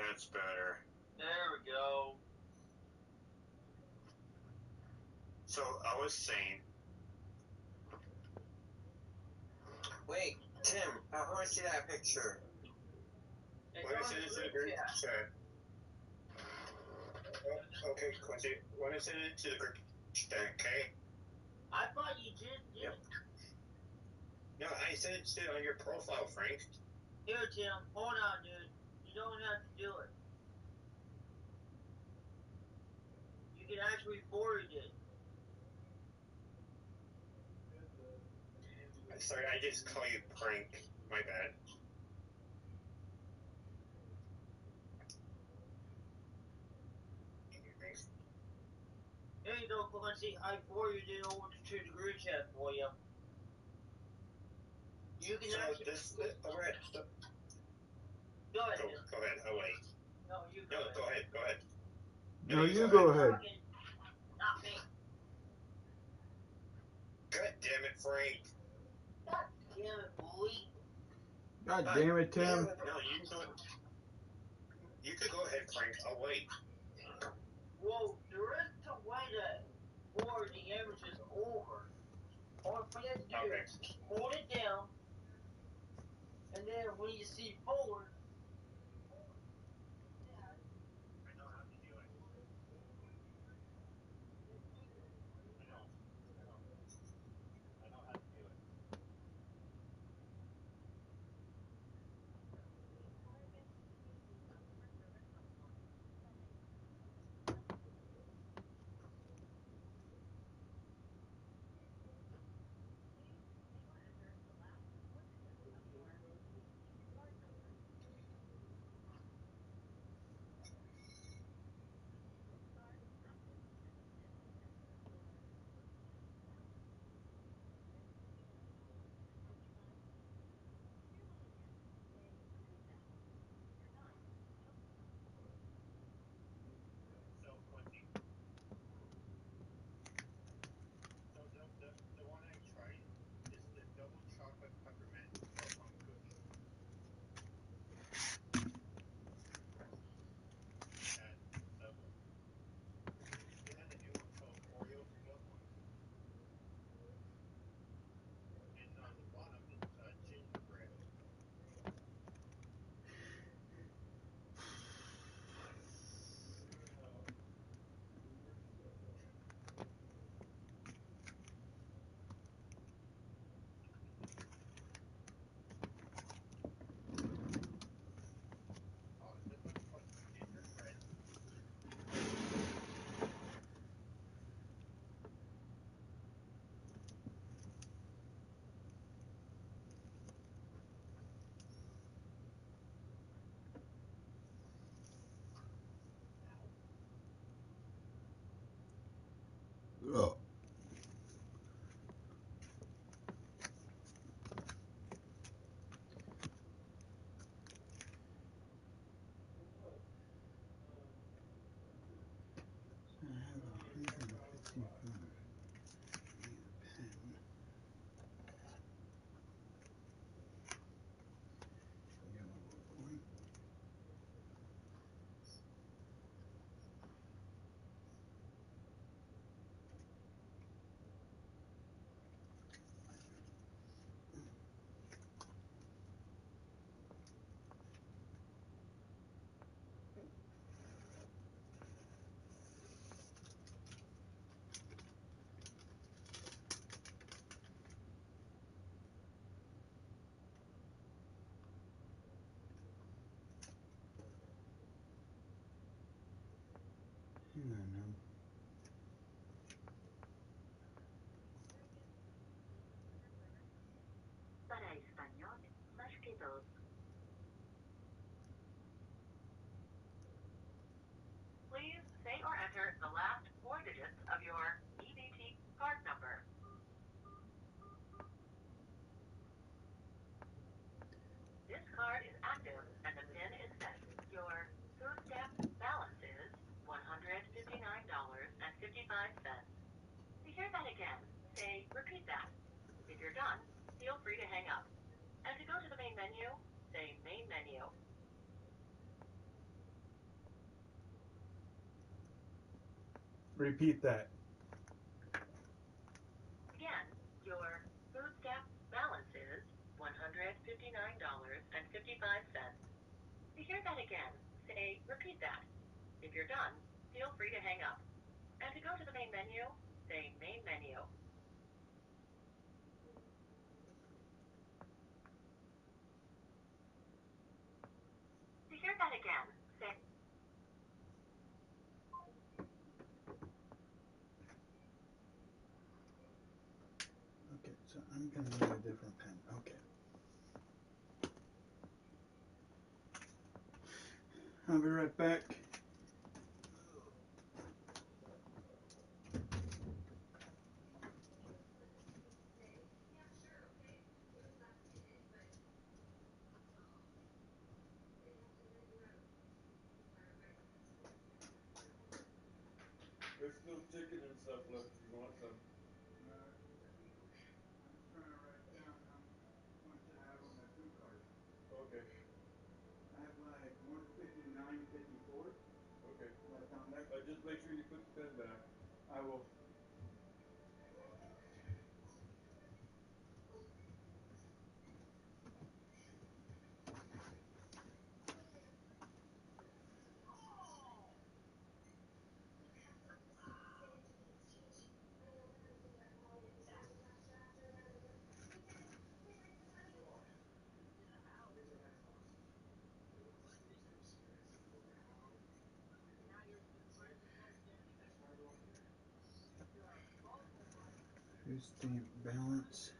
Speaker 8: That's better.
Speaker 7: There we go.
Speaker 8: So I was saying. Wait, Tim, I want to see that picture. Let me send it to the group chat. Oh, okay, Quincy. Let me send it to the group chat, okay?
Speaker 7: I thought you just did.
Speaker 8: Yep. No, I sent it to on your profile, Frank.
Speaker 7: Here, Tim, hold on, dude. You don't have to do it. You can actually forward it.
Speaker 8: Sorry, I just call you Frank. My bad.
Speaker 7: There you go, Quincy. I forwarded it over to the group chat for you. You can actually...
Speaker 8: Go ahead.
Speaker 7: Go ahead.
Speaker 8: Go ahead. I'll wait.
Speaker 7: No, you go ahead.
Speaker 8: Go ahead. Go ahead.
Speaker 2: No, you go ahead.
Speaker 7: Not me.
Speaker 8: God damn it, Frank.
Speaker 7: God damn it, bully.
Speaker 2: God damn it, Tim.
Speaker 8: No, you could go ahead, Frank. I'll wait.
Speaker 7: Well, there is a way to forward the images over. All you have to do is hold it down, and then when you see forward,
Speaker 8: I know how to do it. I know how to do it. The one I tried is the double chocolate peppermint silicone cookie. At Subway. They had a new one called Oreo milk one. And on the bottom it's gingerbread.
Speaker 2: Oh.
Speaker 10: Para español, marque 2. Please say or enter the last 4 digits of your EBT card number. This card is active and the PIN is set. Your food stamp balance is $159.55. To hear that again, say repeat that. If you're done, feel free to hang up. And to go to the main menu, say main menu.
Speaker 2: Repeat that.
Speaker 10: Again, your food stamp balance is $159.55. To hear that again, say repeat that. If you're done, feel free to hang up. And to go to the main menu, say main menu. To hear that again, say...
Speaker 2: Okay, so I'm going to need a different pen. Okay. I'll be right back.
Speaker 11: There's still chicken and stuff left if you want some.
Speaker 2: I'm just trying to write down how much I have on my food card.
Speaker 11: Okay.
Speaker 2: I have like 159.54.
Speaker 11: Okay.
Speaker 2: Left on there.
Speaker 11: Just make sure you put the pen back.
Speaker 2: I will. Food stamp balance.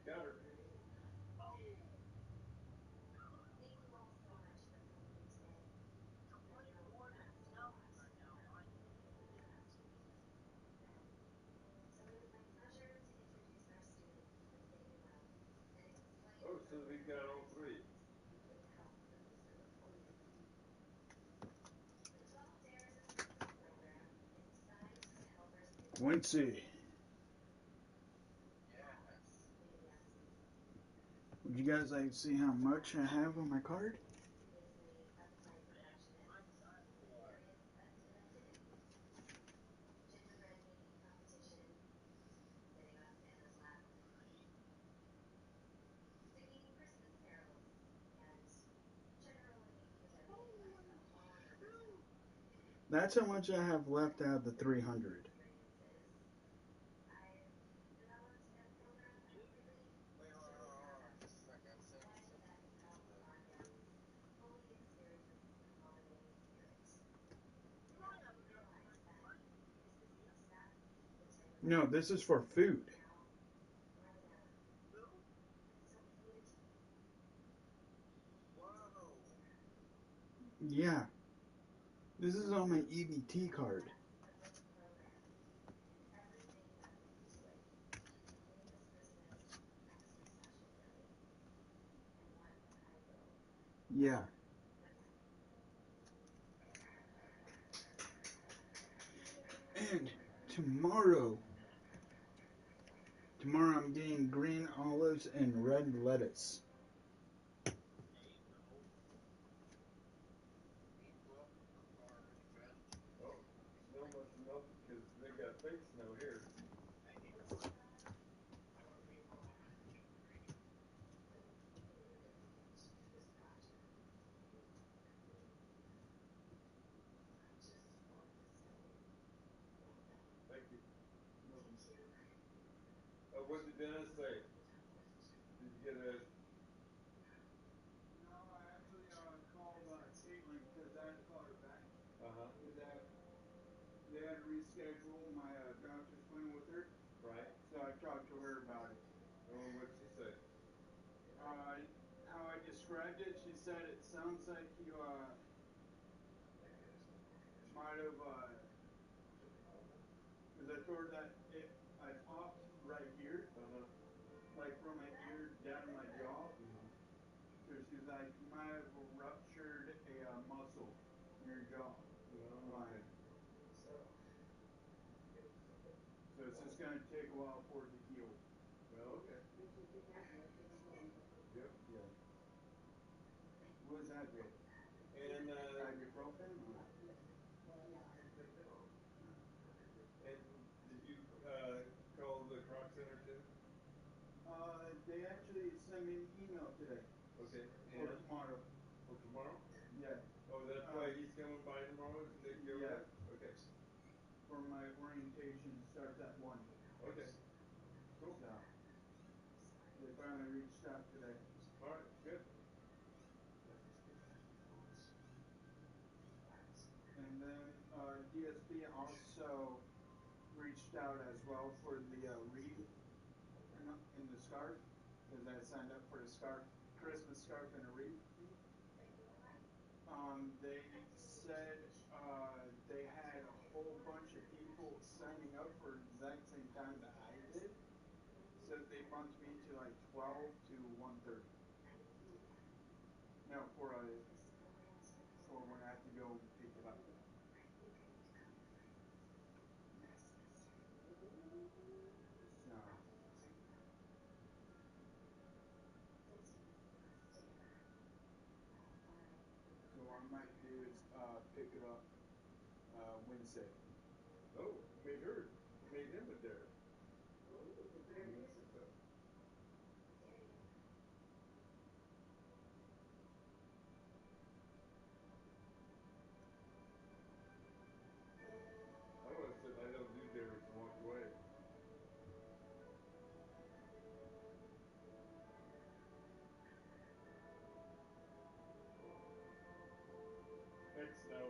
Speaker 11: Got her. Oh, so we got all three.
Speaker 2: Quincy. Would you guys like to see how much I have on my card? That's how much I have left out of the 300. No, this is for food. Yeah. This is on my EBT card. Yeah. And tomorrow I'm getting green olives and red lettuce.
Speaker 11: Oh, snow must have melted because they got fake snow here. Thank you. What did Dennis say? Did you get a...
Speaker 2: No, I actually called Caitlin because I had to call her back.
Speaker 11: Uh-huh.
Speaker 2: Because they had to reschedule my doctor's appointment with her.
Speaker 11: Right.
Speaker 2: So I talked to her about it.
Speaker 11: Oh, what'd she say?
Speaker 2: How I described it, she said it sounds like you might have because I told her that I popped right here, like from my ear down to my jaw. So she's like, you might have ruptured a muscle in your jaw line. So it's just going to take a while for it to heal.
Speaker 11: Oh, okay. Yep.
Speaker 2: Yeah. What does that do?
Speaker 11: And
Speaker 2: ibuprofen?
Speaker 11: and did you call the Croc Center too?
Speaker 2: They actually sent me an email today.
Speaker 11: Okay.
Speaker 2: Or tomorrow.
Speaker 11: For tomorrow?
Speaker 2: Yeah.
Speaker 11: Oh, that's why he's coming by tomorrow to take care of that? Okay.
Speaker 2: For my orientation starts at 1.
Speaker 11: Okay. Cool.
Speaker 2: So they finally reached out today.
Speaker 11: All right, good.
Speaker 2: And then DSP also reached out as well for the wreath in the scarf, because I signed up for a scarf, Christmas scarf and a wreath. They said runs me to like 12 to 1:30. No, for when I have to go pick it up. So what I might do is pick it up Wednesday.
Speaker 11: Oh, you made her. You made him a dare. Oh, what dare is it though? I would have said I don't do dares and walked away. Heck no.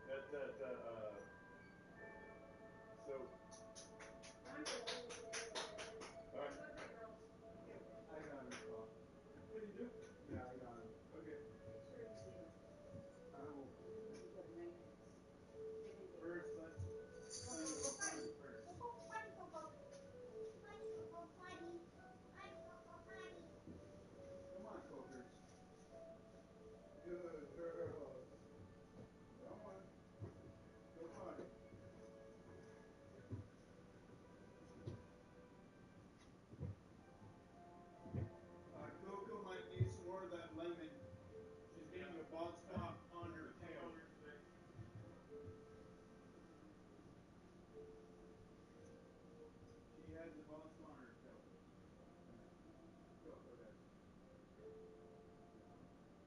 Speaker 11: That's so. Alright.
Speaker 2: I got him, Paul.
Speaker 11: What do you do?
Speaker 2: Yeah, I got him.
Speaker 11: Okay.
Speaker 2: I will. First, let's find the fun first. Come on, Cougars.
Speaker 11: Good girls.
Speaker 2: Come on. Go potty. Coco might need some more of that lemon. She's getting a bald spot on her tail. She has a bald spot on her tail. Coco does.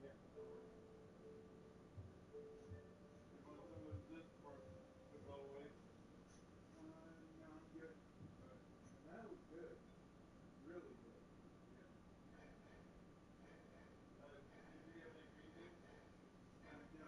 Speaker 2: Yeah.
Speaker 11: You want some of this before I put it all away?
Speaker 2: No, I'm good.
Speaker 11: Alright.
Speaker 2: That was good. Really good.
Speaker 11: Yeah. Did you have any green beans?
Speaker 2: No.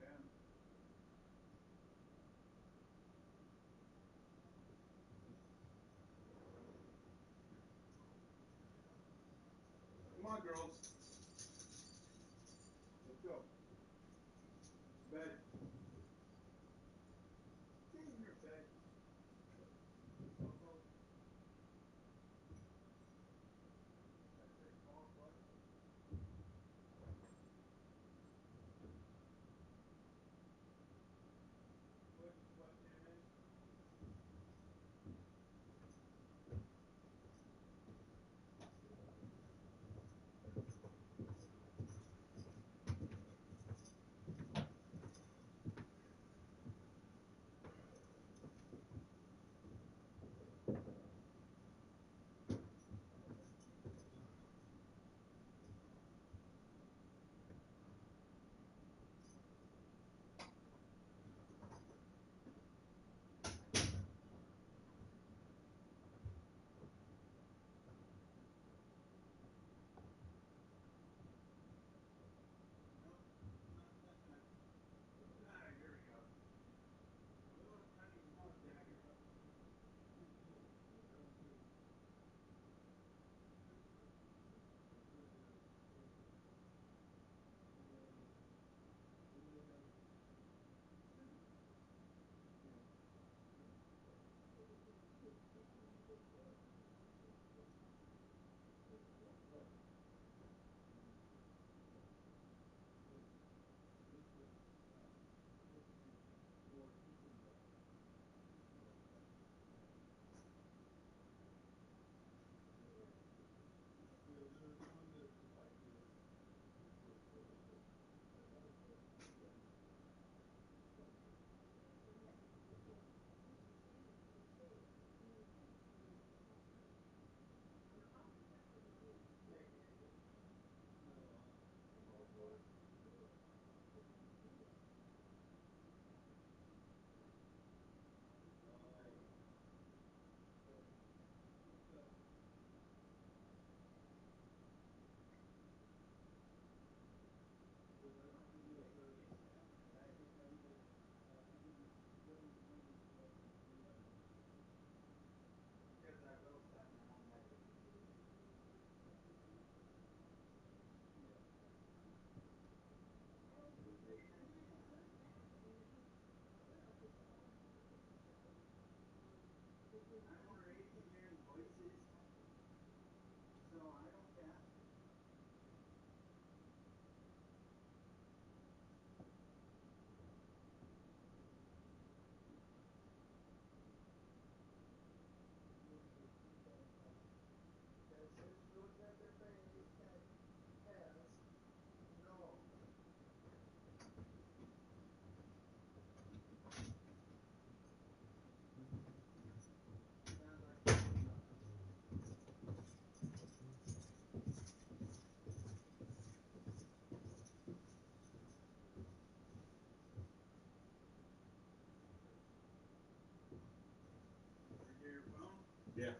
Speaker 2: Damn. Come on, girls. Let's go. Bed. Get in your bed. Coco. That's it. Call it what? What time is?
Speaker 11: Yeah.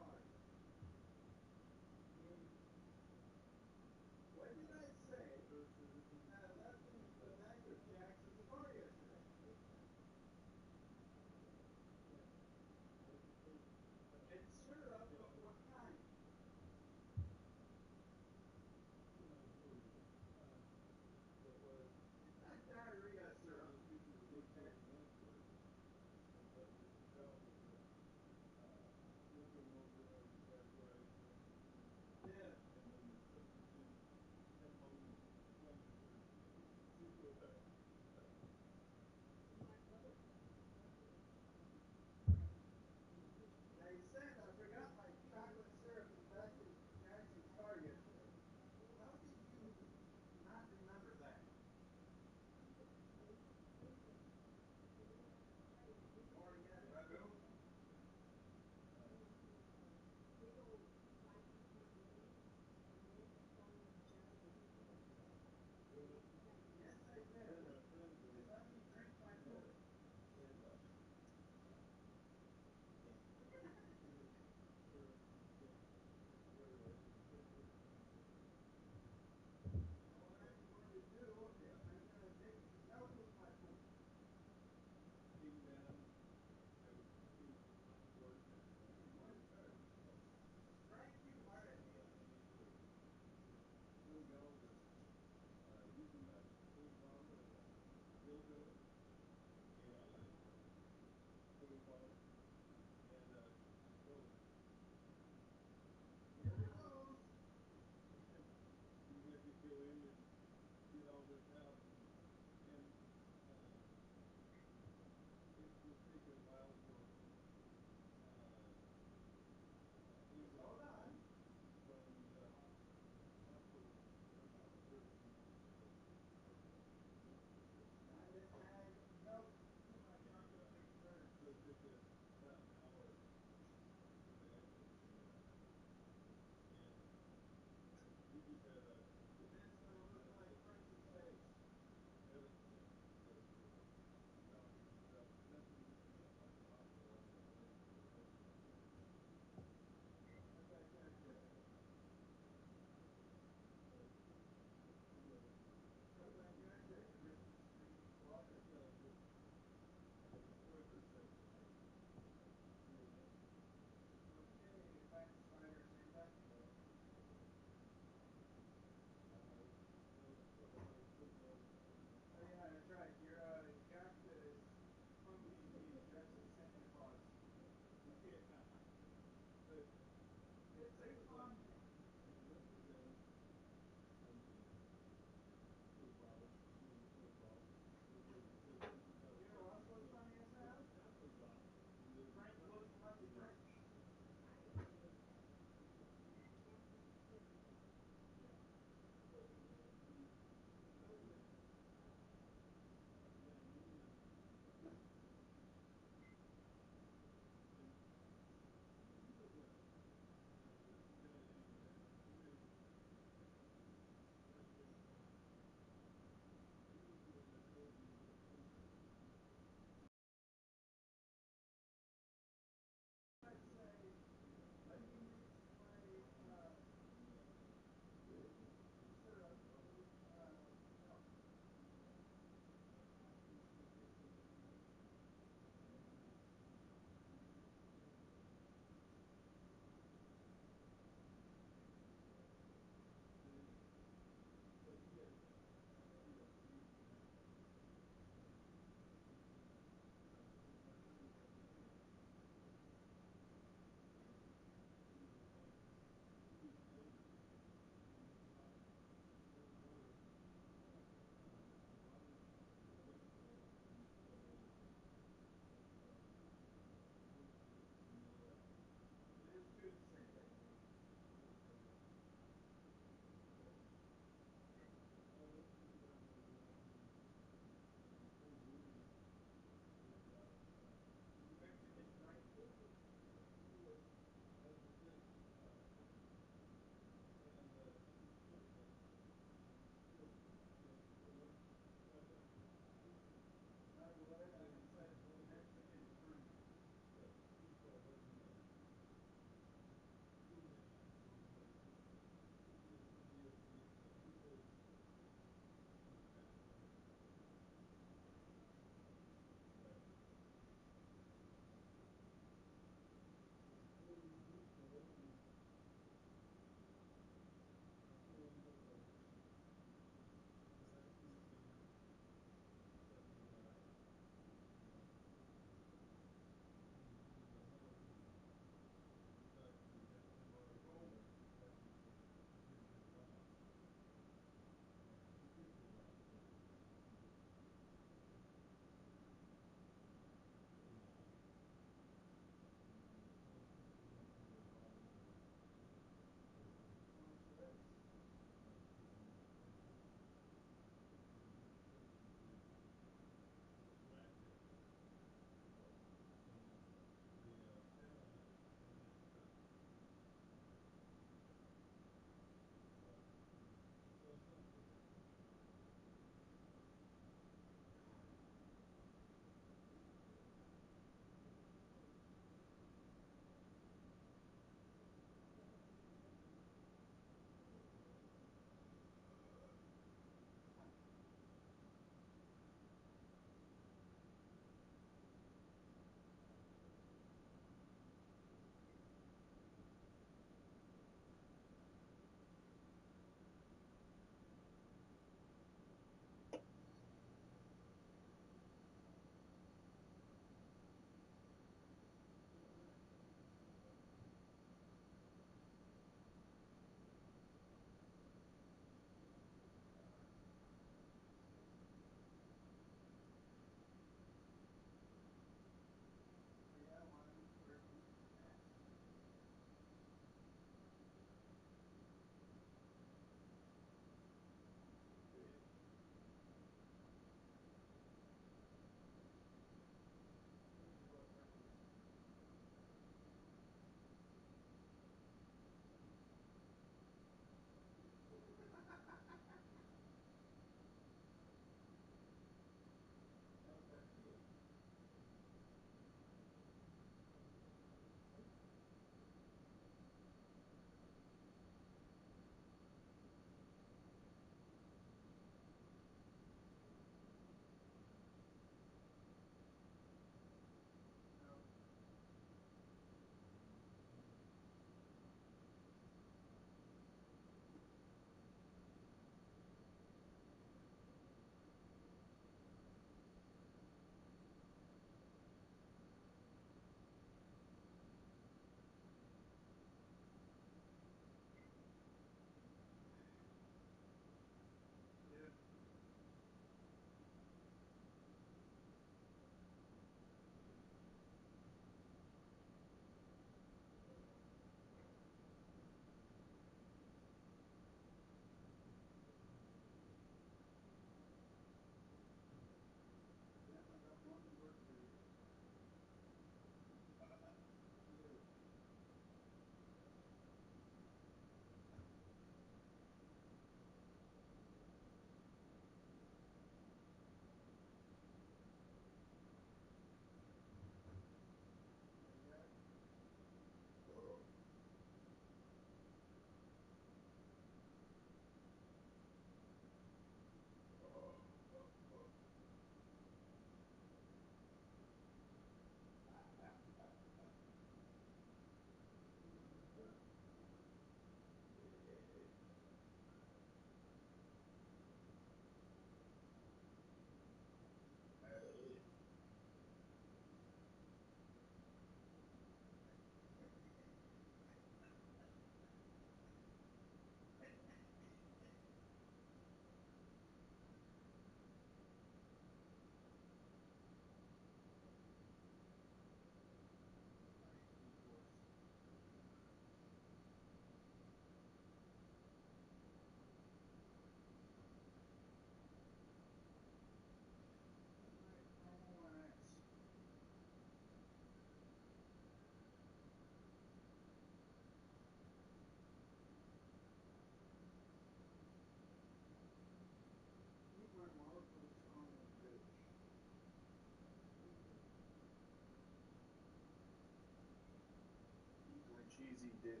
Speaker 2: he did.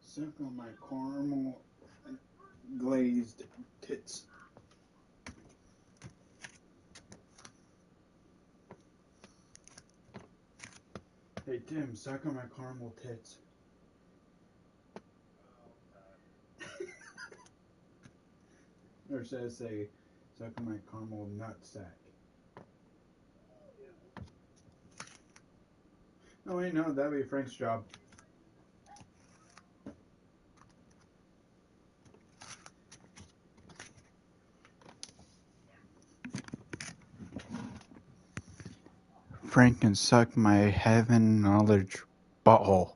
Speaker 2: Suck on my caramel glazed tits. Hey Tim, suck on my caramel tits. Or should I say, suck on my caramel nutsack? Oh wait, no, that'd be Frank's job. Frank can suck my heaven knowledge butthole.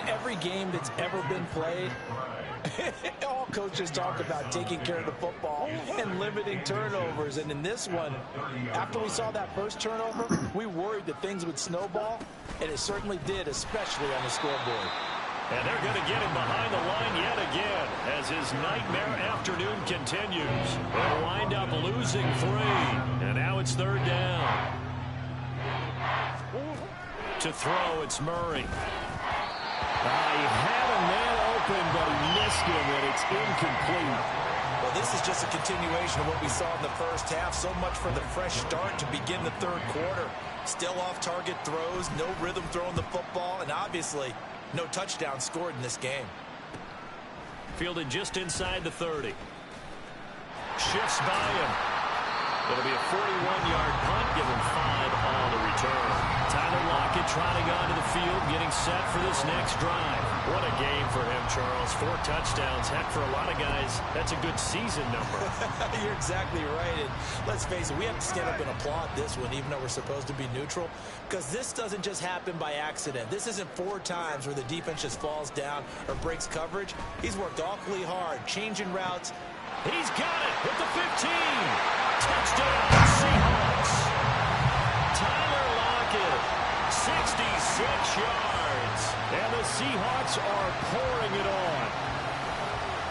Speaker 5: Every game that's ever been played, all coaches talk about taking care of the football and limiting turnovers. And in this one, after we saw that first turnover, we worried that things would snowball, and it certainly did, especially on the scoreboard.
Speaker 4: And they're going to get him behind the line yet again as his nightmare afternoon continues. They'll wind up losing 3, and now it's 3rd down. To throw, it's Murray. He had a man open, but he missed him, and it's incomplete.
Speaker 5: Well, this is just a continuation of what we saw in the first half. So much for the fresh start to begin the 3rd quarter. Still off-target throws, no rhythm throwing the football, and obviously no touchdown scored in this game.
Speaker 4: Fielded just inside the 30. Shifts by him. It'll be a 41-yard punt, give him 5 on the return. Tyler Lockett trotting onto the field, getting set for this next drive. What a game for him, Charles. 4 touchdowns. Heck, for a lot of guys, that's a good season number.
Speaker 5: You're exactly right. And let's face it, we have to stand up and applaud this one, even though we're supposed to be neutral, because this doesn't just happen by accident. This isn't 4 times where the defense just falls down or breaks coverage. He's worked awfully hard, changing routes.
Speaker 4: He's got it with the 15. Touchdown, Seahawks. Tyler Lockett, 66 yards. And the Seahawks are pouring it on.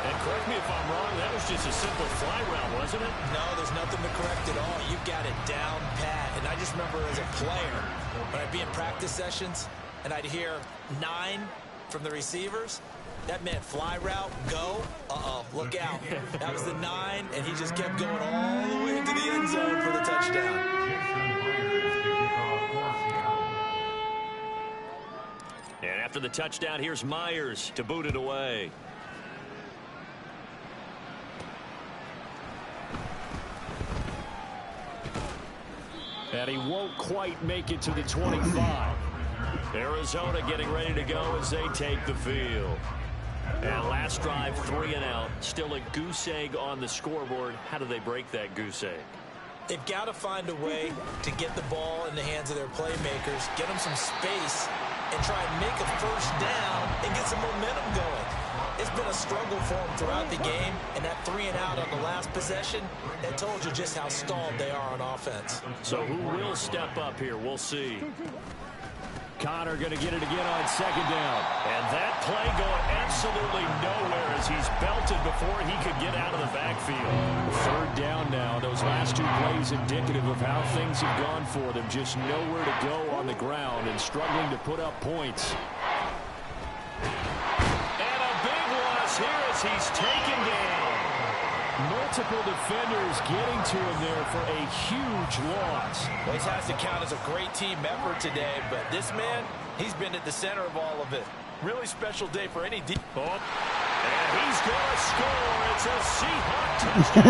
Speaker 4: And correct me if I'm wrong, that was just a simple fly route, wasn't it?
Speaker 5: No, there's nothing to correct at all. You've got it down pat. And I just remember as a player, when I'd be in practice sessions, and I'd hear 9 from the receivers, that meant fly route, go, look out. That was the 9, and he just kept going all the way into the end zone for the touchdown.
Speaker 4: And after the touchdown, here's Myers to boot it away. And he won't quite make it to the 25. Arizona getting ready to go as they take the field. And last drive, 3 and out. Still a goose egg on the scoreboard. How do they break that goose egg?
Speaker 5: They've got to find a way to get the ball in the hands of their playmakers, get them some space, and try and make a first down and get some momentum going. It's been a struggle for them throughout the game, and that 3 and out on the last possession, that told you just how stalled they are on offense.
Speaker 4: So who will step up here? We'll see. Connor going to get it again on second down. And that play going absolutely nowhere as he's belted before he could get out of the backfield. Third down now. Those last two plays indicative of how things have gone for them. Just nowhere to go on the ground and struggling to put up points. And a big loss here as he's taken down. Multiple defenders getting to him there for a huge loss.
Speaker 5: Well, this has to count as a great team effort today, but this man, he's been at the center of all of it. Really special day for any deep.
Speaker 4: Oh, and he's going to score. It's a Seahawk touchdown.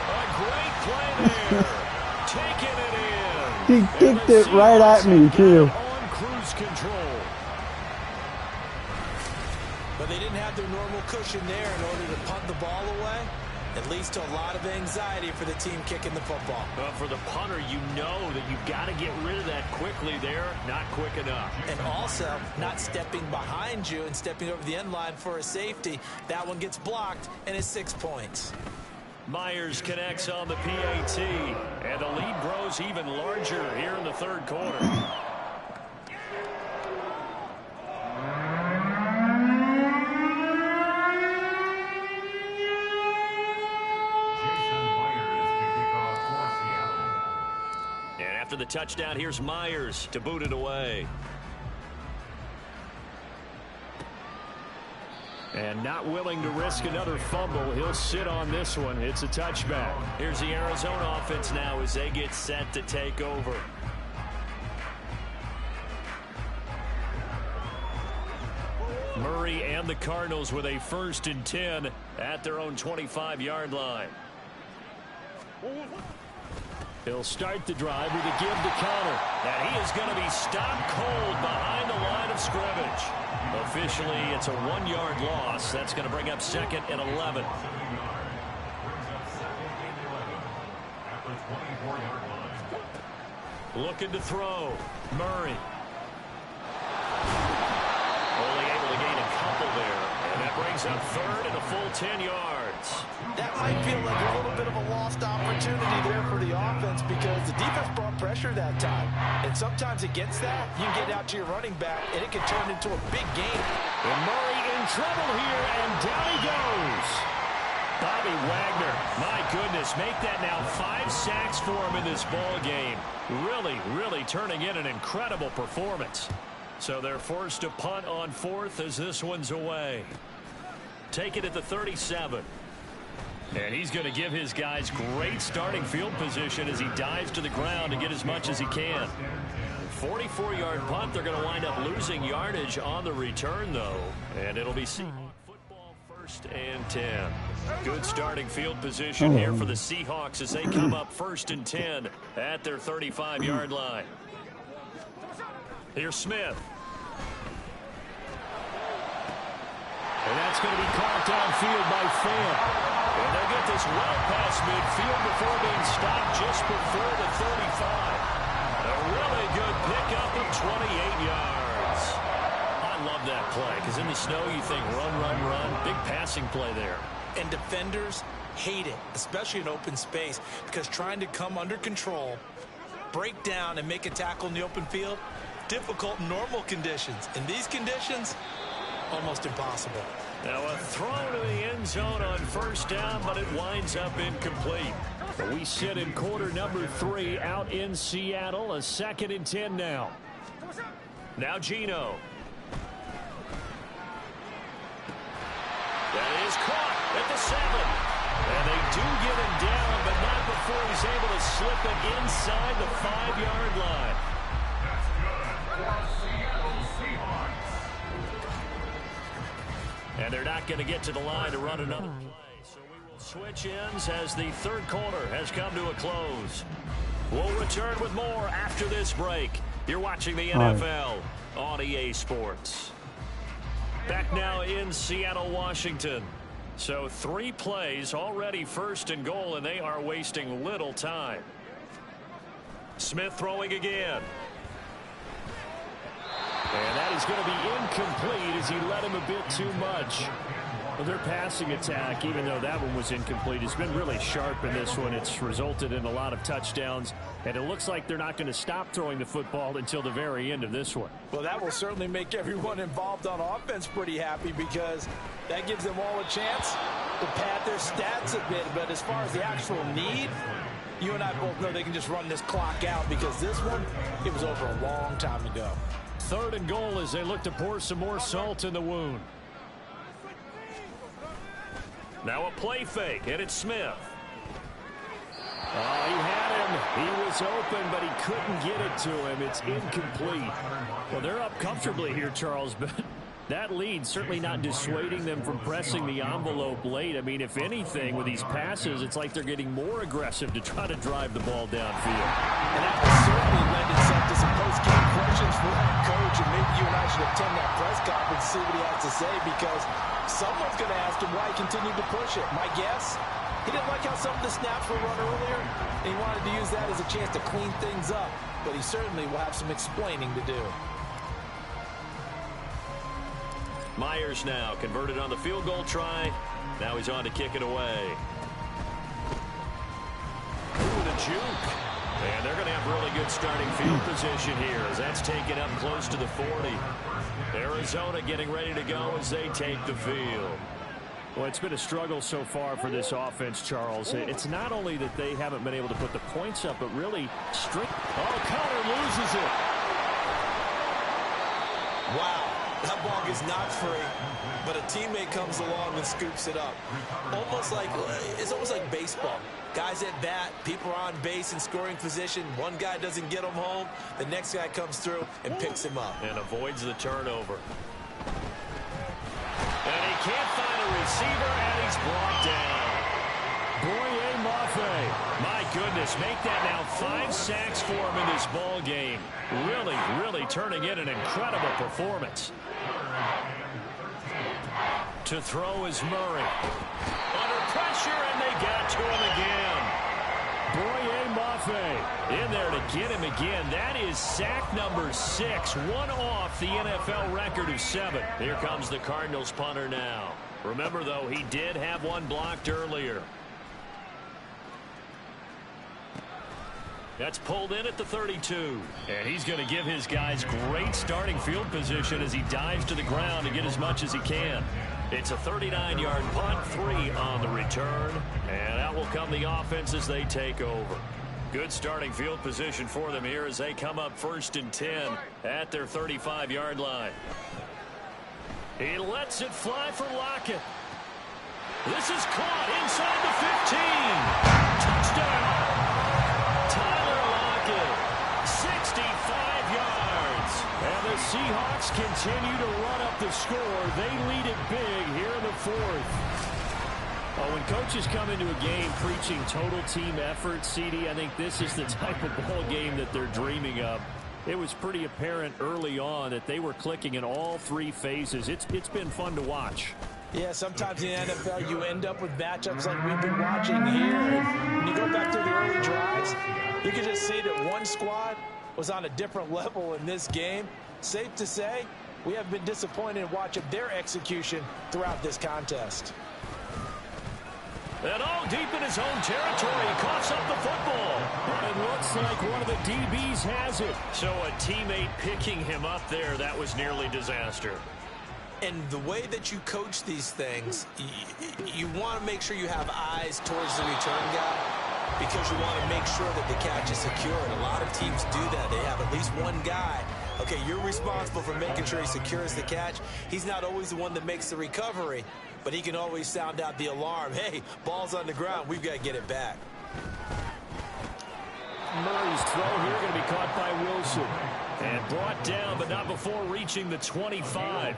Speaker 4: A great play there. Taking it in.
Speaker 12: He kicked it right at me, too.
Speaker 4: On cruise control.
Speaker 5: But they didn't have their normal cushion there in order to punt the ball away. It leads to a lot of anxiety for the team kicking the football.
Speaker 4: But for the punter, you know that you've got to get rid of that quickly there. Not quick enough.
Speaker 5: And also, not stepping behind you and stepping over the end line for a safety. That one gets blocked, and it's 6 points.
Speaker 4: Myers connects on the PAT, and the lead grows even larger here in the third quarter. After the touchdown, here's Myers to boot it away. And not willing to risk another fumble. He'll sit on this one. It's a touchback. Here's the Arizona offense now as they get set to take over. Murray and the Cardinals with a 1st and 10 at their own 25-yard line. He'll start the drive with a give to Connor. And he is going to be stopped cold behind the line of scrimmage. Officially, it's a 1-yard loss. That's going to bring up 2nd and 11. Looking to throw. Murray. Only able to gain a couple there. And that brings up 3rd and a full 10 yards.
Speaker 5: That might feel like a little bit of a lost opportunity there for the offense because the defense brought pressure that time. And sometimes against that, you can get out to your running back, and it can turn into a big game.
Speaker 4: And Murray in trouble here, and down he goes. Bobby Wagner, my goodness, make that now 5 sacks for him in this ball game. Really turning in an incredible performance. So they're forced to punt on 4th as this one's away. Take it at the 37. And he's going to give his guys great starting field position as he dives to the ground to get as much as he can. 44-yard punt. They're going to wind up losing yardage on the return, though. And it'll be Seahawks football 1st and 10. Good starting field position here for the Seahawks as they come up 1st and 10 at their 35-yard line. Here's Smith. And that's going to be caught downfield by Fant. And they'll get this well past midfield before being stopped just before the 35. A really good pickup of 28 yards. I love that play because in the snow you think run. Big passing play there.
Speaker 5: And defenders hate it, especially in open space, because trying to come under control, break down, and make a tackle in the open field, difficult in normal conditions. In these conditions, almost impossible.
Speaker 4: Now a throw to the end zone on 1st down, but it winds up incomplete. But we sit in quarter number 3 out in Seattle. A 2nd and 10 now. Now Geno. That is caught at the 7. And they do get him down, but not before he's able to slip it inside the 5-yard line. And they're not going to get to the line to run another play. So we will switch ends as the third quarter has come to a close. We'll return with more after this break. You're watching the NFL on EA Sports. Back now in Seattle, Washington. So 3 plays already 1st and goal, and they are wasting little time. Smith throwing again. And that is going to be incomplete as he led him a bit too much.
Speaker 9: Well, their passing attack, even though that one was incomplete, has been really sharp in this one. It's resulted in a lot of touchdowns, and it looks like they're not going to stop throwing the football until the very end of this one.
Speaker 5: Well, that will certainly make everyone involved on offense pretty happy, because that gives them all a chance to pad their stats a bit. But as far as the actual need, you and I both know they can just run this clock out, because this one, it was over a long time ago.
Speaker 9: 3rd and goal as they look to pour some more salt in the wound. Now a play fake, and it's Smith. Oh, he had him. He was open, but he couldn't get it to him. It's incomplete. Well, they're up comfortably here, Charles, but that lead certainly not dissuading them from pressing the envelope late. I mean, if anything, with these passes, it's like they're getting more aggressive to try to drive the ball downfield.
Speaker 5: And that will certainly lend itself to some post-game questions for that coach, and maybe you and I should attend that press conference and see what he has to say, because someone's going to ask him why he continued to push it. My guess, he didn't like how some of the snaps were run earlier, and he wanted to use that as a chance to clean things up, but he certainly will have some explaining to do.
Speaker 4: Myers now converted on the field goal try. Now he's on to kick it away. Ooh, the juke. And they're going to have really good starting field position here, as that's taken up close to the 40. Arizona getting ready to go as they take the field.
Speaker 9: Well, it's been a struggle so far for this offense, Charles. It's not only that they haven't been able to put the points up, but really strict. Oh, Connor loses it.
Speaker 5: Wow. That ball gets knocked free, but a teammate comes along and scoops it up. It's almost like baseball. Guys at bat, people are on base in scoring position. One guy doesn't get him home. The next guy comes through and picks him up.
Speaker 4: And avoids the turnover. And he can't find a receiver, and he's brought down.
Speaker 9: Boye Mafe.
Speaker 4: My goodness, make that now 5 sacks for him in this ball game. Really turning in an incredible performance. To throw is Murray. Under pressure, and they got to him again.
Speaker 9: Boye Mafe
Speaker 4: in there to get him again. That is sack number 6, one off the NFL record of 7. Here comes the Cardinals punter now. Remember, though, he did have one blocked earlier. That's pulled in at the 32.
Speaker 9: And he's going to give his guys great starting field position as he dives to the ground to get as much as he can.
Speaker 4: It's a 39-yard punt, 3 on the return. And out will come the offense as they take over. Good starting field position for them here as they come up 1st and 10 at their 35-yard line. He lets it fly for Lockett. This is caught inside the 15. Touchdown. Tyler Lockett, 65 yards. And the Seahawks continue to run up the score. They lead it big here in the 4th. Oh, when coaches come into a game preaching total team effort, CD, I think this is the type of ball game that they're dreaming of. It was pretty apparent early on that they were clicking in all 3 phases. It's been fun to watch.
Speaker 5: Yeah, sometimes in the NFL you end up with matchups like we've been watching here. When you go back to the early drives, you can just see that one squad was on a different level in this game. Safe to say, we have been disappointed in watching their execution throughout this contest.
Speaker 4: And all deep in his own territory, he coughs up the football.
Speaker 9: And it looks like one of the DBs has it.
Speaker 4: So a teammate picking him up there, that was nearly disaster.
Speaker 5: And the way that you coach these things, you want to make sure you have eyes towards the return guy, because you want to make sure that the catch is secure. And a lot of teams do that. They have at least one guy. Okay, you're responsible for making sure he secures the catch. He's not always the one that makes the recovery, but he can always sound out the alarm. Hey, ball's on the ground. We've got to get it back.
Speaker 9: Murray's throw here going to be caught by Wilson.
Speaker 4: And brought down, but not before reaching the 25.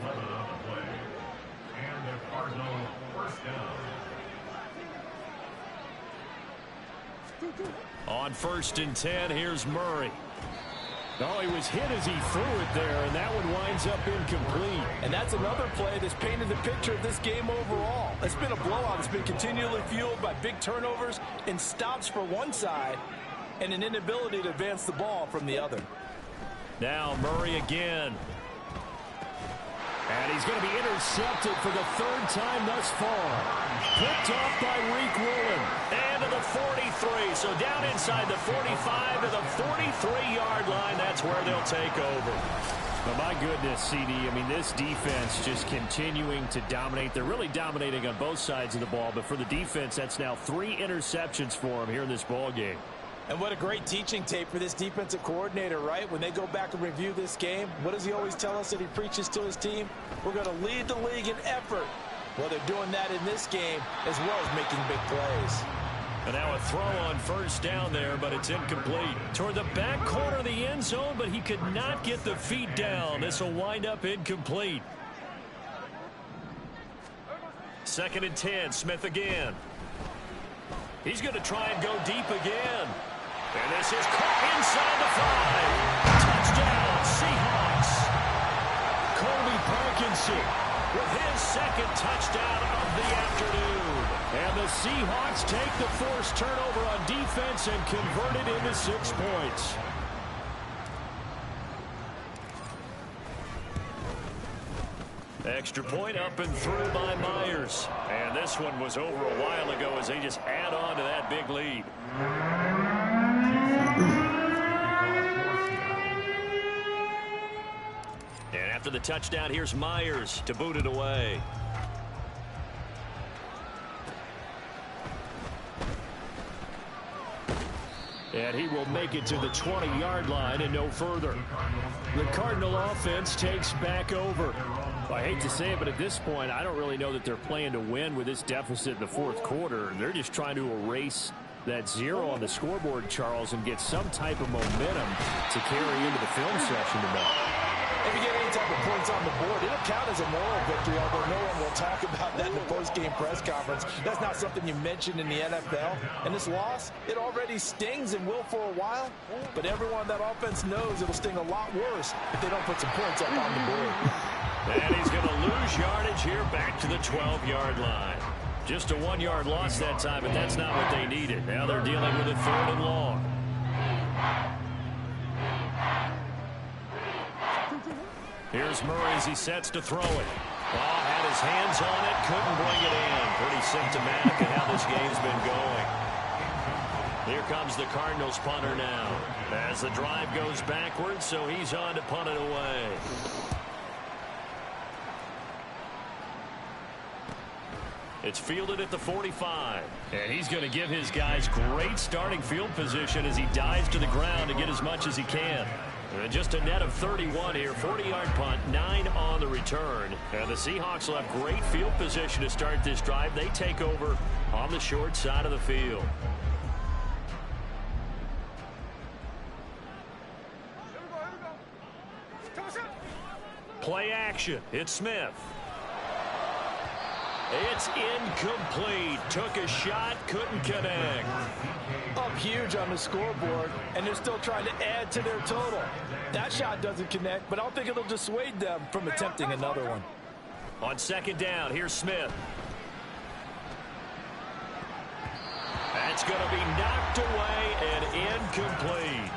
Speaker 4: On 1st and 10, here's Murray.
Speaker 9: Oh, he was hit as he threw it there, and that one winds up incomplete.
Speaker 5: And that's another play that's painted the picture of this game overall. It's been a blowout. It's been continually fueled by big turnovers and stops for one side and an inability to advance the ball from the other.
Speaker 4: Now Murray again.
Speaker 9: And he's going to be intercepted for the third time thus far. Picked off by Reek Woolen.
Speaker 4: And to the 43. So down inside the 45 to the 43-yard line. That's where they'll take over.
Speaker 9: Well, my goodness, CD, I mean, this defense just continuing to dominate. They're really dominating on both sides of the ball, but for the defense, that's now 3 interceptions for them here in this ball game.
Speaker 5: And what a great teaching tape for this defensive coordinator, right? When they go back and review this game, what does he always tell us that he preaches to his team? We're going to lead the league in effort. Well, they're doing that in this game as well as making big plays.
Speaker 4: And now a throw on first down there, but it's incomplete. Toward the back corner of the end zone, but he could not get the feet down. This will wind up incomplete. 2nd and 10, Smith again. He's going to try and go deep again. And this is caught inside the 5. Touchdown, Seahawks. Colby Parkinson with his 2nd touchdown of the afternoon. And the Seahawks take the forced turnover on defense and convert it into 6 points. Extra point up and through by Myers. And this one was over a while ago as they just add on to that big lead. And after the touchdown, here's Myers to boot it away. And he will make it to the 20-yard line and no further. The Cardinal offense takes back over. I hate to say it, but at this point, I don't really know that they're playing to win with this deficit in the 4th quarter. They're just trying to erase that 0 on the scoreboard, Charles, and get some type of momentum to carry into the film session tomorrow.
Speaker 5: If you get any type of points on the board, it'll count as a moral victory, although no one will talk about that in the post-game press conference. That's not something you mentioned in the NFL. And this loss, it already stings and will for a while, but everyone on that offense knows it'll sting a lot worse if they don't put some points up on the board.
Speaker 4: And he's going to lose yardage here back to the 12-yard line. Just a 1-yard loss that time, but that's not what they needed. Now they're dealing with a 3rd and long. Here's Murray as he sets to throw it. Had his hands on it, couldn't bring it in. Pretty symptomatic of how this game's been going. Here comes the Cardinals punter now. As the drive goes backwards, so he's on to punt it away. It's fielded at the 45. And he's going to give his guys great starting field position as he dives to the ground to get as much as he can. And just a net of 31 here, 40-yard punt, 9 on the return. And the Seahawks will have great field position to start this drive. They take over on the short side of the field. Play action. It's Smith. It's incomplete. Took a shot, couldn't connect.
Speaker 5: Up huge on the scoreboard, and they're still trying to add to their total. That shot doesn't connect, but I don't think it'll dissuade them from attempting another one.
Speaker 4: On 2nd down, here's Smith. That's going to be knocked away and incomplete.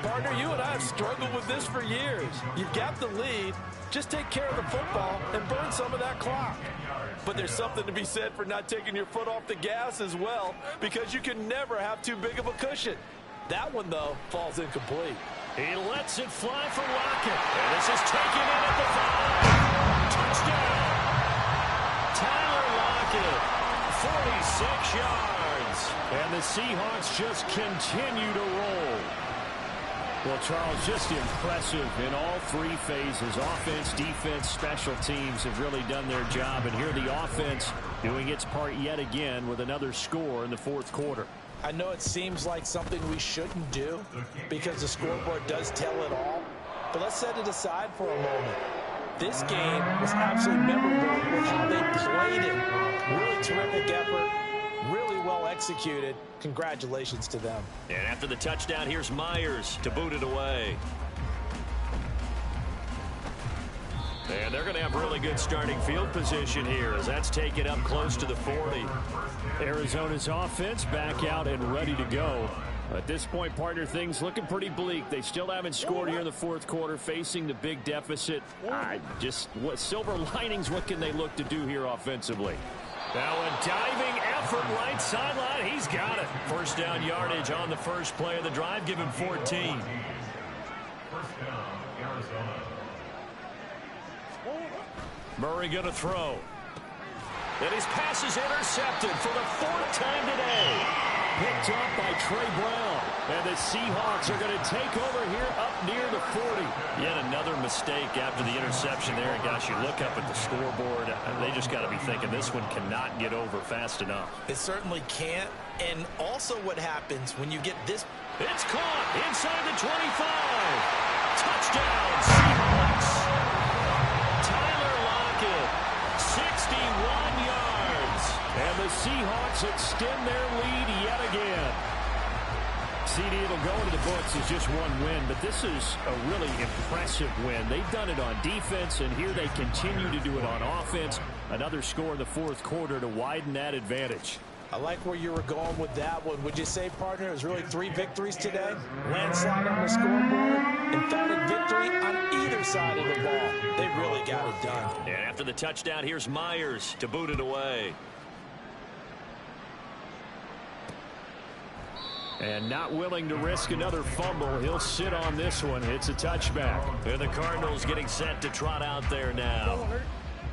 Speaker 5: Partner, you and I have struggled with this for years. You've got the lead. Just take care of the football and burn some of that clock. But there's something to be said for not taking your foot off the gas as well, because you can never have too big of a cushion. That one, though, falls incomplete.
Speaker 4: He lets it fly for Lockett. And this is taken in at the 5. Touchdown. Tyler Lockett, 46 yards. And the Seahawks just continue to roll.
Speaker 9: Well, Charles, just impressive in all 3 phases. Offense, defense, special teams have really done their job. And here the offense doing its part yet again with another score in the 4th quarter.
Speaker 5: I know it seems like something we shouldn't do because the scoreboard does tell it all. But let's set it aside for a moment. This game was absolutely memorable with how they played it. Really terrific effort. Really well executed. Congratulations to them.
Speaker 4: And after the touchdown, here's Myers to boot it away. And they're going to have really good starting field position here as that's taken up close to the 40.
Speaker 9: Arizona's offense back out and ready to go. At this point, partner, things looking pretty bleak. They still haven't scored here in the fourth quarter, facing the big deficit. What silver linings, what can they look to do here offensively? Now a diving effort right sideline. He's got it. First down yardage on the first play of the drive. Give him 14.
Speaker 11: First down, Arizona.
Speaker 9: Murray going to throw. And his pass is intercepted for the fourth time today. Picked up by Trey Brown. And the Seahawks are going to take over here up near the 40. Yet another mistake after the interception there. And gosh, you look up at the scoreboard. They just got to be thinking this one cannot get over fast enough.
Speaker 5: It certainly can't. And also what happens when you get this.
Speaker 9: It's caught inside the 25. Touchdown, Seahawks. Tyler Lockett, 61 yards. And the Seahawks extend their lead yet again. CD, it'll go into the books as just one win, but this is a really impressive win. They've done it on defense, and here they continue to do it on offense. Another score in the fourth quarter to widen that advantage.
Speaker 5: I like where you were going with that one. Would you say, partner, it was really 3 victories today? Landslide on the scoreboard, emphatic victory on either side of the ball. They really got it done.
Speaker 4: And after the touchdown, here's Myers to boot it away.
Speaker 9: And not willing to risk another fumble. He'll sit on this one. It's a touchback.
Speaker 4: And the Cardinals getting set to trot out there now.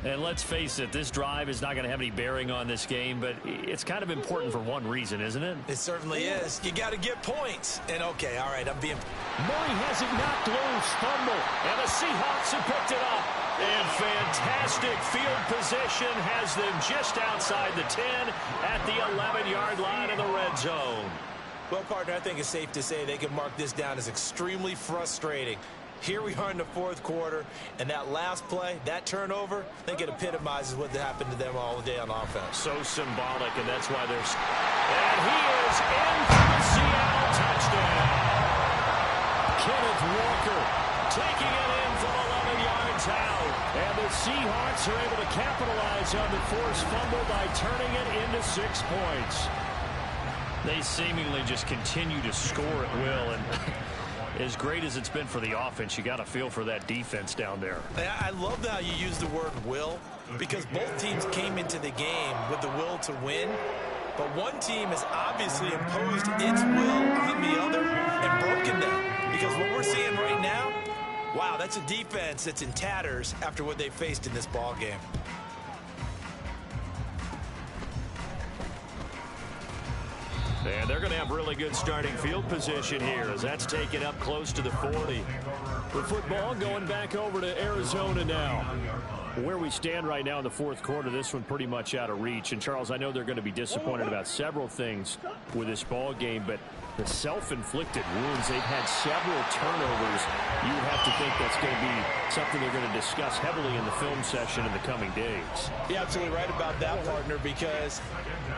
Speaker 4: And let's face it, this drive is not going to have any bearing on this game, but it's kind of important for one reason, isn't it?
Speaker 5: It certainly is. You got to get points. And okay, all right, I'm being...
Speaker 9: Murray has it knocked loose. Fumble.
Speaker 4: And the Seahawks have picked it up. And fantastic field position has them just outside the 10 at the 11-yard line of the red zone.
Speaker 5: Well, partner, I think it's safe to say they can mark this down as extremely frustrating. Here we are in the fourth quarter, and that last play, that turnover, I think it epitomizes what happened to them all day on offense.
Speaker 4: So symbolic, and that's why there's... And he is in for the Seattle touchdown.
Speaker 9: Kenneth Walker taking it in from 11 yards out. And the Seahawks are able to capitalize on the forced fumble by turning it into 6 points.
Speaker 4: They seemingly just continue to score at will, and as great as it's been for the offense, you got to feel for that defense down there.
Speaker 5: I love how you use the word will, because both teams came into the game with the will to win, but one team has obviously imposed its will on the other and broken them, because what we're seeing right now, wow, that's a defense that's in tatters after what they faced in this ball game.
Speaker 4: And they're going to have really good starting field position here as that's taken up close to the 40.
Speaker 9: The football going back over to Arizona now. Where we stand right now in the fourth quarter, this one pretty much out of reach. And, Charles, I know they're going to be disappointed about several things with this ball game, but the self-inflicted wounds, they've had several turnovers. You would have to think that's going to be something they're going to discuss heavily in the film session in the coming days.
Speaker 5: You're absolutely right about that, partner, because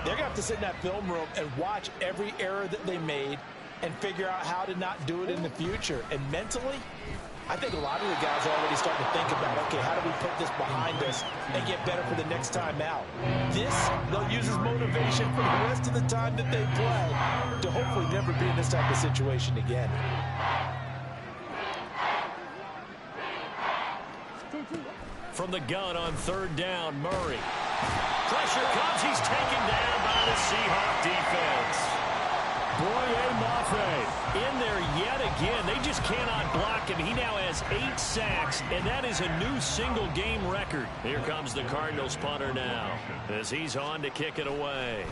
Speaker 5: they're going to have to sit in that film room and watch every error that they made and figure out how to not do it in the future. And mentally, I think a lot of the guys are already starting to think about, okay, how do we put this behind us and get better for the next time out? This, they'll use as motivation for the rest of the time that they play to hopefully never be in this type of situation again.
Speaker 4: From the gun on third down, Murray. Pressure comes. He's taken down by the Seahawk defense.
Speaker 9: Boye Mafe
Speaker 4: in there yet again. They just cannot block him. He now has 8 sacks, and that is a new single-game record. Here comes the Cardinals punter now as he's on to kick it away.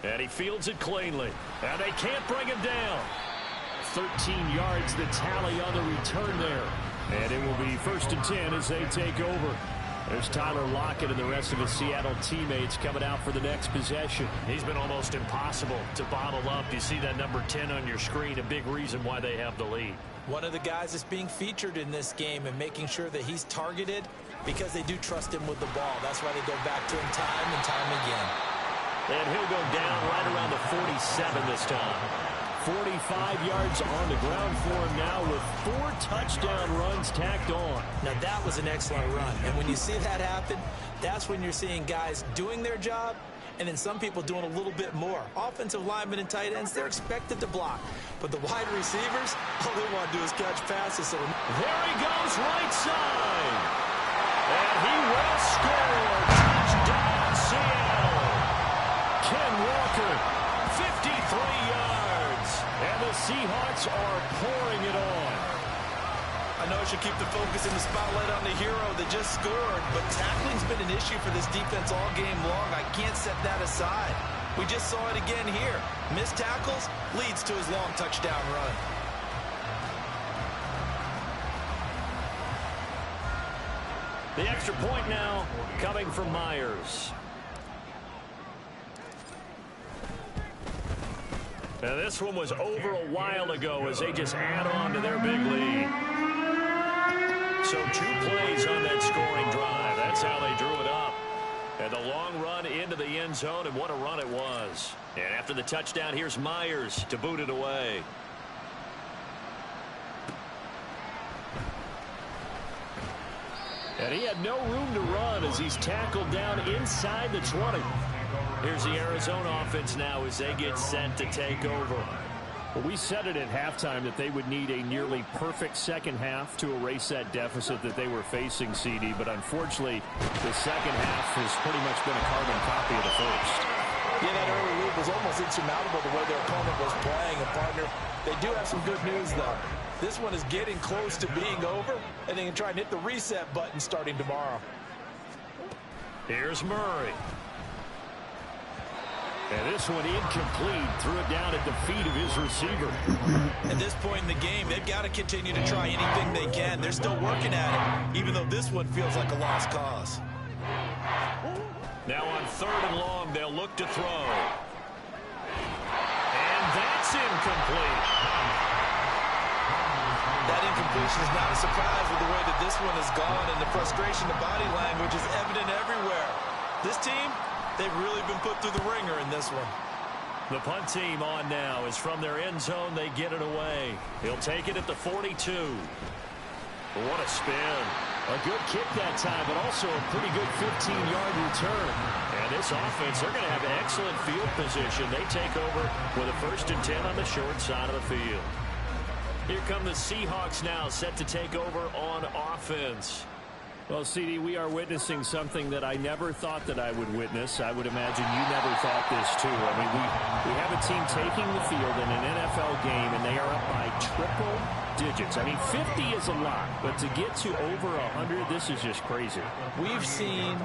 Speaker 4: And he fields it cleanly. And they can't bring him down.
Speaker 9: 13 yards the tally on the return there. And it will be 1st and 10 as they take over. There's Tyler Lockett and the rest of his Seattle teammates coming out for the next possession.
Speaker 4: He's been almost impossible to bottle up. You see that number 10 on your screen, a big reason why they have the lead.
Speaker 5: One of the guys that's being featured in this game and making sure that he's targeted because they do trust him with the ball. That's why they go back to him time and time again.
Speaker 4: And he'll go down right around the 47 this time.
Speaker 9: 45 yards on the ground for him now with 4 touchdown runs tacked on.
Speaker 5: Now that was an excellent run. And when you see that happen, that's when you're seeing guys doing their job and then some people doing a little bit more. Offensive linemen and tight ends, they're expected to block. But the wide receivers, all they want to do is catch passes. So
Speaker 4: there he goes, right side. And he will score. Touchdown, Seattle. Ken Walker, 53 yards. And the Seahawks are pouring it on.
Speaker 5: I know I should keep the focus and the spotlight on the hero that just scored, but tackling's been an issue for this defense all game long. I can't set that aside. We just saw it again here. Missed tackles leads to his long touchdown run.
Speaker 4: The extra point now coming from Myers. Now this one was over a while ago as they just add on to their big lead. So 2 plays on that scoring drive. That's how they drew it up. And the long run into the end zone, and what a run it was. And after the touchdown, here's Myers to boot it away. And he had no room to run as he's tackled down inside the 20. Here's the Arizona offense now as they get set to take over.
Speaker 9: Well, we said it at halftime that they would need a nearly perfect second half to erase that deficit that they were facing, CD. But unfortunately, the second half has pretty much been a carbon copy of the first.
Speaker 5: Yeah, that early lead was almost insurmountable the way their opponent was playing. And, partner, they do have some good news, though. This one is getting close to being over, and they can try and hit the reset button starting tomorrow.
Speaker 4: Here's Murray.
Speaker 9: And this one incomplete. Threw it down at the feet of his receiver.
Speaker 5: At this point in the game, they've got to continue to try anything they can. They're still working at it, even though this one feels like a lost cause.
Speaker 4: Now on 3rd and long, they'll look to throw. And that's incomplete.
Speaker 5: That incompletion is not a surprise with the way that this one has gone, and the frustration, the body language is evident everywhere. This team, they've really been put through the ringer in this one.
Speaker 4: The punt team on now is from their end zone. They get it away. He'll take it at the 42. What a spin.
Speaker 9: A good kick that time, but also a pretty good 15-yard return.
Speaker 4: And this offense, they're going to have an excellent field position. They take over with a 1st and 10 on the short side of the field. Here come the Seahawks now, set to take over on offense.
Speaker 9: Well, CD, we are witnessing something that I never thought that I would witness. I would imagine you never thought this, too. I mean, we have a team taking the field in an NFL game, and they are up by triple digits. I mean, 50 is a lot, but to get to over 100, this is just crazy.
Speaker 5: We've seen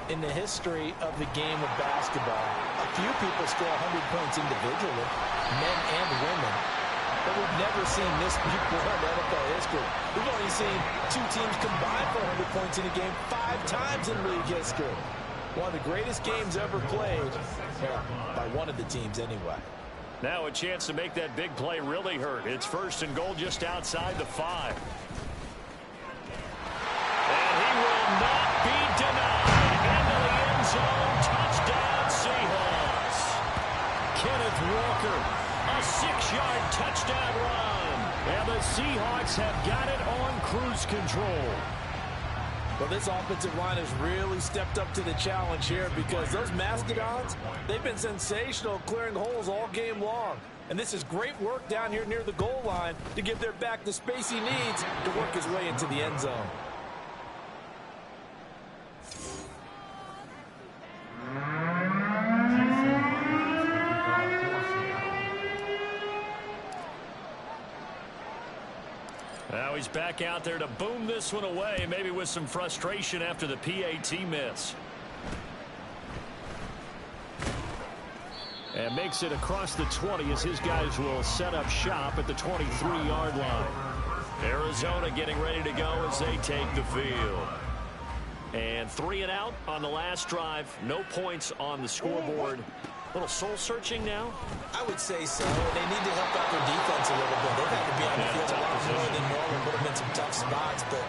Speaker 5: in the history of the game of basketball a few people score 100 points individually, men and women. But we've never seen this before in NFL history. We've only seen 2 teams combine for 100 points in a game 5 times in league history. One of the greatest games ever played, by one of the teams anyway.
Speaker 4: Now a chance to make that big play really hurt. It's 1st and goal just outside the 5. And he will not be denied. Into the end zone. Touchdown, Seahawks. Kenneth Walker. A 6-yard touchdown run.
Speaker 9: And the Seahawks have got it on cruise control.
Speaker 5: Well, this offensive line has really stepped up to the challenge here because those Mastodons, they've been sensational clearing holes all game long. And this is great work down here near the goal line to give their back the space he needs to work his way into the end zone.
Speaker 4: Now he's back out there to boom this one away, maybe with some frustration after the PAT miss.
Speaker 9: And makes it across the 20 as his guys will set up shop at the 23-yard line.
Speaker 4: Arizona getting ready to go as they take the field. And 3 and out on the last drive. No points on the scoreboard. A little soul-searching now?
Speaker 5: I would say so. They need to help out their defense a little bit. They've had to be on the field a lot more than normal, put them in some tough spots. But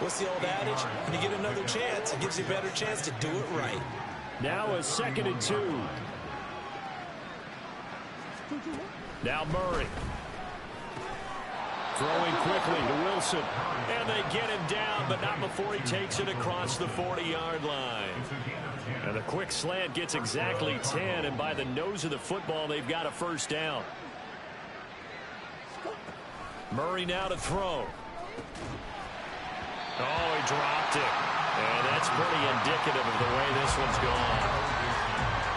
Speaker 5: what's the old adage? When you get another chance, it gives you a better chance to do it right.
Speaker 9: Now a 2nd and 2.
Speaker 4: Now Murray.
Speaker 9: Throwing quickly to Wilson.
Speaker 4: And they get him down, but not before he takes it across the 40-yard line.
Speaker 9: And the quick slant gets exactly 10, and by the nose of the football, they've got a first down. Murray now to throw. Oh, he dropped it. And that's pretty indicative of the way this one's gone.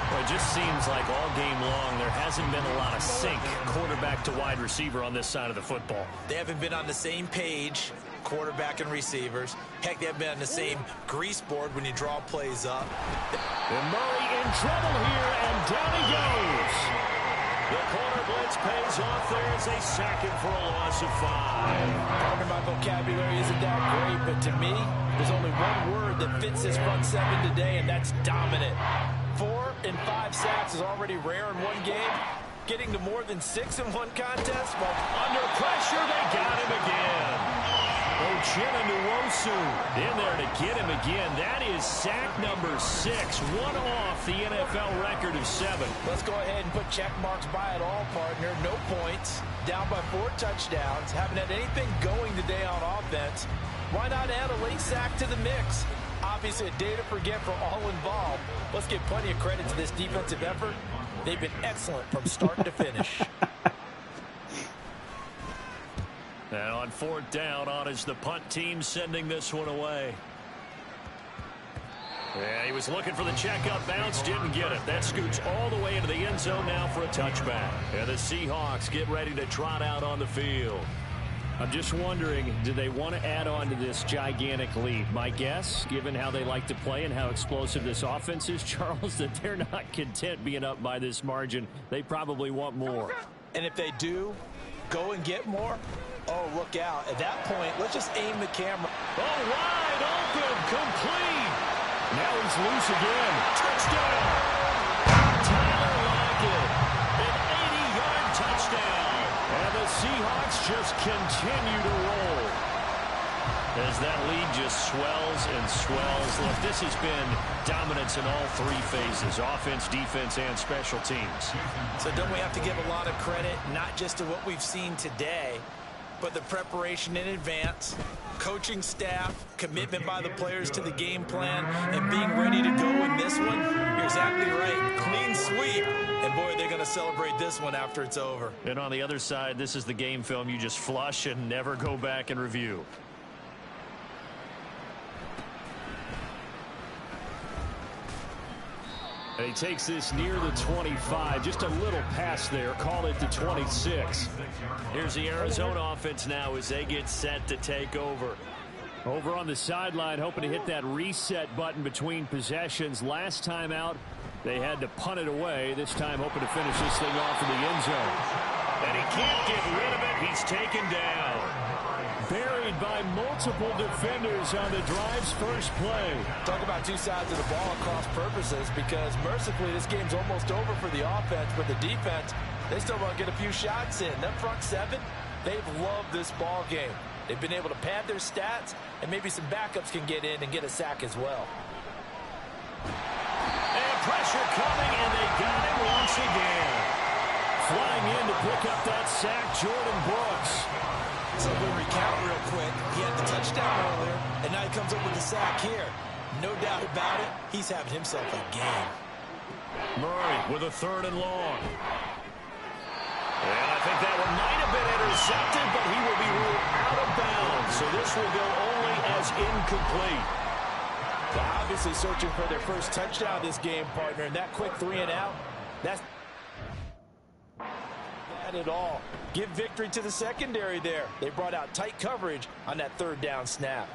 Speaker 9: Well, it just seems like all game long there hasn't been a lot of sync quarterback to wide receiver on this side of the football.
Speaker 5: They haven't been on the same page, quarterback and receivers. Heck, they haven't been on the same grease board when you draw plays up.
Speaker 9: And Murray in trouble here, and down he goes. The corner blitz pays off there as they sack him for a loss of 5.
Speaker 5: Part of my vocabulary isn't that great, but to me, there's only one word that fits this front seven today, and that's dominant. 4 and 5 sacks is already rare in one game. Getting to more than 6 in one contest, well,
Speaker 9: under pressure, they got him again. Uchenna Nwosu in there to get him again. That is sack number 6, one off the NFL record of 7.
Speaker 5: Let's go ahead and put check marks by it all, partner. No points, down by 4 touchdowns, haven't had anything going today on offense. Why not add a late sack to the mix? Obviously a day to forget for all involved. Let's give plenty of credit to this defensive effort. They've been excellent from start to finish.
Speaker 9: And on 4th down, on is the punt team sending this one away. Yeah, he was looking for the check-up bounce, didn't get it. That scoots all the way into the end zone now for a touchback. And the Seahawks get ready to trot out on the field. I'm just wondering, do they want to add on to this gigantic lead? My guess, given how they like to play and how explosive this offense is, Charles, that they're not content being up by this margin. They probably want more.
Speaker 5: And if they do, go and get more. Oh, look out. At that point, let's just aim the camera.
Speaker 9: Oh, wide open, complete. Now he's loose again. Touchdown. Tyler Lockett, an 80-yard touchdown. And the Seahawks just continue to roll. As that lead just swells and swells. Look, this has been dominance in all 3 phases, offense, defense, and special teams.
Speaker 5: So don't we have to give a lot of credit, not just to what we've seen today, but the preparation in advance, coaching staff, commitment by the players to the game plan, and being ready to go in this one? You're exactly right. Clean sweep. And, boy, they're going to celebrate this one after it's over.
Speaker 9: And on the other side, this is the game film you just flush and never go back and review. And he takes this near the 25. Just a little pass there. Called it the 26. Here's the Arizona offense now as they get set to take over. Over on the sideline, hoping to hit that reset button between possessions. Last time out, they had to punt it away. This time hoping to finish this thing off in the end zone. And he can't get rid of it. He's taken down. Buried by multiple defenders on the drive's first play.
Speaker 5: Talk about 2 sides of the ball across purposes, because mercifully this game's almost over for the offense, but the defense, they still want to get a few shots in. That front 7, they've loved this ball game. They've been able to pad their stats, and maybe some backups can get in and get a sack as well.
Speaker 9: And pressure coming, and they got him once again. Flying in to pick up that sack, Jordan Brooks.
Speaker 5: So we recount real quick. He had the touchdown earlier, and now he comes up with the sack here. No doubt about it, he's having himself a game.
Speaker 9: Murray with a 3rd and long. And I think that one might have been intercepted, but he will be ruled out of bounds. So this will go only as incomplete.
Speaker 5: They're obviously searching for their first touchdown this game, partner, and that quick 3 and out, that's not at all. Give victory to the secondary there. They brought out tight coverage on that 3rd down snap.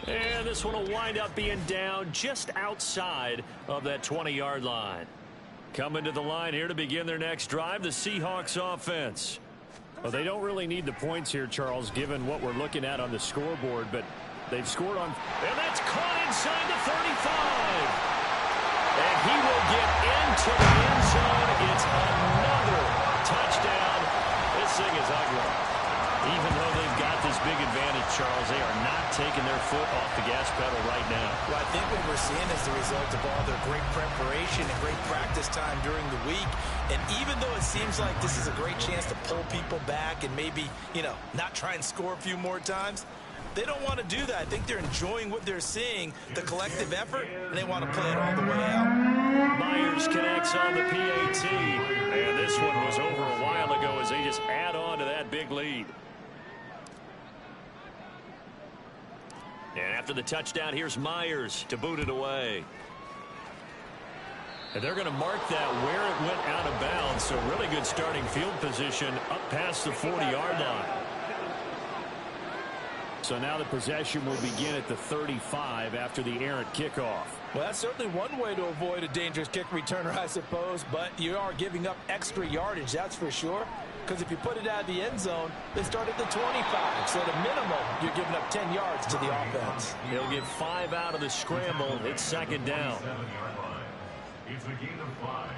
Speaker 9: And this one will wind up being down just outside of that 20-yard line. Coming to the line here to begin their next drive, the Seahawks offense. Well, they don't really need the points here, Charles, given what we're looking at on the scoreboard, but they've scored on. And that's caught inside the 35. And he will get into the end zone. It's another touchdown. This thing is ugly. Even though they've got this big advantage, Charles, they are not taking their foot off the gas pedal right now.
Speaker 5: Well, I think what we're seeing is the result of all their great preparation and great practice time during the week. And even though it seems like this is a great chance to pull people back and maybe, not try and score a few more times, They don't want to do that. I think they're enjoying what they're seeing, the collective effort, and they want to play it all the way out.
Speaker 4: Myers connects on the PAT. And this one was over a while ago as they just add on to that big lead. And after the touchdown, here's Myers to boot it away. And they're going to mark that where it went out of bounds. So really good starting field position up past the 40-yard line. So now the possession will begin at the 35 after the errant kickoff.
Speaker 5: Well, that's certainly one way to avoid a dangerous kick returner, I suppose. But you are giving up extra yardage, that's for sure. Because if you put it out of the end zone, they start at the 25. So at a minimum, you're giving up 10 yards to the offense.
Speaker 4: They'll get 5 out of the scramble. It's second down.
Speaker 13: It's a gain of 5.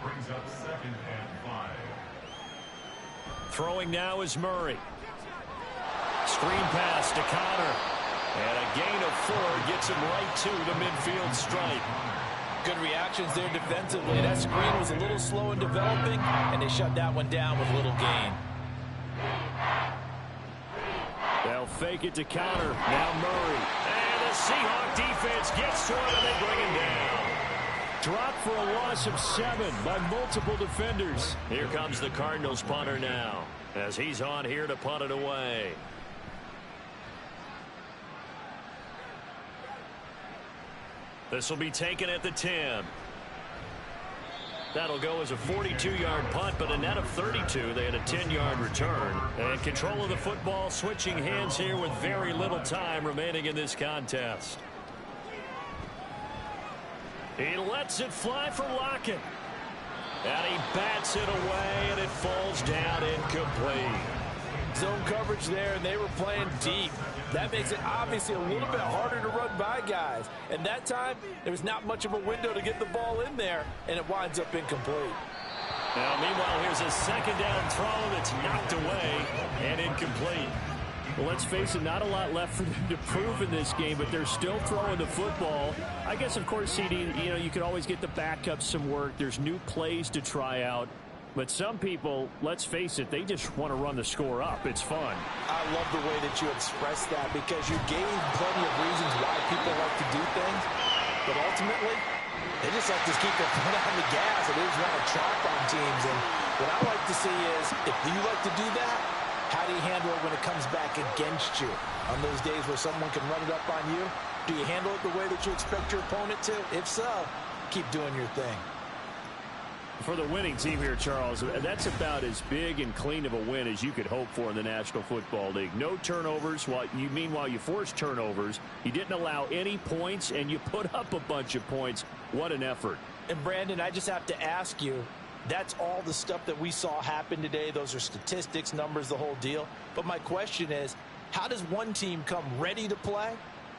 Speaker 13: Brings up 2nd and 5.
Speaker 4: Throwing now is Murray. Screen pass to Connor. And a gain of 4 gets him right to the midfield stripe.
Speaker 5: Good reactions there defensively. That screen was a little slow in developing, and they shut that one down with little gain.
Speaker 4: They'll fake it to Connor. Now Murray. And the Seahawk defense gets to him, and they bring him down. Dropped for a loss of 7 by multiple defenders. Here comes the Cardinals punter now, as he's on here to punt it away. This will be taken at the 10. That'll go as a 42-yard punt, but a net of 32. They had a 10-yard return. And control of the football, switching hands here with very little time remaining in this contest. He lets it fly for Lockett. And he bats it away, and it falls down incomplete.
Speaker 5: Zone coverage there, and they were playing deep. That makes it obviously a little bit harder to run by guys. And that time, there was not much of a window to get the ball in there, and it winds up incomplete.
Speaker 4: Now, meanwhile, here's a second down throw that's knocked away and incomplete.
Speaker 9: Well, let's face it, not a lot left for them to prove in this game, but they're still throwing the football. I guess, of course, CD, you can always get the backups some work. There's new plays to try out. But some people, let's face it, they just want to run the score up. It's fun.
Speaker 5: I love the way that you expressed that because you gave plenty of reasons why people like to do things. But ultimately, they just like to keep their foot on the gas and they just want to chomp on teams. And what I like to see is, if you like to do that, how do you handle it when it comes back against you? On those days where someone can run it up on you, do you handle it the way that you expect your opponent to? If so, keep doing your thing.
Speaker 9: For the winning team here, Charles, that's about as big and clean of a win as you could hope for in the National Football League. No turnovers. Meanwhile, you forced turnovers. You didn't allow any points, and you put up a bunch of points. What an effort.
Speaker 5: And, Brandon, I just have to ask you, that's all the stuff that we saw happen today. Those are statistics, numbers, the whole deal. But my question is, how does one team come ready to play,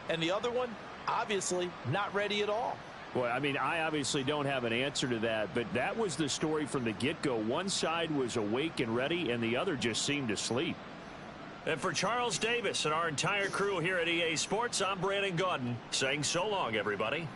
Speaker 5: and the other one, obviously, not ready at all?
Speaker 9: Well, I mean, I obviously don't have an answer to that, but that was the story from the get-go. One side was awake and ready, and the other just seemed to sleep.
Speaker 4: And for Charles Davis and our entire crew here at EA Sports, I'm Brandon Gaudin saying so long, everybody.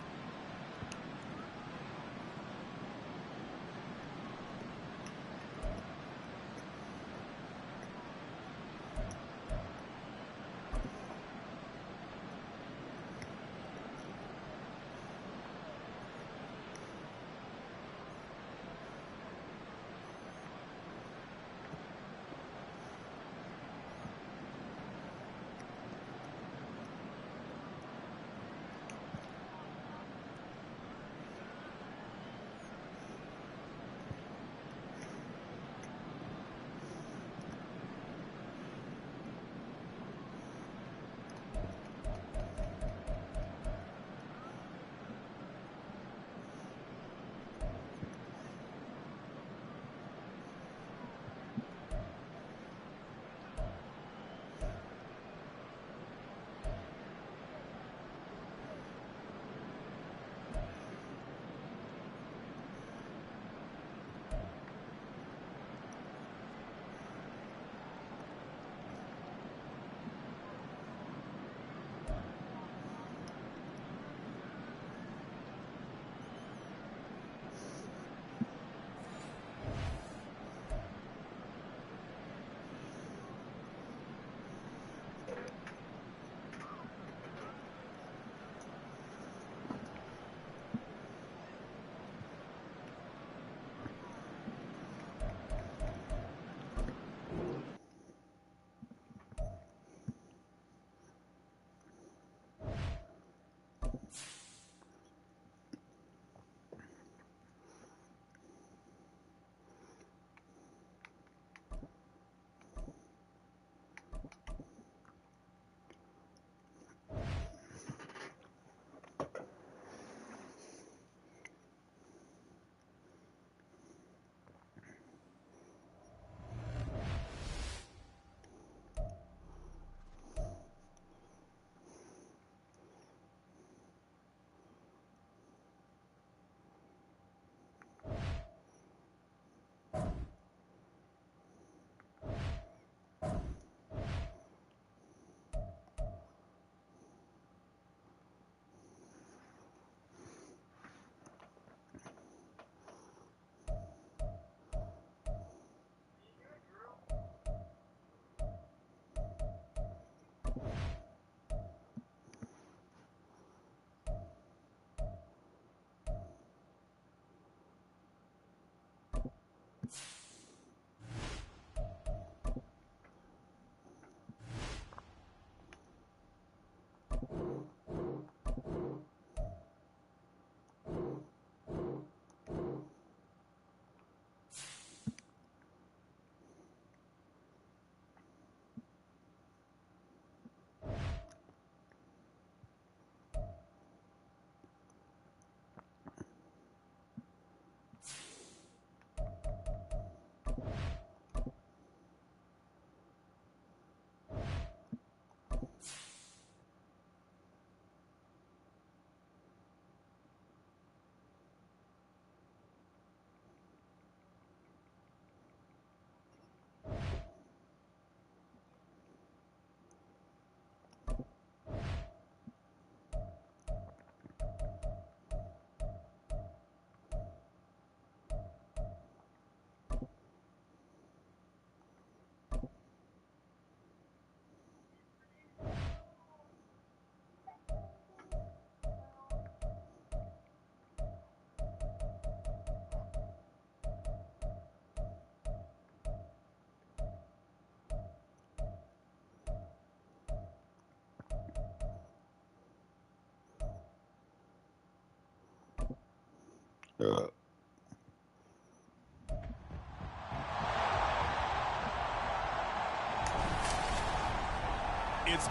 Speaker 3: It's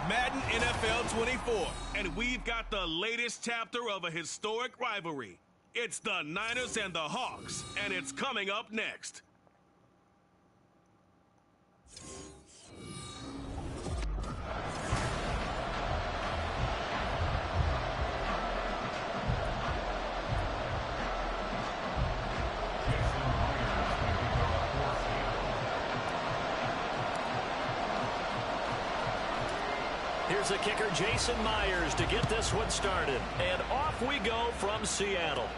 Speaker 3: Madden NFL 24, and we've got the latest chapter of a historic rivalry. It's the Niners and the Hawks, and it's coming up next.
Speaker 4: Here's the kicker, Jason Myers, to get this one started. And off we go from Seattle.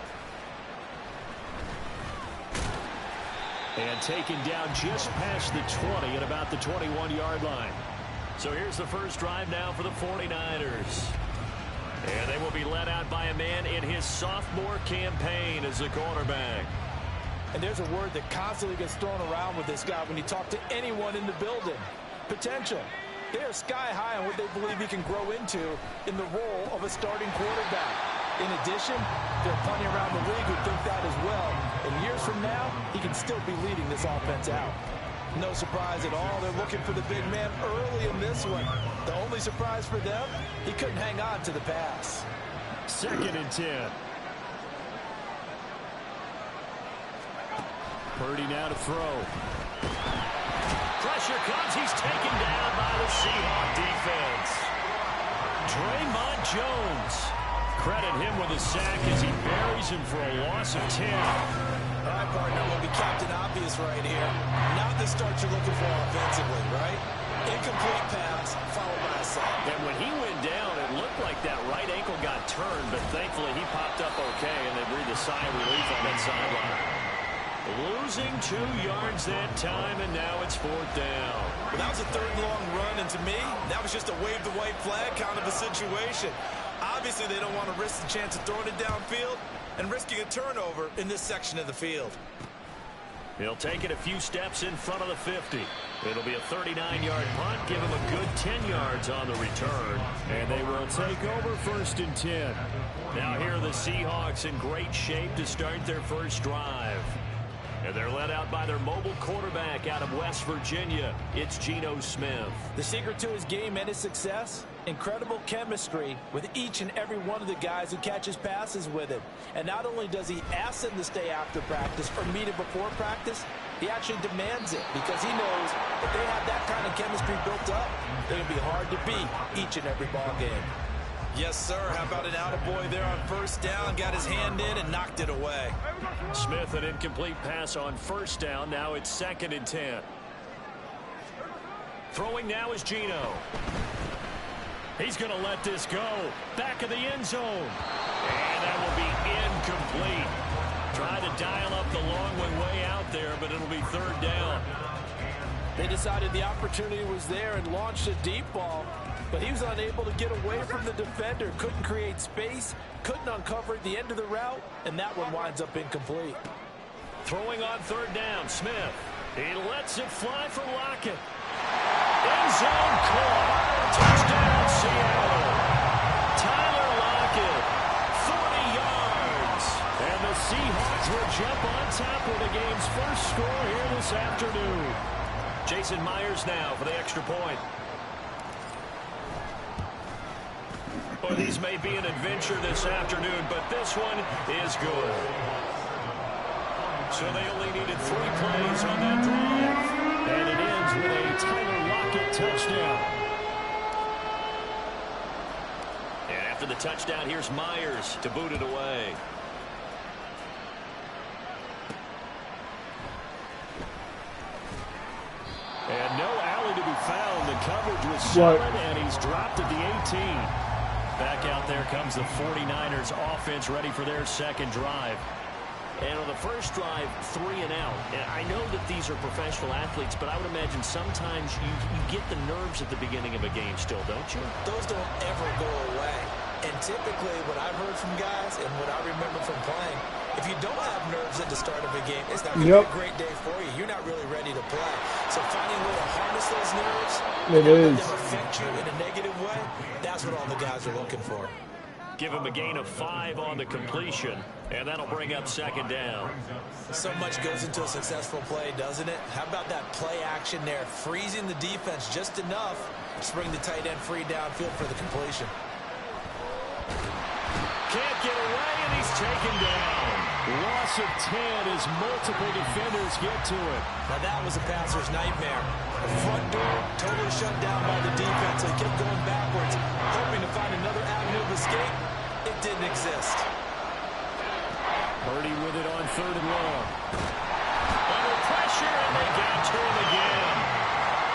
Speaker 4: And taken down just past the 20 at about the 21-yard line. So here's the first drive now for the 49ers. And they will be led out by a man in his sophomore campaign as a quarterback.
Speaker 5: And there's a word that constantly gets thrown around with this guy when you talk to anyone in the building. Potential. They are sky high on what they believe he can grow into in the role of a starting quarterback. In addition, there are plenty around the league who think that as well. And years from now, he can still be leading this offense out. No surprise at all. They're looking for the big man early in this one. The only surprise for them, he couldn't hang on to the pass.
Speaker 9: 2nd and 10. Purdy now to throw.
Speaker 4: Pressure comes. He's taken down by the Seahawk defense. Draymond Jones. Credit him with a sack as he buries him for a loss of 10.
Speaker 5: All right, partner, we'll be Captain Obvious right here. Not the start you're looking for offensively, right? Incomplete pass, followed by a sack.
Speaker 4: And when he went down, it looked like that right ankle got turned, but thankfully he popped up okay, and they breathed a sigh of relief on that sideline. Losing 2 yards that time, and now it's 4th down.
Speaker 5: Well, that was a 3rd and long run, and to me, that was just a wave the white flag kind of a situation. Obviously, they don't want to risk the chance of throwing it downfield and risking a turnover in this section of the field.
Speaker 4: He'll take it a few steps in front of the 50. It'll be a 39-yard punt, give him a good 10 yards on the return.
Speaker 9: And they will take over 1st and 10.
Speaker 4: Now here are the Seahawks in great shape to start their first drive. And they're led out by their mobile quarterback out of West Virginia. It's Geno Smith.
Speaker 5: The secret to his game and his success, incredible chemistry with each and every one of the guys who catches passes with him. And not only does he ask them to stay after practice or meet him before practice, he actually demands it because he knows if they have that kind of chemistry built up, they're going to be hard to beat each and every ball game. Yes, sir. How about an attaboy there on 1st down? Got his hand in and knocked it away.
Speaker 4: Smith, an incomplete pass on 1st down. Now it's 2nd and 10. Throwing now is Geno. He's going to let this go. Back of the end zone. And that will be incomplete. Try to dial up the long way out there, but it'll be 3rd down.
Speaker 5: They decided the opportunity was there and launched a deep ball, but he was unable to get away from the defender, couldn't create space, couldn't uncover the end of the route, and that one winds up incomplete.
Speaker 4: Throwing on 3rd down, Smith. He lets it fly for Lockett. End zone caught. Touchdown, Seattle. Tyler Lockett, 40 yards. And the Seahawks will jump on top with the game's first score here this afternoon. Jason Myers now for the extra point. Well, these may be an adventure this afternoon, but this one is good. So they only needed 3 plays on that drive.
Speaker 9: And it ends with a Tyler Lockett touchdown.
Speaker 4: And after the touchdown, here's Myers to boot it away.
Speaker 9: And no alley to be found. The coverage was solid, and he's dropped at the 18.
Speaker 4: Back out there comes the 49ers offense ready for their 2nd drive. And on the first drive, 3 and out. And I know that these are professional athletes, but I would imagine sometimes you get the nerves at the beginning of a game still, don't you?
Speaker 5: Those don't ever go away. And typically what I've heard from guys and what I remember from playing, if you don't have nerves at the start of a game, it's not going to be a great day for you. You're not really ready to play. So finding a way to harness those nerves and let them affect you in a negative way, that's what all the guys are looking for.
Speaker 4: give him a gain of 5 on the completion, and that'll bring up second down.
Speaker 5: So much goes into a successful play, doesn't it? How about that play action there, freezing the defense just enough to bring the tight end free downfield for the completion.
Speaker 4: Can't get away, and he's taken down.
Speaker 9: Loss of 10 as multiple defenders get to it.
Speaker 5: Now that was a passer's nightmare. The front door totally shut down by the defense. They kept going backwards, hoping to find another avenue of escape. It didn't exist.
Speaker 9: Purdy with it on 3rd and long.
Speaker 4: Under pressure, and they got to him again.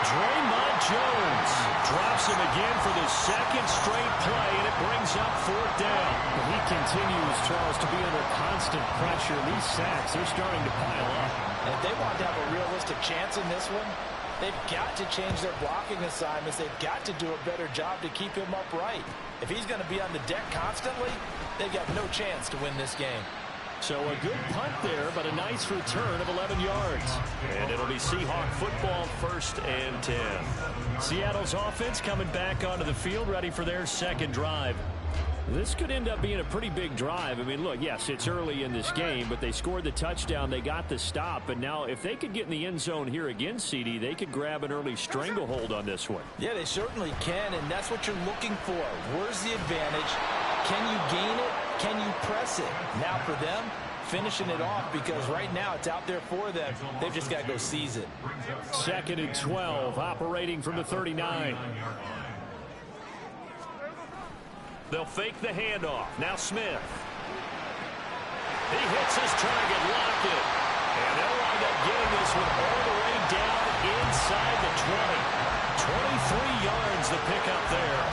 Speaker 4: Draymond Jones drops him again for the second straight play, and it brings up 4th down.
Speaker 9: He continues, Charles, to be under constant pressure. These sacks, they're starting to pile up.
Speaker 5: And if they want to have a realistic chance in this one, they've got to change their blocking assignments. They've got to do a better job to keep him upright. If he's going to be on the deck constantly, they've got no chance to win this game.
Speaker 4: So a good punt there, but a nice return of 11 yards. And it'll be Seahawk football, 1st and 10. Seattle's offense coming back onto the field, ready for their second drive.
Speaker 9: This could end up being a pretty big drive. I mean, look, yes, it's early in this game, but they scored the touchdown. They got the stop. And now if they could get in the end zone here again, CD, they could grab an early stranglehold on this one.
Speaker 5: Yeah, they certainly can, and that's what you're looking for. Where's the advantage? Can you gain it? Can you press it? Now for them, finishing it off, because right now it's out there for them. They've just got to go seize it.
Speaker 9: 2nd and 12, operating from the 39.
Speaker 4: They'll fake the handoff. Now Smith. He hits his target, Lockett. And they'll wind up getting this one all the way down inside the 20. 23 yards the pickup there.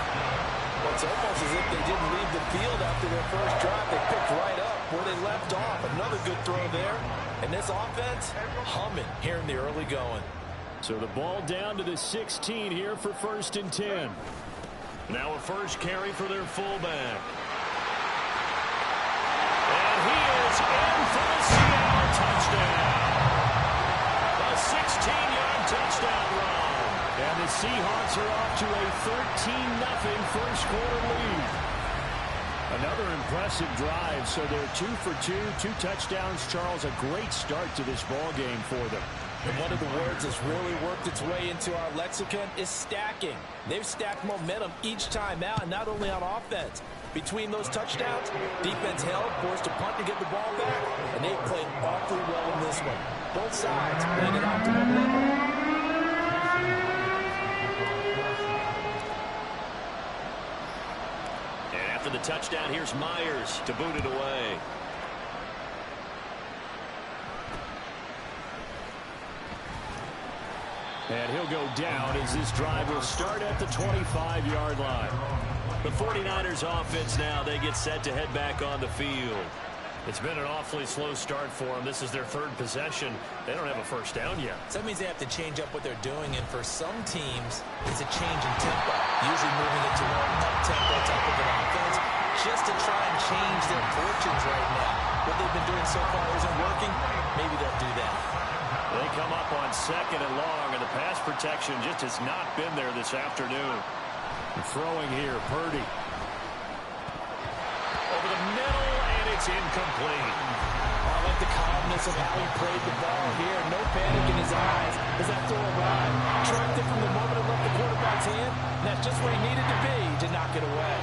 Speaker 5: Well, it's almost as if they didn't leave the field after their first drive. They picked right up where they left off. Another good throw there. And this offense, humming here in the early going.
Speaker 9: So the ball down to the 16 here for 1st and 10.
Speaker 4: Now a first carry for their fullback. And he is in for the Seattle touchdown. A 16-yard touchdown run.
Speaker 9: And the Seahawks are off to a 13-0 first quarter lead. Another impressive drive. So they're 2 for 2, 2 touchdowns. Charles, a great start to this ball game for them.
Speaker 5: And one of the words that's really worked its way into our lexicon is stacking. They've stacked momentum each time out, and not only on offense. Between those touchdowns, defense held, forced a punt to get the ball back, and they've played awfully well in this one. Both sides playing at optimum level.
Speaker 4: And after the touchdown, here's Myers to boot it away.
Speaker 9: And he'll go down as this drive will start at the 25-yard line.
Speaker 4: The 49ers offense now, they get set to head back on the field. It's been an awfully slow start for them. This is their 3rd possession. They don't have a first down yet.
Speaker 5: So that means they have to change up what they're doing, and for some teams, it's a change in tempo. Usually moving it to more up-tempo type of an offense, just to try and change their fortunes right now. What they've been doing so far isn't working. Maybe they'll do that.
Speaker 4: They come up on 2nd and long, and the pass protection just has not been there this afternoon.
Speaker 9: Throwing here, Purdy.
Speaker 4: Over the middle, and it's incomplete.
Speaker 5: I like the calmness of how he played the ball here. No panic in his eyes as that throw arrived. Tracked it from the moment it left the quarterback's hand, and that's just where he needed to be to knock it away.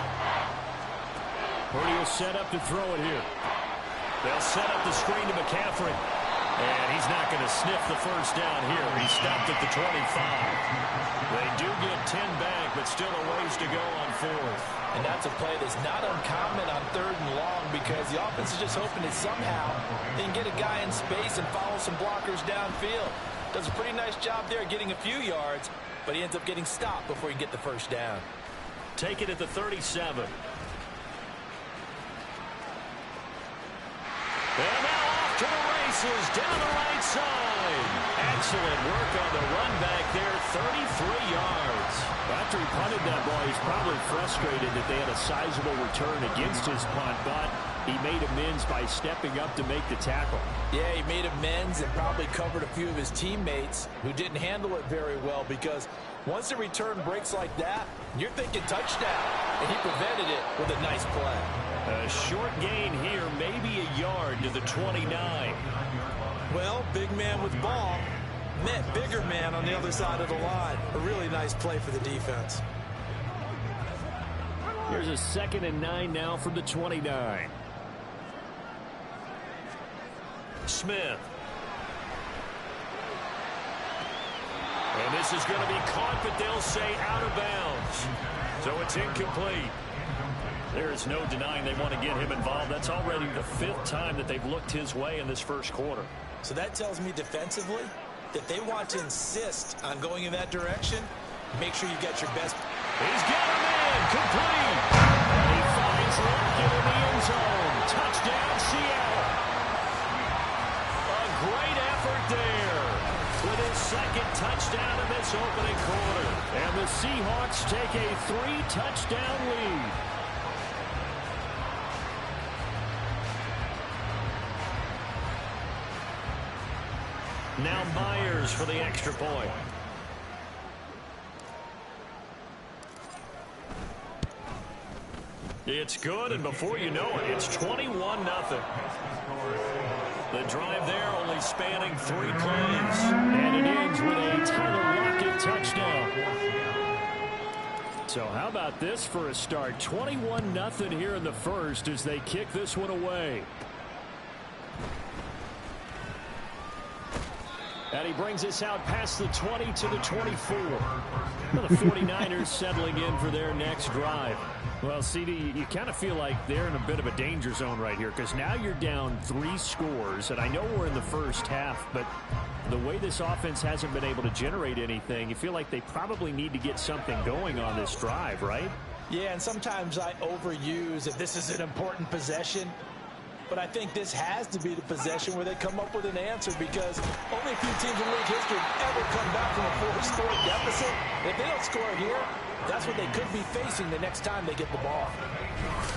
Speaker 9: Purdy will set up to throw it here.
Speaker 4: They'll set up the screen to McCaffrey. And he's not going to sniff the first down here. He stopped at the 25. They do get 10 back, but still a ways to go on 4th.
Speaker 5: And that's a play that's not uncommon on 3rd and long, because the offense is just hoping that somehow they can get a guy in space and follow some blockers downfield. Does a pretty nice job there getting a few yards, but he ends up getting stopped before he can get the first down.
Speaker 4: Take it at the 37. And now off to the races down the right side. Excellent work on the run back there, 33 yards.
Speaker 9: After he punted that ball, he's probably frustrated that they had a sizable return against his punt, but He made amends by stepping up to make the tackle.
Speaker 5: Yeah, he made amends and probably covered a few of his teammates who didn't handle it very well, because once the return breaks like that, you're thinking touchdown, and he prevented it with a nice play.
Speaker 9: A short gain here, maybe a yard to the 29.
Speaker 5: Well, big man with ball met bigger man on the other side of the line. A really nice play for the defense.
Speaker 9: Here's a 2nd and 9 now from the 29. Smith. And this is going to be caught, but they'll say out of bounds. So it's incomplete. There is no denying they want to get him involved. That's already the 5th time that they've looked his way in this first quarter.
Speaker 5: So that tells me defensively that they want to insist on going in that direction. Make sure you get your best.
Speaker 9: He's got him in. Complete. And he finds Lockett in the end zone. Touchdown, Seattle. A great effort there with his 2nd touchdown in this opening quarter. And the Seahawks take a 3-touchdown lead. Now Myers for the extra point. It's good, and before you know it, it's 21-0. The drive there only spanning 3 plays. And it ends with a Tyler Lockett touchdown. So how about this for a start? 21-0 here in the first as they kick this one away. And he brings us out past the 20 to the 24. Well, the 49ers settling in for their next drive. Well, CD, you kind of feel like they're in a bit of a danger zone right here, because now you're down 3 scores, and I know we're in the first half, but the way this offense hasn't been able to generate anything, you feel like they probably need to get something going on this drive, right?
Speaker 5: Yeah, and sometimes I overuse that this is an important possession. But I think this has to be the possession where they come up with an answer, because only a few teams in league history have ever come back from a 4-score deficit. If they don't score here, that's what they could be facing the next time they get the ball.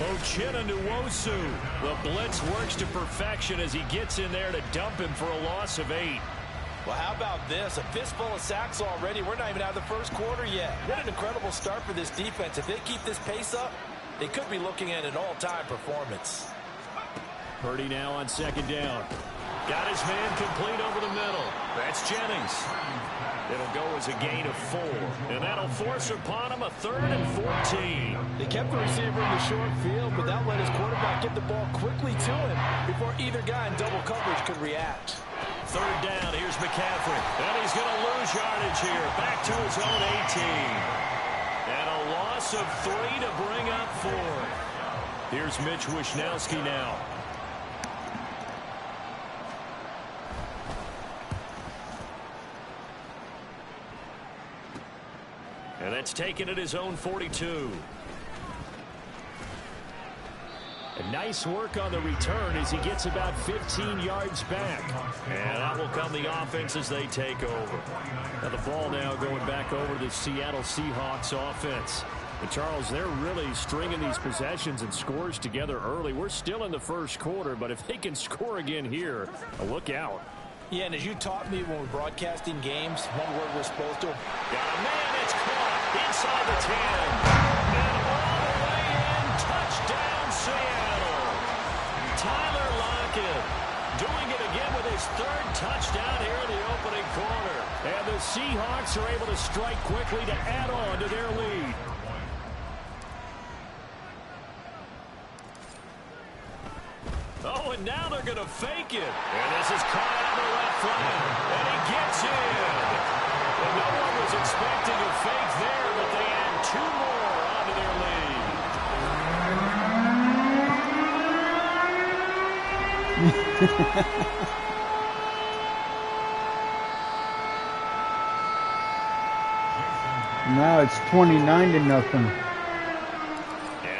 Speaker 9: Uchenna-Nwosu. The blitz works to perfection as he gets in there to dump him for a loss of 8.
Speaker 5: Well, how about this? A fistful of sacks already. We're not even out of the first quarter yet. What an incredible start for this defense. If they keep this pace up, they could be looking at an all-time performance.
Speaker 9: Purdy now on 2nd down. Got his man complete over the middle. That's Jennings. It'll go as a gain of 4. And that'll force upon him a 3rd and 14.
Speaker 5: They kept the receiver in the short field, but that let his quarterback get the ball quickly to him before either guy in double coverage could react.
Speaker 9: 3rd down. Here's McCaffrey. And he's going to lose yardage here. Back to his own 18. And a loss of 3 to bring up 4. Here's Mitch Wishnowsky now. And that's taken at his own 42. And nice work on the return as he gets about 15 yards back. And that will come the offense as they take over. Now the ball now going back over to the Seattle Seahawks offense. And Charles, they're really stringing these possessions and scores together early. We're still in the first quarter, but if they can score again here, look out.
Speaker 5: Yeah, and as you taught me when we're broadcasting games, one word we're supposed to.
Speaker 9: Got a man, it's caught inside the 10. And all the way in, touchdown Seattle. Tyler Lockett doing it again with his 3rd touchdown here in the opening quarter. And the Seahawks are able to strike quickly to add on to their lead. Oh, and now they're going to fake it. And this is caught out the left flank. And he gets in. And no one was expecting a fake there, but they add 2 more onto their lead.
Speaker 12: Now it's 29-0.
Speaker 9: And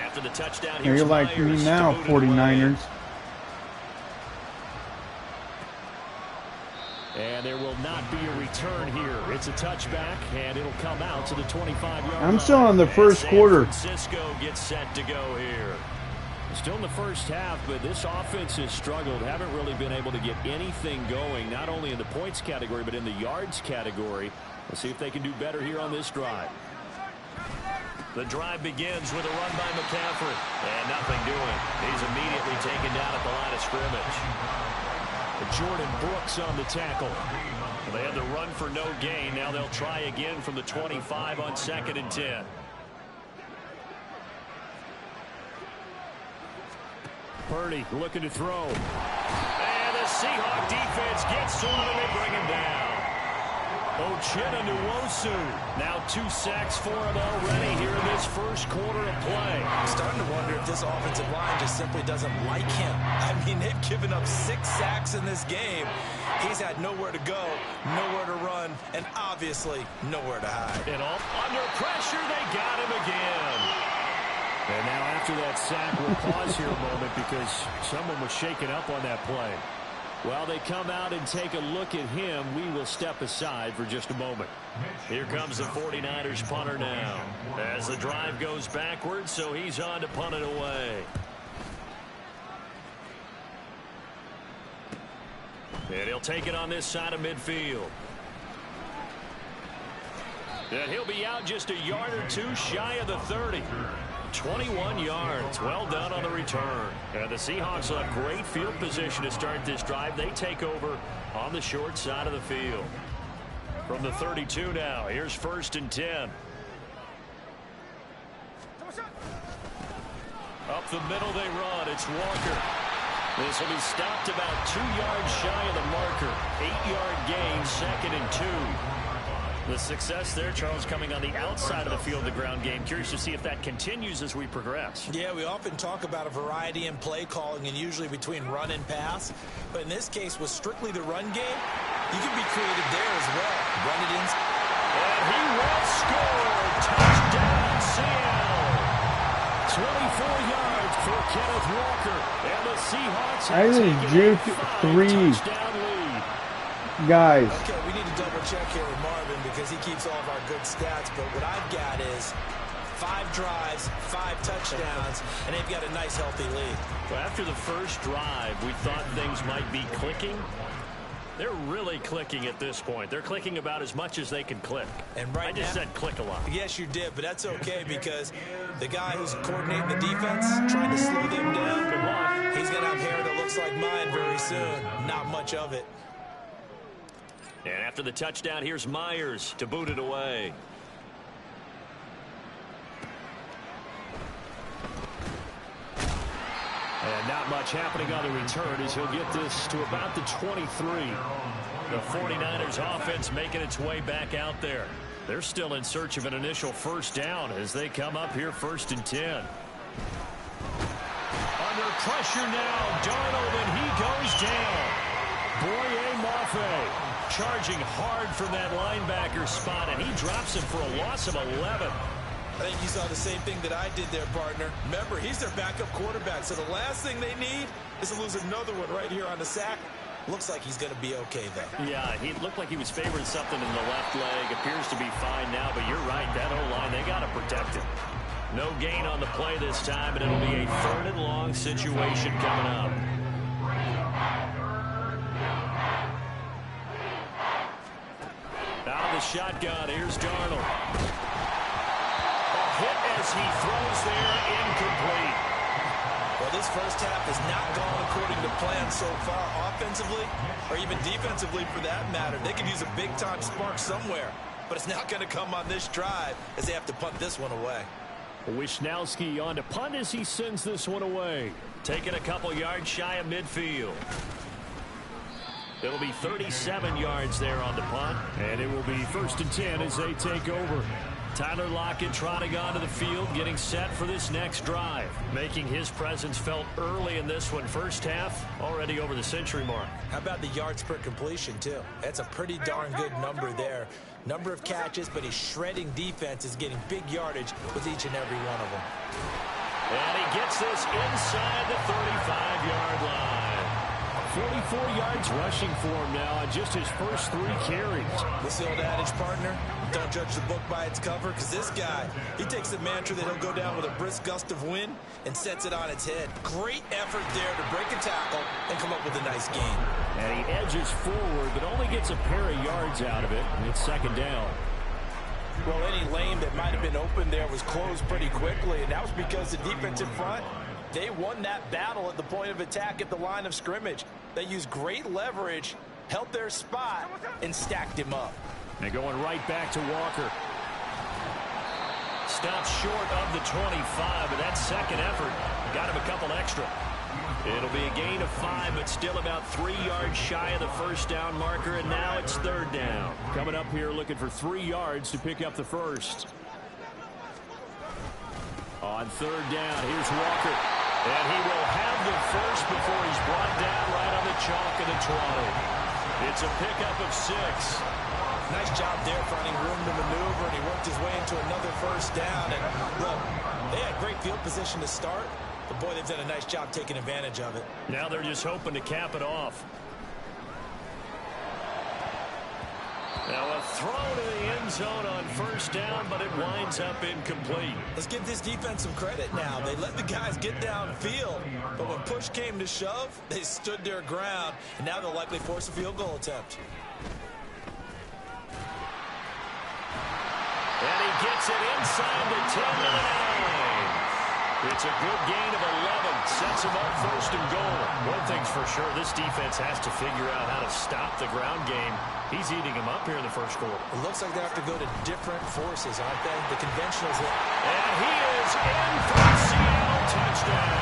Speaker 9: after the touchdown,
Speaker 12: You're like me now, 49ers.
Speaker 9: And there will not be a return here. It's a touchback, and it'll come out to the 25-yard line.
Speaker 12: I'm still in the first quarter.
Speaker 9: San Francisco gets set to go here. Still in the first half, but this offense has struggled. Haven't really been able to get anything going, not only in the points category, but in the yards category. We'll see if they can do better here on this drive.
Speaker 4: The drive begins with a run by McCaffrey. And nothing doing. He's immediately taken down at the line of scrimmage.
Speaker 9: Jordan Brooks on the tackle.
Speaker 4: They had the run for no gain. Now they'll try again from the 25 on 2nd and 10.
Speaker 9: Purdy looking to throw.
Speaker 4: And the Seahawk defense gets to him and they bring him down.
Speaker 9: Uchenna Nwosu. Now 2 sacks for him already here in this first quarter of play.
Speaker 5: I'm starting to wonder if this offensive line just simply doesn't like him. I mean, they've given up 6 sacks in this game. He's had nowhere to go, nowhere to run, and obviously nowhere to hide.
Speaker 4: And all under pressure, they got him again.
Speaker 9: And now after that sack, we'll pause here a moment because someone was shaken up on that play. While they come out and take a look at him, we will step aside for just a moment.
Speaker 4: Here comes the 49ers punter now. As the drive goes backwards, so he's on to punt it away. And he'll take it on this side of midfield. And he'll be out just a yard or two shy of the 30. 21 yards. Well done on the return. And the Seahawks will have great field position to start this drive. They take over on the short side of the field. From the 32 now, here's 1st and 10. Up the middle they run. It's Walker. This will be stopped about 2 yards shy of the marker. 8-yard gain, 2nd and 2. The success there, Charles, coming on the outside of the field, the ground game. Curious to see if that continues as we progress.
Speaker 5: Yeah, we often talk about a variety in play calling and usually between run and pass. But in this case, with strictly the run game, you can be creative there as well. Run it in.
Speaker 4: And he will score. Touchdown, Seattle.
Speaker 9: 24 yards for Kenneth Walker. And the Seahawks
Speaker 12: I
Speaker 9: have
Speaker 12: just juked 3.
Speaker 9: touchdown lead.
Speaker 12: Guys.
Speaker 5: Okay, we need to double check here with Marvin because he keeps all of our good stats. But what I've got is 5 drives, 5 touchdowns, and they've got a nice, healthy lead.
Speaker 4: Well, after the first drive, we thought things might be clicking. They're really clicking at this point. They're clicking about as much as they can click.
Speaker 5: And right
Speaker 4: I just said click a lot.
Speaker 5: Yes, you did, but that's okay because the guy who's coordinating the defense, trying to slow them down,
Speaker 4: good luck.
Speaker 5: He's going to have hair that looks like mine very soon. Not much of it.
Speaker 4: And after the touchdown, here's Myers to boot it away.
Speaker 9: And not much happening on the return as he'll get this to about the 23.
Speaker 4: The 49ers offense making its way back out there. They're still in search of an initial first down as they come up here 1st and 10. Under pressure now, Darnold, and he goes down.
Speaker 9: Boye Mafe
Speaker 4: charging hard from that linebacker spot, and he drops him for a loss of 11.
Speaker 5: I think you saw the same thing that I did there, partner. Remember, he's their backup quarterback, so the last thing they need is to lose another one right here on the sack. Looks like he's going to be okay, though.
Speaker 4: Yeah, he looked like he was favoring something in the left leg. Appears to be fine now, but you're right. That O-line, they got to protect him. No gain on the play this time, and it'll be a 3rd and long situation coming up. Out of the shotgun, here's Darnold. A hit as he throws there, incomplete.
Speaker 5: Well, this first half has not gone according to plan so far offensively or even defensively for that matter. They could use a big-time spark somewhere, but it's not going to come on this drive as they have to punt this one away.
Speaker 9: Wisnowski on to punt as he sends this one away.
Speaker 4: Taking a couple yards shy of midfield. It'll be 37 yards there on the punt.
Speaker 9: And it will be 1st and 10 as they take over.
Speaker 4: Tyler Lockett trotting onto the field, getting set for this next drive. Making his presence felt early in this one. First half, already over the century mark.
Speaker 5: How about the yards per completion, too? That's a pretty darn good number there. Number of catches, but he's shredding defense, is getting big yardage with each and every one of them.
Speaker 4: And he gets this inside the 35-yard line.
Speaker 9: 44 yards rushing for him now on just his first 3 carries.
Speaker 5: This old adage, partner, don't judge the book by its cover, because this guy, he takes the mantra that he'll go down with a brisk gust of wind and sets it on its head. Great effort there to break a tackle and come up with a nice gain.
Speaker 9: And he edges forward, but only gets a pair of yards out of it. And it's second down.
Speaker 5: Well, any lane that might have been open there was closed pretty quickly, and that was because the defensive front, they won that battle at the point of attack at the line of scrimmage. They used great leverage, held their spot, and stacked him up.
Speaker 9: They're going right back to Walker. Stopped short of the 25, but that second effort got him a couple extra. It'll be a gain of 5, but still about 3 yards shy of the first down marker, and now it's third down. Coming up here looking for 3 yards to pick up the first. On third down, here's Walker. And he will have the first before he's brought down right on the chalk of the 20. It's a pickup of 6.
Speaker 5: Nice job there finding room to maneuver, and he worked his way into another first down. And look, they had great field position to start, but boy, they've done a nice job taking advantage of it.
Speaker 9: Now they're just hoping to cap it off. Now a throw to the end zone on first down, but it winds up incomplete.
Speaker 5: Let's give this defense some credit now. They let the guys get downfield, but when push came to shove, they stood their ground, and now they'll likely force a field goal attempt.
Speaker 9: And he gets it inside the 10-9. It's a good gain of 11. Sets him up first and goal. One thing's for sure, this defense has to figure out how to stop the ground game. He's eating him up here in the first quarter.
Speaker 5: It looks like they have to go to different forces, aren't they? The conventionals.
Speaker 9: And he is in for a Seattle touchdown.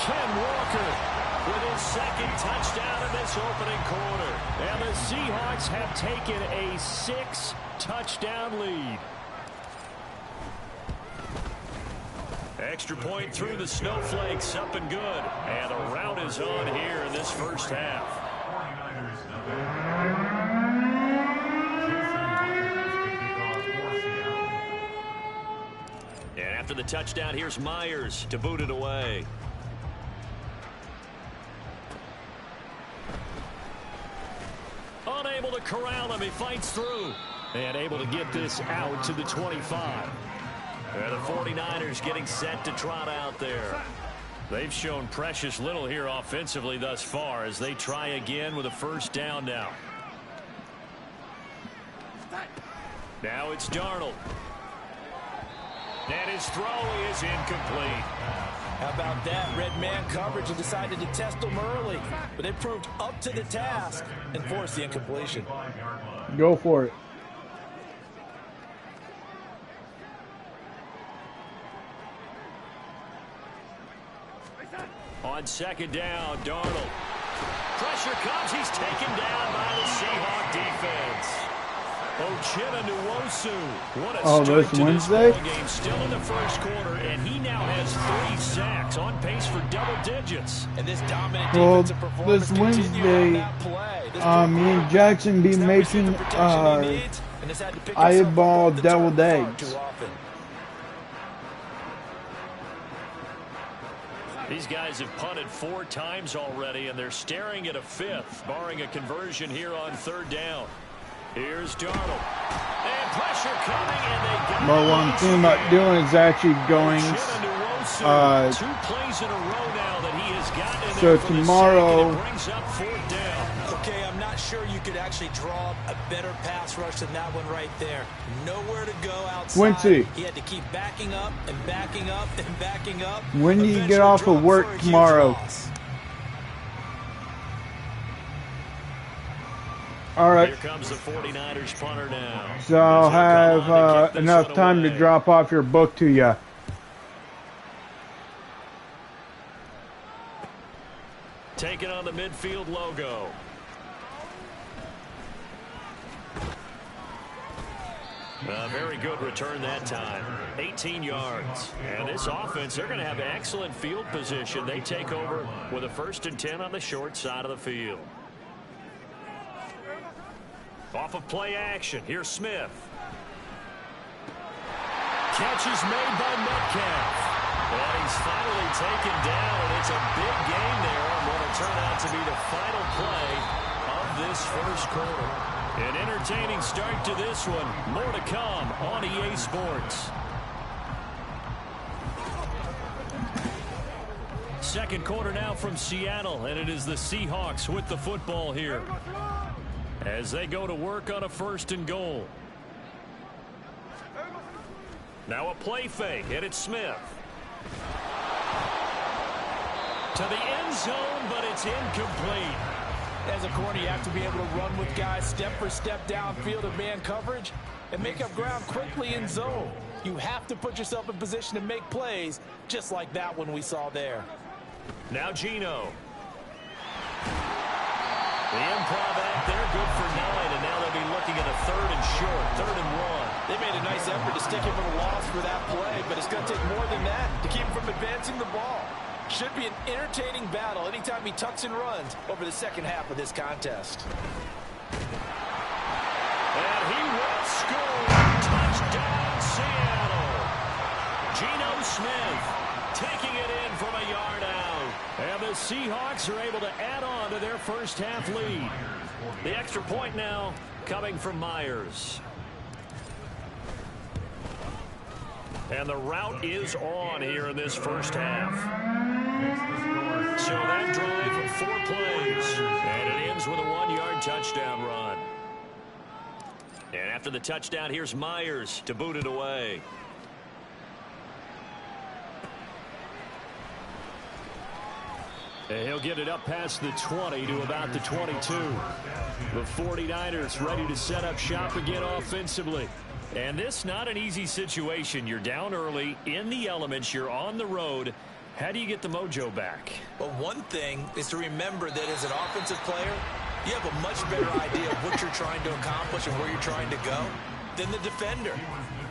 Speaker 9: Ken Walker with his second touchdown in this opening quarter. And the Seahawks have taken a 6-touchdown lead. Extra point through the snowflakes, up and good. And a rout is on here in this first half. And after the touchdown, here's Myers to boot it away. Unable to corral him, he fights through. And able to get this out to the 25. And the 49ers getting set to trot out there. They've shown precious little here offensively thus far as they try again with a first down now. Now it's Darnold. And his throw is incomplete.
Speaker 5: How about that? Red man coverage and decided to test them early. But they proved up to the task and forced the incompletion.
Speaker 12: Go for it.
Speaker 9: On second down, Darnold. Pressure comes. He's taken down by the Seahawk defense. Uchenna Nwosu. What a start to this ball game. Still in the first quarter, and he now has 3 sacks, on pace for double digits.
Speaker 5: And this dominant defensive performance
Speaker 12: this Wednesday, me and Jackson be making eyeball deviled eggs.
Speaker 9: These guys have punted 4 times already, and they're staring at a 5th, barring a conversion here on third down. Here's Darnold. And pressure coming, and they got it.
Speaker 12: But what I'm thinking about doing is actually going
Speaker 9: 2 plays in a row now that he has gotten in
Speaker 12: so
Speaker 9: there for
Speaker 12: tomorrow.
Speaker 9: the sack, and it brings up 4th down.
Speaker 5: Okay, I'm not sure you could actually draw a better pass rush than that one right there. Nowhere to go outside.
Speaker 12: Quincy.
Speaker 5: He had to keep backing up and backing up and backing up.
Speaker 12: When do you get off of work tomorrow? All right.
Speaker 9: Here comes the 49ers punter now.
Speaker 12: So I'll have enough time to drop off your book to you.
Speaker 9: Taking on the midfield logo. A very good return that time. 18 yards. And this offense, they're going to have excellent field position. They take over with a 1st and 10 on the short side of the field. Off of play action. Here's Smith. Catch is made by Metcalf. And he's finally taken down, and it's a big gain there on one of
Speaker 4: will turn out to be the final play of this first quarter. An entertaining start to this one. More to come on EA Sports. Second quarter now from Seattle, and it is the Seahawks with the football here as they go to work on a 1st and goal. Now a play fake, and it's Smith. To the end zone, but it's incomplete.
Speaker 5: As a corner, you have to be able to run with guys step for step downfield in man coverage and make up ground quickly in zone. You have to put yourself in position to make plays, just like that one we saw there.
Speaker 4: Now Geno. The improv act there, good for 9, and now they'll be looking at a 3rd and short, 3rd and 1.
Speaker 5: They made a nice effort to stick him with a loss for that play, but it's going to take more than that to keep him from advancing the ball. Should be an entertaining battle anytime he tucks and runs over the second half of this contest.
Speaker 4: And he will score. Touchdown, Seattle. Geno Smith taking it in from a yard out. And the Seahawks are able to add on to their first half lead. The extra point now coming from Myers. And the route is on here in this first half. So that drive, 4 plays. And it ends with a 1-yard touchdown run. And after the touchdown, here's Myers to boot it away. And he'll get it up past the 20 to about the 22. The 49ers ready to set up shop again offensively. And this not an easy situation. You're down early, in the elements, you're on the road. How do you get the mojo back?
Speaker 5: Well, one thing is to remember that as an offensive player, you have a much better idea of what you're trying to accomplish and where you're trying to go than the defender.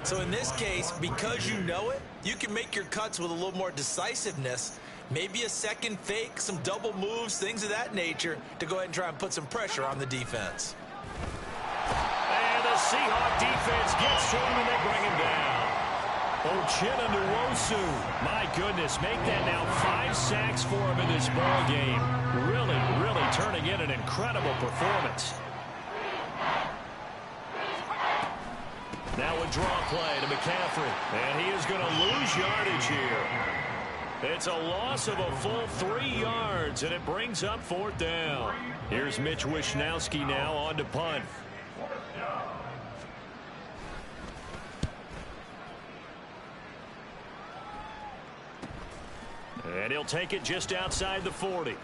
Speaker 5: So in this case, because you know it, you can make your cuts with a little more decisiveness. Maybe a second fake, some double moves, things of that nature to go ahead and try and put some pressure on the defense.
Speaker 4: And the Seahawk defense gets to him and they bring him down. Uchenna-Nwosu, my goodness, make that now 5 sacks for him in this ball game. Really, really turning in an incredible performance. Now a draw play to McCaffrey, and he is going to lose yardage here. It's a loss of a full 3 yards, and it brings up 4th down. Here's Mitch Wishnowsky now on to punt. And he'll take it just outside the 40.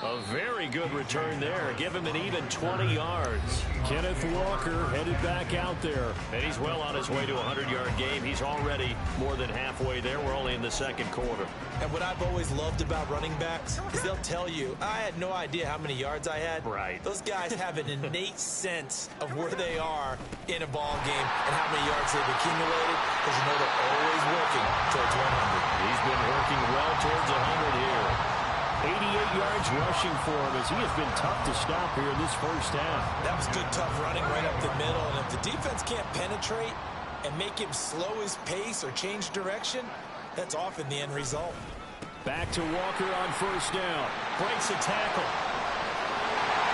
Speaker 4: A very good return there. Give him an even 20 yards.
Speaker 9: Kenneth Walker headed back out there.
Speaker 4: And he's well on his way to a 100-yard game. He's already more than halfway there. We're only in the second quarter.
Speaker 5: And what I've always loved about running backs is they'll tell you, I had no idea how many yards I had.
Speaker 4: Right.
Speaker 5: Those guys have an innate sense of where they are in a ball game and how many yards they've accumulated, because you know they're always working towards 100.
Speaker 4: He's been working well towards 100 here.
Speaker 9: 88 yards rushing for him as he has been tough to stop here in this first half.
Speaker 5: That was good, tough running right up the middle. And if the defense can't penetrate and make him slow his pace or change direction, that's often the end result.
Speaker 9: Back to Walker on first down.
Speaker 4: Breaks a tackle.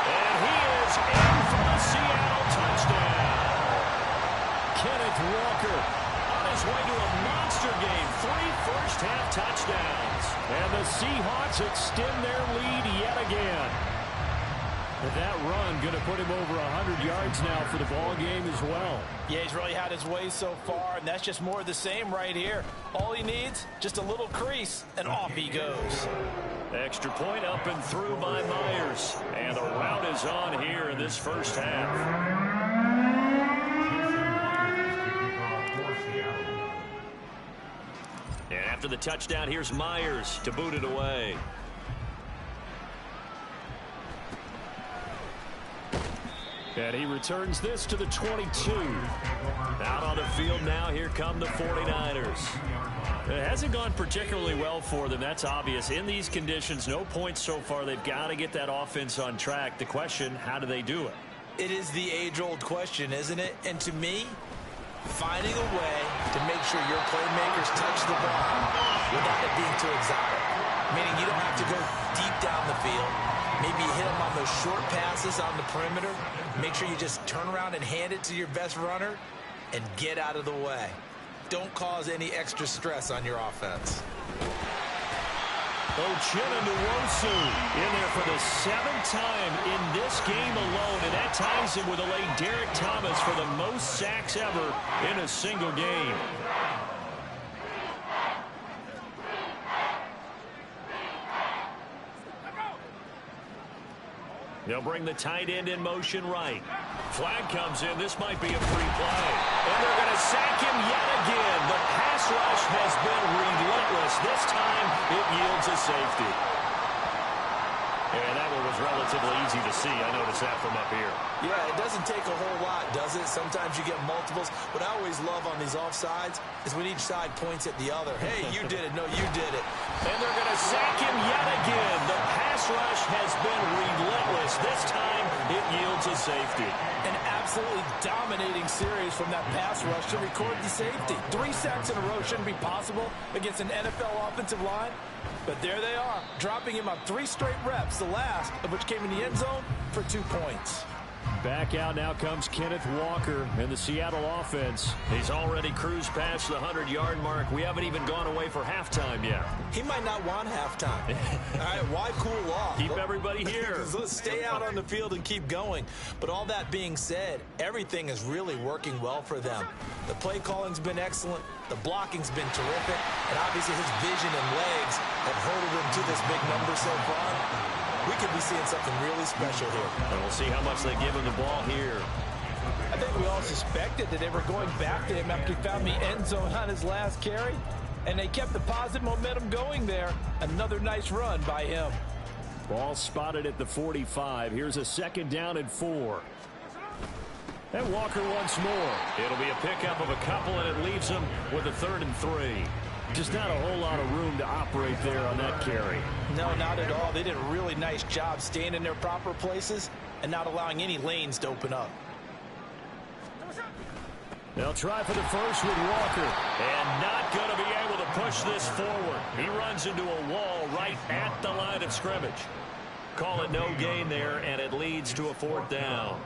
Speaker 4: And he is in for a Seattle touchdown.
Speaker 9: Kenneth Walker
Speaker 4: on his way to a monster game. 3 first-half touchdowns.
Speaker 9: And the Seahawks extend their lead yet again. And that run going to put him over 100 yards now for the ball game as well.
Speaker 5: Yeah, he's really had his way so far, and that's just more of the same right here. All he needs, just a little crease, and off he goes.
Speaker 4: Extra point up and through by Myers. And the route is on here in this first half. And after the touchdown, here's Myers to boot it away.
Speaker 9: And he returns this to the 22.
Speaker 4: Out on the field now, here come the 49ers. It hasn't gone particularly well for them, that's obvious. In these conditions, no points so far. They've got to get that offense on track. The question, how do they do it?
Speaker 5: It is the age-old question, isn't it? And to me, finding a way to make sure your playmakers touch the ball without it being too exotic. meaning you don't have to go deep down the field. Maybe you hit them on those short passes on the perimeter. Make sure you just turn around and hand it to your best runner and get out of the way. Don't cause any extra stress on your offense.
Speaker 9: Uchenna Nwosu in there for the 7th time in this game alone, and that ties him with a late Derek Thomas for the most sacks ever in a single game. They'll bring the tight end in motion right. Flag comes in. This might be a free play. And they're going to sack him yet again. The pass rush has been relentless. This time it yields a safety. And that one was relatively easy to see. I noticed that from up here.
Speaker 5: Yeah, it doesn't take a whole lot, does it? Sometimes you get multiples. What I always love on these offsides is when each side points at the other. Hey, you did it. No, you did it.
Speaker 9: And they're going to sack him yet again. The pass rush has been relentless. This time it yields a safety.
Speaker 5: An absolutely dominating series from that pass rush to record the safety. 3 sacks in a row shouldn't be possible against an NFL offensive line. But there they are, dropping him on 3 straight reps, the last of which came in the end zone for 2 points.
Speaker 9: Back out now comes Kenneth Walker in the Seattle offense. He's already cruised past the 100-yard mark. We haven't even gone away for halftime yet.
Speaker 5: He might not want halftime. All right, why cool off?
Speaker 9: Keep everybody here.
Speaker 5: Let's stay out on the field and keep going. But all that being said, everything is really working well for them. The play calling's been excellent. The blocking's been terrific. And obviously his vision and legs have herded him to this big number so far. We could be seeing something really special here.
Speaker 9: And we'll see how much they give him the ball here.
Speaker 5: I think we all suspected that they were going back to him after he found the end zone on his last carry. And they kept the positive momentum going there. Another nice run by him.
Speaker 9: Ball spotted at the 45. Here's a 2nd down and 4. And Walker once more. It'll be a pickup of a couple, and it leaves him with a 3rd and 3. Just not a whole lot of room to operate there on that carry.
Speaker 5: No, not at all. They did a really nice job staying in their proper places and not allowing any lanes to open up.
Speaker 9: They'll try for the first with Walker. And not going to be able to push this forward. He runs into a wall right at the line of scrimmage. Call it no gain there, and it leads to a 4th down.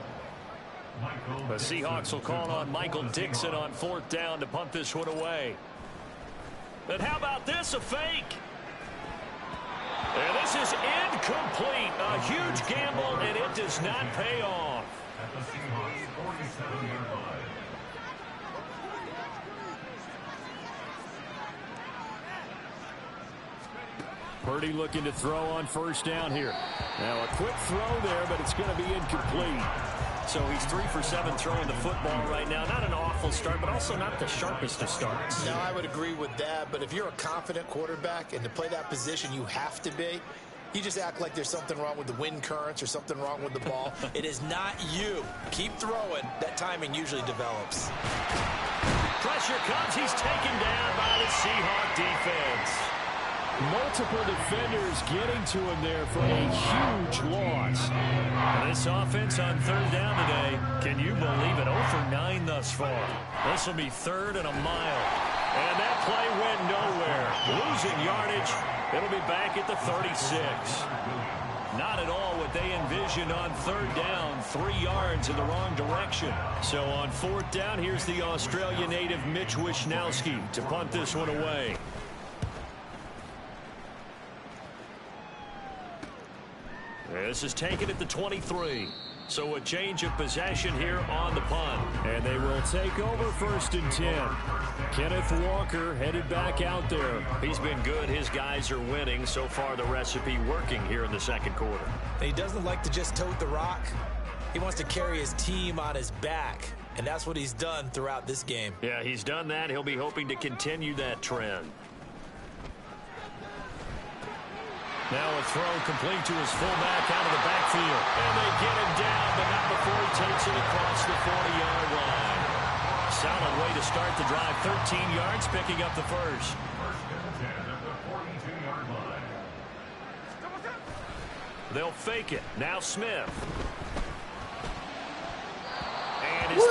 Speaker 9: The Seahawks will call on Michael Dixon on 4th down to punt this one away. And how about this, a fake? And this is incomplete. A huge gamble, and it does not pay off.
Speaker 13: At the Seahawks 47-yard line.
Speaker 9: Purdy looking to throw on 1st down here. Now a quick throw there, but it's going to be incomplete. So he's 3 for 7 throwing the football right now. Not an awful start, but also not the sharpest of starts.
Speaker 5: No, I would agree with that. But if you're a confident quarterback and to play that position, you have to be. You just act like there's something wrong with the wind currents or something wrong with the ball. It is not you. Keep throwing. That timing usually develops.
Speaker 9: Pressure comes. He's taken down by the Seahawk defense. Multiple defenders getting to him there for a huge loss. This offense on 3rd down today, can you believe it? 0 for 9 thus far. This will be 3rd and a mile. And that play went nowhere. Losing yardage. It'll be back at the 36. Not at all what they envisioned on 3rd down. 3 yards in the wrong direction. So on 4th down, here's the Australia native Mitch Wishnowsky to punt this one away. This is taken at the 23. So a change of possession here on the punt. And they will take over 1st and 10. Kenneth Walker headed back out there. He's been good. His guys are winning. So far the recipe working here in the 2nd quarter.
Speaker 5: He doesn't like to just tote the rock. He wants to carry his team on his back. And that's what he's done throughout this game.
Speaker 9: Yeah, he's done that. He'll be hoping to continue that trend. Now a throw complete to his fullback out of the backfield. And they get him down, but not before he takes it across the 40-yard line. Solid way to start the drive. 13 yards, picking up the first.
Speaker 13: 1st and 10 at the 42-yard line.
Speaker 9: They'll fake it. Now Smith.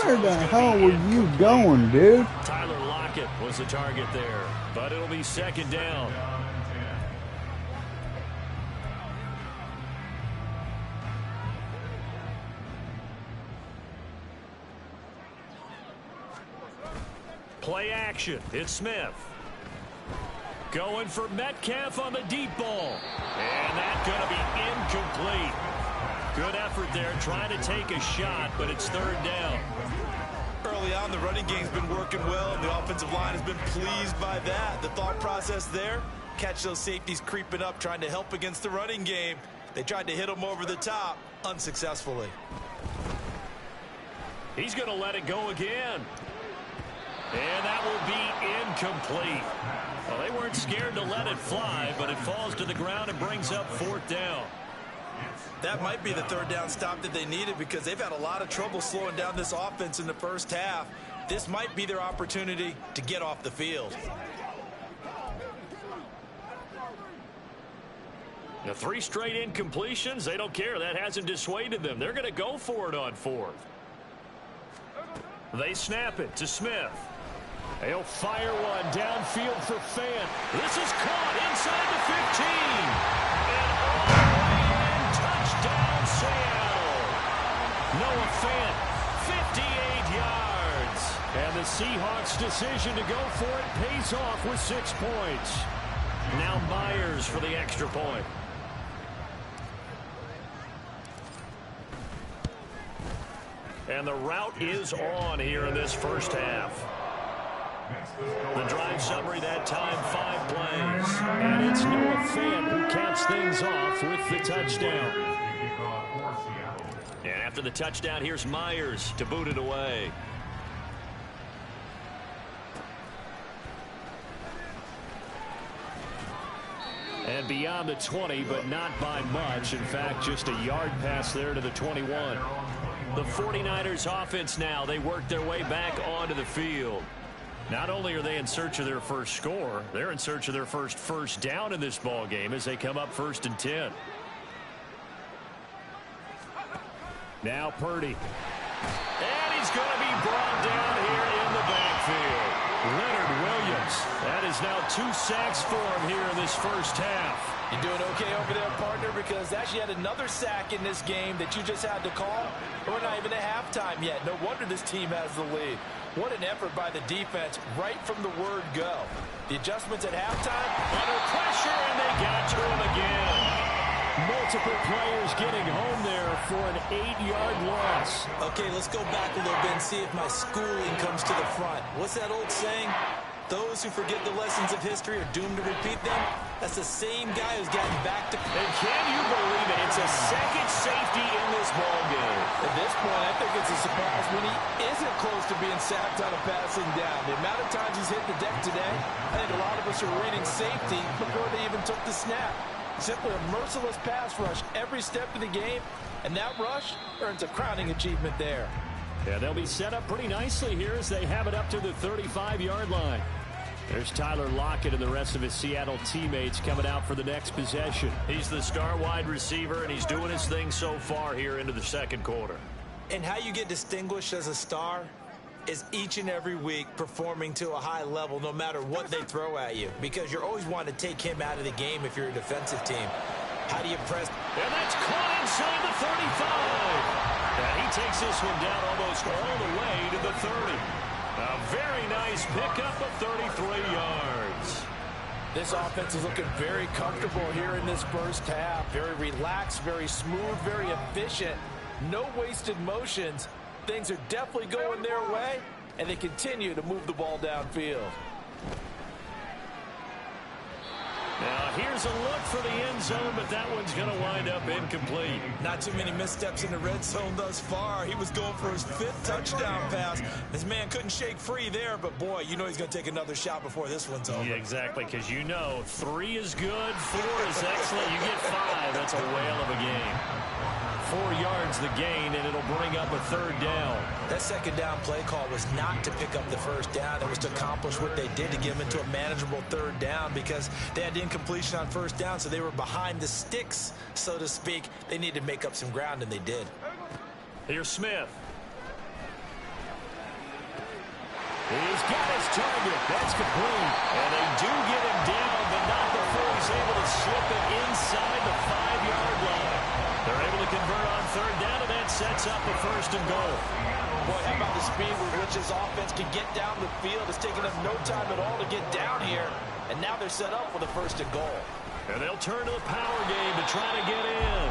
Speaker 12: Where the hell were you going, dude?
Speaker 9: Tyler Lockett was the target there. But it'll be 2nd down.
Speaker 4: Play action. It's Smith. Going for Metcalf on the deep ball. And that's going to be incomplete. Good effort there trying to take a shot, but it's third down.
Speaker 5: Early on, the running game's been working well, and the offensive line has been pleased by that. The thought process there, catch those safeties creeping up, trying to help against the running game. They tried to hit them over the top, unsuccessfully.
Speaker 4: He's going to let it go again. And that will be incomplete. Well, they weren't scared to let it fly, but it falls to the ground and brings up fourth down.
Speaker 5: That might be the third down stop that they needed because they've had a lot of trouble slowing down this offense in the first half. This might be their opportunity to get off the field.
Speaker 4: The 3 straight incompletions, they don't care. That hasn't dissuaded them. They're going to go for it on fourth. They snap it to Smith. They'll fire one downfield for Fant. This is caught inside the 15. And all the way in, touchdown Seattle. Noah Fant, 58 yards. And the Seahawks' decision to go for it pays off with 6 points. Now Myers for the extra point. And the route is on here in this first half. The drive summary that time, 5 plays. And it's Noah Fant who caps things off with the touchdown. And after the touchdown, here's Myers to boot it away. And beyond the 20, but not by much. In fact, just a yard pass there to the 21. The 49ers offense now, they work their way back onto the field. Not only are they in search of their first score, they're in search of their first down in this ball game as they come up 1st and 10. Now Purdy. And he's going to be brought down here in the backfield. Leonard Williams. That is now 2 sacks for him here in this first half.
Speaker 5: You doing okay over there, partner? Because actually had another sack in this game that you just had to call. We're not even at halftime yet. No wonder this team has the lead. What an effort by the defense right from the word go. The adjustments at halftime.
Speaker 4: Under pressure, and they got to him again. Multiple players getting home there for an 8-yard loss.
Speaker 5: Okay, let's go back a little bit and see if my schooling comes to the front. What's that old saying? Those who forget the lessons of history are doomed to repeat them. That's the same guy who's gotten back to...
Speaker 4: And can you believe it? It's a second safety in this ball game.
Speaker 5: At this point, I think it's a surprise when he isn't close to being sacked on a passing down. The amount of times he's hit the deck today, I think a lot of us are reading safety before they even took the snap. Simply a merciless pass rush every step of the game, and that rush earns a crowning achievement there.
Speaker 9: Yeah, they'll be set up pretty nicely here as they have it up to the 35-yard line. There's Tyler Lockett and the rest of his Seattle teammates coming out for the next possession.
Speaker 4: He's the star wide receiver, and he's doing his thing so far here into the second quarter.
Speaker 5: And how you get distinguished as a star is each and every week performing to a high level no matter what they throw at you, because you're always wanting to take him out of the game if you're a defensive team. How do you press?
Speaker 4: And that's caught inside the 35. And he takes this one down almost all the way to the 30. A very nice pickup of 33 yards.
Speaker 5: This offense is looking very comfortable here in this first half. Very relaxed, very smooth, very efficient. No wasted motions. Things are definitely going their way, and they continue to move the ball downfield.
Speaker 4: Now, here's a look for the end zone, but that one's going to wind up incomplete.
Speaker 5: Not too many missteps in the red zone thus far. He was going for his 5th touchdown pass. His man couldn't shake free there, but boy, you know he's going to take another shot before this one's over.
Speaker 4: Yeah, exactly, because you know 3 is good, 4 is excellent. You get 5, that's a whale of a game. 4 yards the gain, and it'll bring up a 3rd down.
Speaker 5: That second down play call was not to pick up the first down. It was to accomplish what they did to get them into a manageable 3rd down because they had incompletion on first down, so they were behind the sticks, so to speak. They needed to make up some ground, and they did.
Speaker 4: Here's Smith. He's got his target. That's complete. And they do get him down, but not before he's able to slip it inside the 5-yard line. They're able to convert on third down, and that sets up a first and goal.
Speaker 5: Boy, how about the speed with which his offense can get down the field? It's taken them no time at all to get down here, and now they're set up with a first and goal.
Speaker 4: And they'll turn to the power game to try to get in.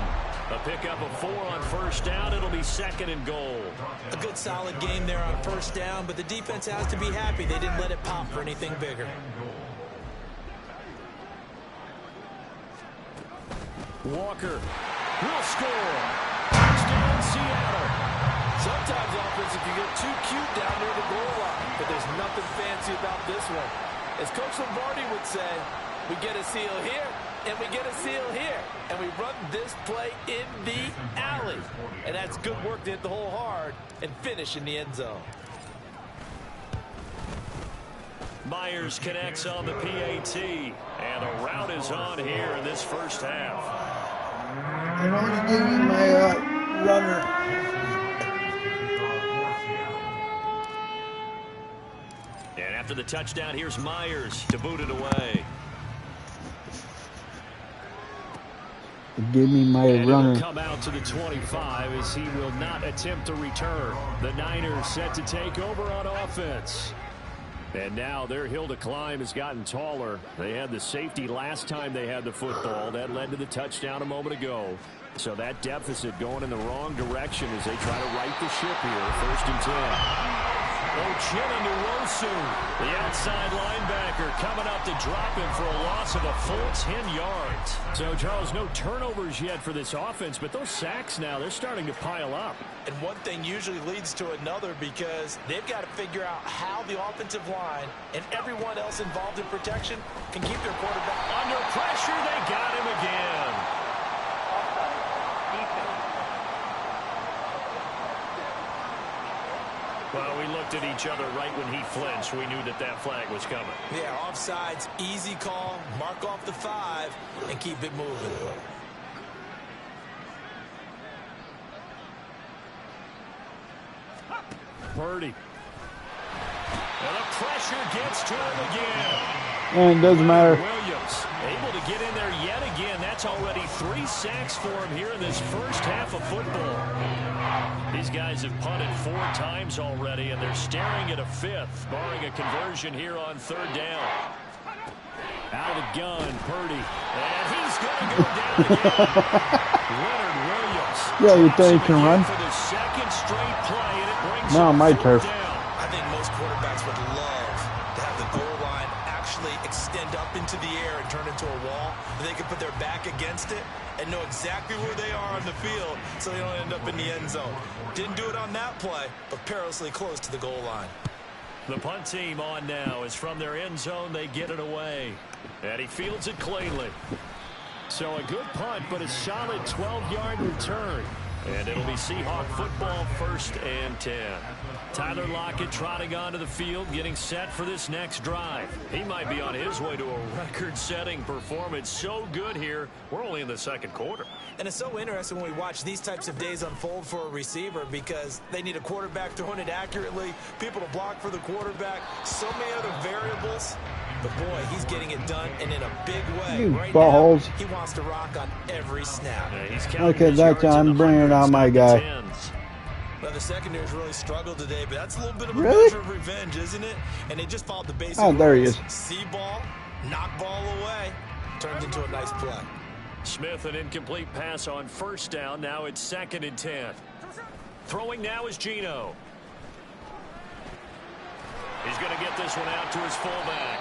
Speaker 4: A pickup of 4 on first down. It'll be second and goal.
Speaker 5: A good solid game there on first down, but the defense has to be happy they didn't let it pop for anything bigger.
Speaker 4: Walker will score. Touchdown, Seattle.
Speaker 5: Sometimes offense, if you get too cute down near the goal line, but there's nothing fancy about this one. As Coach Lombardi would say, we get a seal here, and we get a seal here, and we run this play in the alley. And that's good work to hit the hole hard and finish in the end zone.
Speaker 4: Myers connects on the PAT, and a route is on here in this first half.
Speaker 12: I only give you my runner.
Speaker 4: And after the touchdown, here's Myers to boot it away.
Speaker 12: Give me my
Speaker 4: and
Speaker 12: runner.
Speaker 4: He'll come out to the 25 as he will not attempt to return. The Niners set to take over on offense. And now their hill to climb has gotten taller. They had the safety last time they had the football. That led to the touchdown a moment ago. So that deficit going in the wrong direction as they try to right the ship here. First and 10. Uchenna-Nwosu, the outside linebacker, coming up to drop him for a loss of a full 10 yards. So, Charles, no turnovers yet for this offense, but those sacks now, they're starting to pile up.
Speaker 5: And one thing usually leads to another because they've got to figure out how the offensive line and everyone else involved in protection can keep their quarterback
Speaker 4: under pressure. They got him again. Well, we looked at each other right when he flinched. We knew that that flag was coming.
Speaker 5: Yeah, offsides, easy call, mark off the 5, and keep it moving.
Speaker 4: Purdy. And the pressure gets to him again.
Speaker 12: And it doesn't matter.
Speaker 4: Williams able to get in there yet again. That's already 3 sacks for him here in this first half of football. These guys have punted 4 times already, and they're staring at a 5th, barring a conversion here on third down. Out of the gun, Purdy. And he's going to go down again. Leonard Williams.
Speaker 12: Yeah, you think he can run?
Speaker 4: For the second straight play, and it brings
Speaker 12: No, my turf.
Speaker 5: Down. I think most quarterbacks would love to have the goal line actually extend up into the air and turn into a wall. And they can put their back against it and know exactly where they are on the field so they don't end up in the end zone. Didn't do it on that play, but perilously close to the goal line.
Speaker 4: The punt team on now is from their end zone. They get it away. And he fields it cleanly. So a good punt, but a solid 12-yard return. And it'll be Seahawk football, 1st and 10. Tyler Lockett trotting onto the field, getting set for this next drive. He might be on his way to a record-setting performance. So good here. We're only in the second quarter.
Speaker 5: And it's so interesting when we watch these types of days unfold for a receiver because they need a quarterback throwing it accurately, people to block for the quarterback, so many other variables. But, boy, he's getting it done and in a big way.
Speaker 12: You
Speaker 5: right
Speaker 12: balls.
Speaker 5: now, he wants to rock on every snap.
Speaker 4: Yeah,
Speaker 12: okay, that's I'm bringing out my guy.
Speaker 5: Well, the secondary's really struggled today, but that's a little bit of a
Speaker 12: Really?
Speaker 5: measure of revenge, isn't it? And they just followed the basic
Speaker 12: Oh, there he
Speaker 5: rules.
Speaker 12: is.
Speaker 5: See ball, knock ball away, turned into a nice play.
Speaker 4: Smith, an incomplete pass on first down. Now it's 2nd and 10. Throwing now is Geno. He's going to get this one out to his fullback.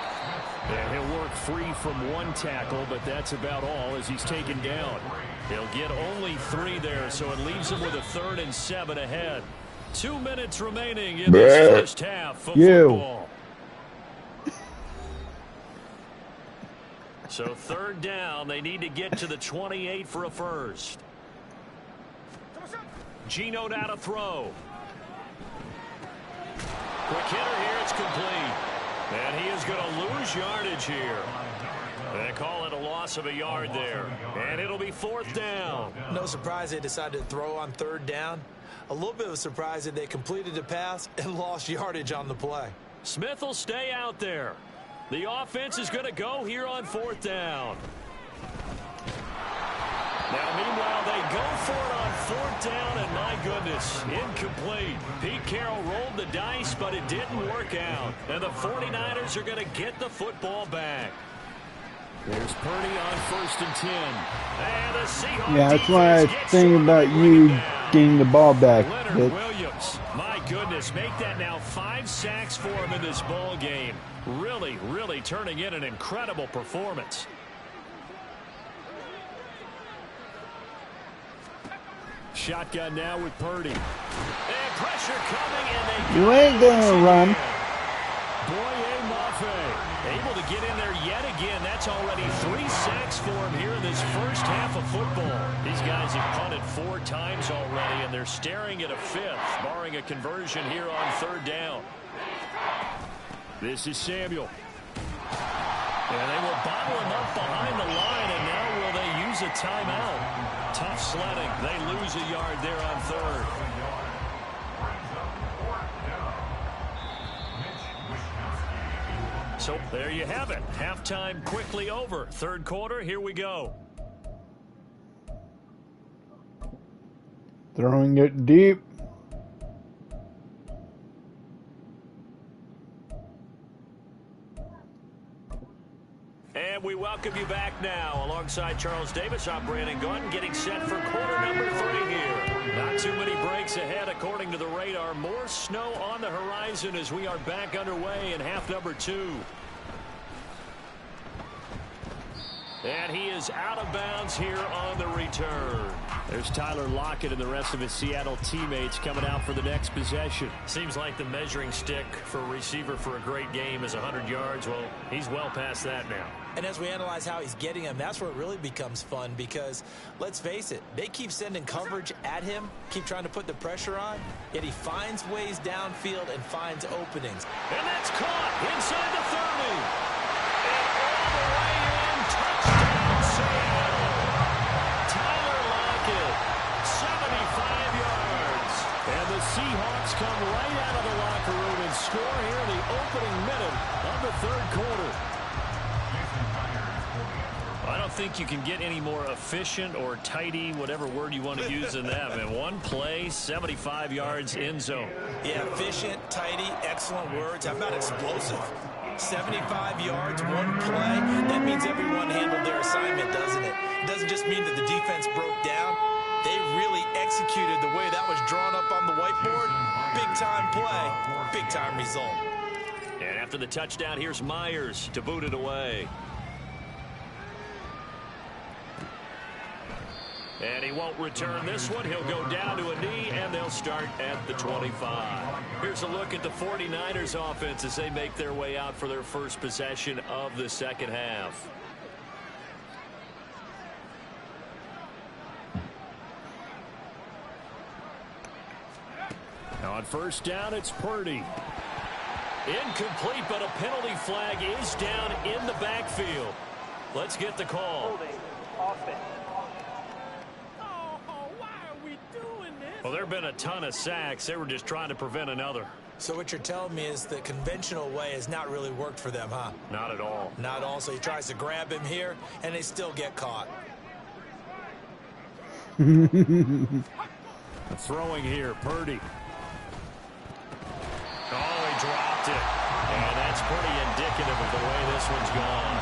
Speaker 4: And he'll work free from 1 tackle, but that's about all as he's taken down. He'll get only 3 there, so it leaves him with a 3rd and 7 ahead. 2 minutes remaining in this first half of football. So 3rd down, they need to get to the 28 for a first. Geno now to throw. Quick hitter here, it's complete. And he is going to lose yardage here. They call it a loss of a yard there. And it'll be 4th down.
Speaker 5: No surprise they decided to throw on 3rd down. A little bit of a surprise that they completed the pass and lost yardage on the play.
Speaker 4: Smith will stay out there. The offense is going to go here on 4th down. Now, meanwhile, they go for it on 4th down, and my goodness, incomplete. Pete Carroll rolled the dice, but it didn't work out. And the 49ers are going to get the football back. There's Purdy on 1st and 10. And the Seahawks.
Speaker 12: Yeah, that's why I think about you getting the ball back.
Speaker 4: Leonard Williams, my goodness, make that now 5 sacks for him in this ball game. Really, really turning in an incredible performance. Shotgun now with Purdy. And pressure coming, and they
Speaker 12: You ain't gonna run.
Speaker 4: Boye Mafe able to get in there yet again. That's already 3 sacks for him here in this first half of football. These guys have punted 4 times already, and they're staring at a 5th, barring a conversion here on 3rd down. This is Samuel. And they will bottle him up behind the line, and now will they use a timeout? Tough sledding. They lose a yard there on 3rd. So there you have it. Halftime quickly over. 3rd quarter, here we go.
Speaker 12: Throwing it deep.
Speaker 4: And we welcome you back now. Alongside Charles Davis, I'm Brandon Gunn, getting set for quarter number 3 here. Not too many breaks ahead according to the radar. More snow on the horizon as we are back underway in half number 2. And he is out of bounds here on the return.
Speaker 9: There's Tyler Lockett and the rest of his Seattle teammates coming out for the next possession.
Speaker 4: Seems like the measuring stick for a receiver for a great game is 100 yards. Well, he's well past that now.
Speaker 5: And as we analyze how he's getting them, that's where it really becomes fun because, let's face it, they keep sending coverage at him, keep trying to put the pressure on, yet he finds ways downfield and finds openings.
Speaker 4: And that's caught inside the 30. And all the way in, touchdown Seattle. Tyler Lockett, 75 yards.
Speaker 9: And the Seahawks come right out of the locker room and score here in the opening minute of the 3rd quarter.
Speaker 4: I don't think you can get any more efficient or tidy, whatever word you want to use in that. In one play, 75 yards in zone.
Speaker 5: Yeah, efficient, tidy, excellent words. How about explosive? 75 yards, one play. That means everyone handled their assignment, doesn't it? It doesn't just mean that the defense broke down. They really executed the way that was drawn up on the whiteboard. Big-time play, big-time result.
Speaker 4: And after the touchdown, here's Myers to boot it away. And he won't return this one. He'll go down to a knee, and they'll start at the 25. Here's a look at the 49ers offense as they make their way out for their first possession of the second half.
Speaker 9: Now on 1st down, it's Purdy.
Speaker 4: Incomplete, but a penalty flag is down in the backfield. Let's get the call. Well, there have been a ton of sacks. They were just trying to prevent another.
Speaker 5: So what you're telling me is the conventional way has not really worked for them, huh?
Speaker 4: Not at all.
Speaker 5: Not at all. So he tries to grab him here, and they still get caught.
Speaker 9: Throwing here, Purdy.
Speaker 4: Oh, he dropped it. And that's pretty indicative of the way this one's gone.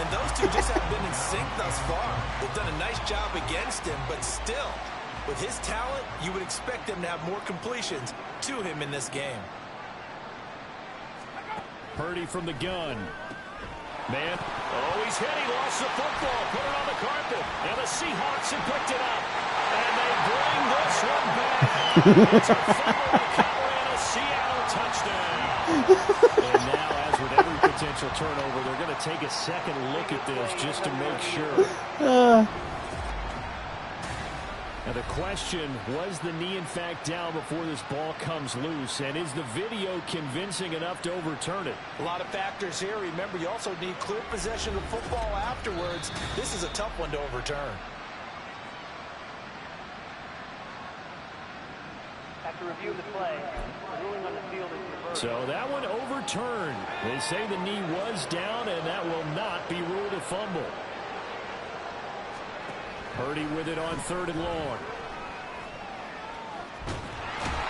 Speaker 5: And those two just haven't been in sync thus far. They've done a nice job against him, but still, with his talent, you would expect them to have more completions to him in this game.
Speaker 9: Purdy from the gun.
Speaker 4: Man. Oh, he's hit. He lost the football. Put it on the carpet. And the Seahawks have picked it up. And they bring this one back. It's a fumble recovery and a Seattle touchdown.
Speaker 9: And now, as with every potential turnover, they're going to take a second look at this just to make sure. Now the question, was the knee in fact down before this ball comes loose? And is the video convincing enough to overturn it?
Speaker 5: A lot of factors here. Remember, you also need clear possession of the football afterwards. This is a tough one to overturn.
Speaker 14: After review of the play, the ruling on the field is reversed.
Speaker 9: So that one overturned. They say the knee was down, and that will not be ruled a fumble. Purdy with it on 3rd and long.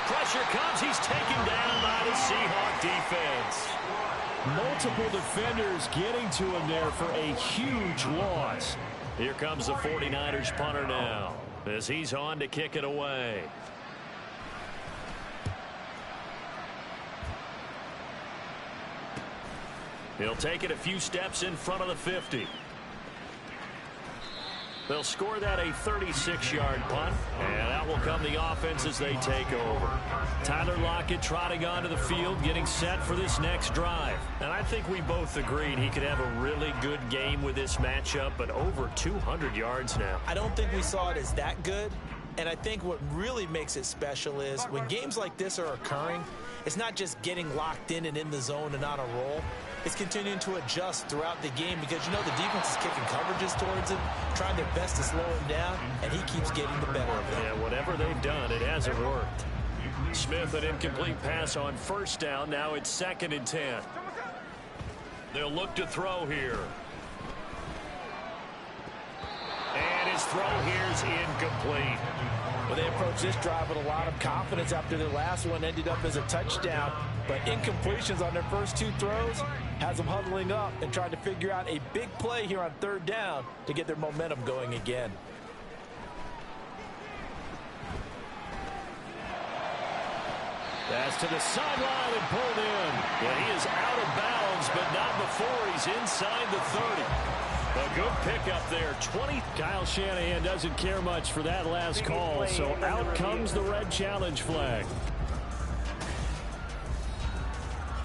Speaker 4: Pressure comes. He's taken down by the Seahawk defense.
Speaker 9: Multiple defenders getting to him there for a huge loss.
Speaker 4: Here comes the 49ers punter now as he's on to kick it away. He'll take it a few steps in front of the 50. They'll score that a 36-yard punt, and out will come the offense as they take over. Tyler Lockett trotting onto the field, getting set for this next drive. And I think we both agreed he could have a really good game with this matchup, but over 200 yards now.
Speaker 5: I don't think we saw it as that good, and I think what really makes it special is when games like this are occurring, it's not just getting locked in and in the zone and on a roll. It's continuing to adjust throughout the game because, you know, the defense is kicking coverages towards him, trying their best to slow him down, and he keeps getting the better of them.
Speaker 4: Yeah, whatever they've done, it hasn't worked. Smith, an incomplete pass on 1st down. Now it's 2nd and 10. They'll look to throw here. And his throw here's incomplete.
Speaker 5: Well, they approached this drive with a lot of confidence after their last one ended up as a touchdown. But incompletions on their first 2 throws has them huddling up and trying to figure out a big play here on 3rd down to get their momentum going again.
Speaker 9: That's to the sideline and pulled in.
Speaker 4: Well, he is out of bounds, but not before he's inside the 30. A good pickup there. 20.
Speaker 9: Kyle Shanahan doesn't care much for that last call, so out comes the red challenge flag.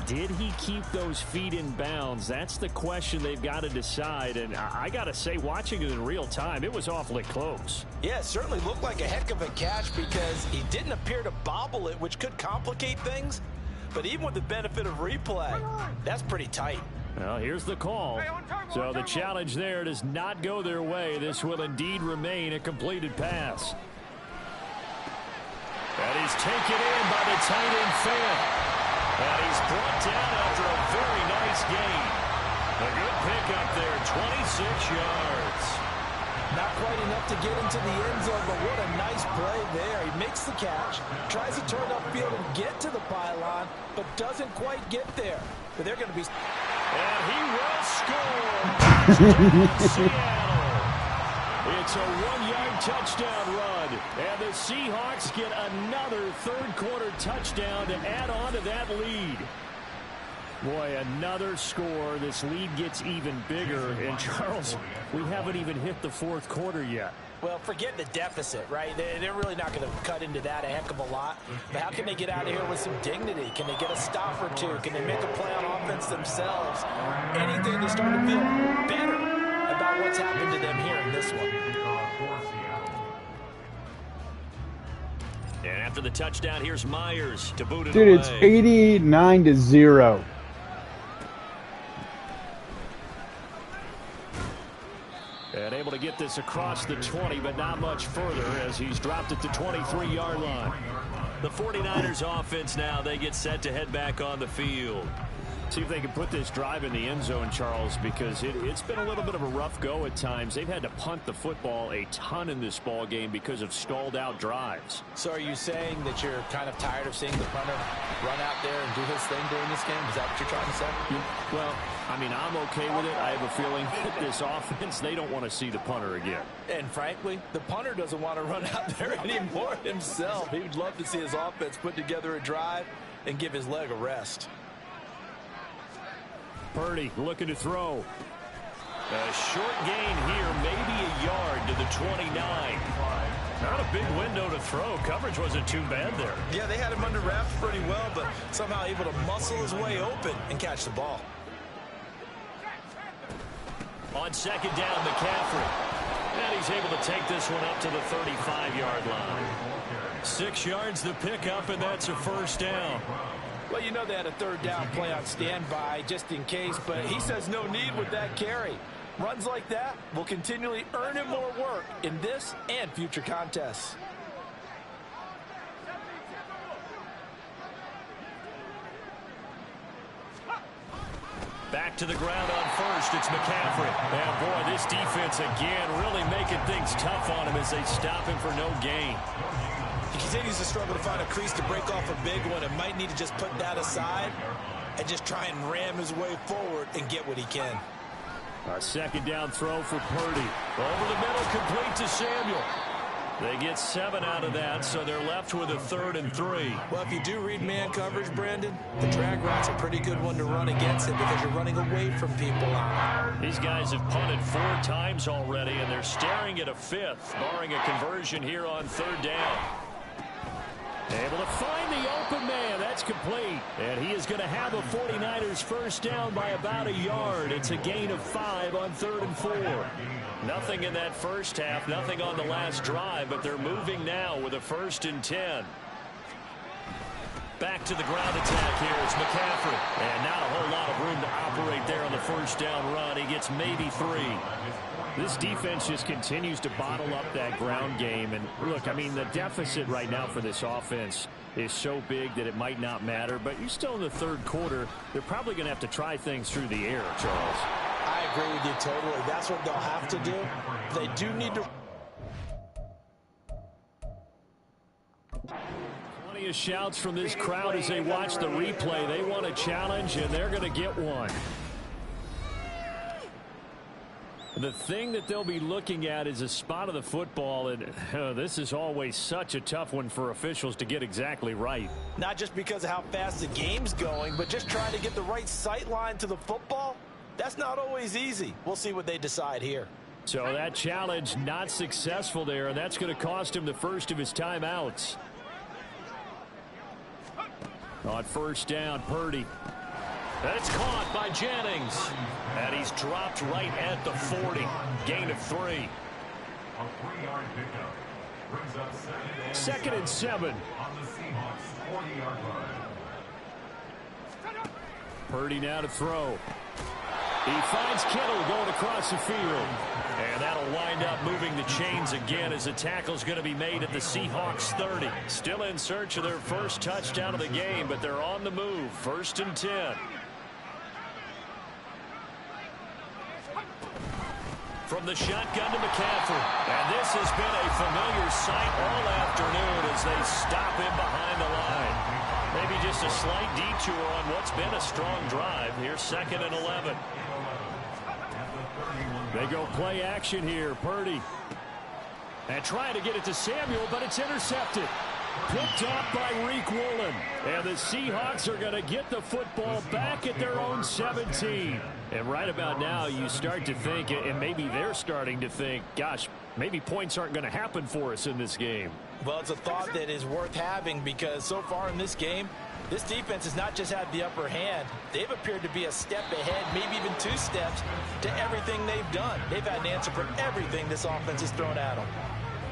Speaker 9: Did he keep those feet in bounds? That's the question they've got to decide. And I got to say, watching it in real time, it was awfully close.
Speaker 5: Yeah, it certainly looked like a heck of a catch because he didn't appear to bobble it, which could complicate things. But even with the benefit of replay, that's pretty tight.
Speaker 9: Well, here's the call. So the challenge there does not go their way. This will indeed remain a completed pass.
Speaker 4: That is taken in by the tight end Fant. And he's brought down after a very nice gain. A good pickup there, 26 yards.
Speaker 5: Not quite enough to get into the end zone, but what a nice play there. He makes the catch, tries to turn upfield and get to the pylon, but doesn't quite get there. But they're going to be...
Speaker 4: And he will score. Seattle.
Speaker 9: It's a 1-yard touchdown run, and the Seahawks get another 3rd quarter touchdown to add on to that lead. Boy, another score. This lead gets even bigger. And, Charles, we haven't even hit the 4th quarter yet.
Speaker 5: Well, forget the deficit, right? They're really not going to cut into that a heck of a lot. But how can they get out of here with some dignity? Can they get a stop or 2? Can they make a play on offense themselves? Anything to start to feel better about what's happened to them here in this one.
Speaker 4: And after the touchdown, here's Myers to boot it
Speaker 12: Dude,
Speaker 4: away.
Speaker 12: it's 89-0.
Speaker 9: And able to get this across the 20, but not much further as he's dropped at the 23-yard line.
Speaker 4: The 49ers offense now, they get set to head back on the field.
Speaker 9: See if they can put this drive in the end zone, Charles, because it's been a little bit of a rough go at times. They've had to punt the football a ton in this ball game because of stalled out drives.
Speaker 5: So are you saying that you're kind of tired of seeing the punter run out there and do his thing during this game? Is that what you're trying to say?
Speaker 9: Well, I mean, I'm okay with it. I have a feeling that this offense, they don't want to see the punter again.
Speaker 5: And frankly, the punter doesn't want to run out there anymore himself. He would love to see his offense put together a drive and give his leg a rest.
Speaker 9: Purdy looking to throw.
Speaker 4: A short gain here, maybe a yard to the 29. Not a big window to throw. Coverage wasn't too bad there.
Speaker 5: Yeah, they had him under wraps pretty well, but somehow able to muscle his way open and catch the ball.
Speaker 4: On 2nd down, McCaffrey. And he's able to take this one up to the 35-yard line. 6 yards to pick up, and that's a 1st down.
Speaker 5: Well, you know they had a 3rd down play on standby just in case, but he says no need with that carry. Runs like that will continually earn him more work in this and future contests.
Speaker 4: Back to the ground on first. It's McCaffrey. And, boy, this defense again really making things tough on him as they stop him for no gain.
Speaker 5: He continues to struggle to find a crease to break off a big one and might need to just put that aside and just try and ram his way forward and get what he can.
Speaker 9: A second down throw for Purdy.
Speaker 4: Over the middle, complete to Samuel. They get 7 out of that, so they're left with a 3rd and 3.
Speaker 5: Well, if you do read man coverage, Brandon, the drag route's a pretty good one to run against it because you're running away from people on it.
Speaker 4: These guys have punted 4 times already, and they're staring at a 5th, barring a conversion here on 3rd down.
Speaker 9: Able to find the open man. That's complete. And he is going to have a 49ers first down by about a yard. It's a gain of 5 on 3rd and 4.
Speaker 4: Nothing in that first half, nothing on the last drive, but they're moving now with a 1st and 10. Back to the ground attack here. It's McCaffrey. And not a whole lot of room to operate there on the first down run. He gets maybe 3.
Speaker 9: This defense just continues to bottle up that ground game. And look, I mean, the deficit right now for this offense is so big that it might not matter. But you're still in the 3rd quarter. They're probably going to have to try things through the air, Charles.
Speaker 5: I agree with you totally. That's what they'll have to do. They do need to.
Speaker 9: Plenty of shouts from this crowd as they watch the replay. They want a challenge, and they're going to get one. The thing that they'll be looking at is a spot of the football, and this is always such a tough one for officials to get exactly right.
Speaker 5: Not just because of how fast the game's going, but just trying to get the right sight line to the football. That's not always easy. We'll see what they decide here.
Speaker 9: So that challenge not successful there, and that's going to cost him the first of his timeouts. On first down, Purdy.
Speaker 4: That's caught by Jennings. And he's dropped right at the 40. Gain of 3.
Speaker 13: A 3-yard pickup brings up
Speaker 9: 2nd and 7.
Speaker 13: on the Seahawks 40-yard line.
Speaker 9: Purdy now to throw. He finds Kittle going across the field.
Speaker 4: And that'll wind up moving the chains again as the tackle's going to be made at the Seahawks 30. Still in search of their first touchdown of the game, but they're on the move. 1st and 10. From the shotgun to McCaffrey. And this has been a familiar sight all afternoon as they stop him behind the line. Maybe just a slight detour on what's been a strong drive. Here's 2nd and 11.
Speaker 9: They go play action here. Purdy. And trying to get it to Samuel, but it's intercepted. Picked up by Reek Woolen. And the Seahawks are going to get the football back at their own 17. And right about now, you start to think, and maybe they're starting to think, gosh, maybe points aren't going to happen for us in this game.
Speaker 5: Well, it's a thought that is worth having because so far in this game, this defense has not just had the upper hand. They've appeared to be a step ahead, maybe even 2 steps, to everything they've done. They've had an answer for everything this offense has thrown at them.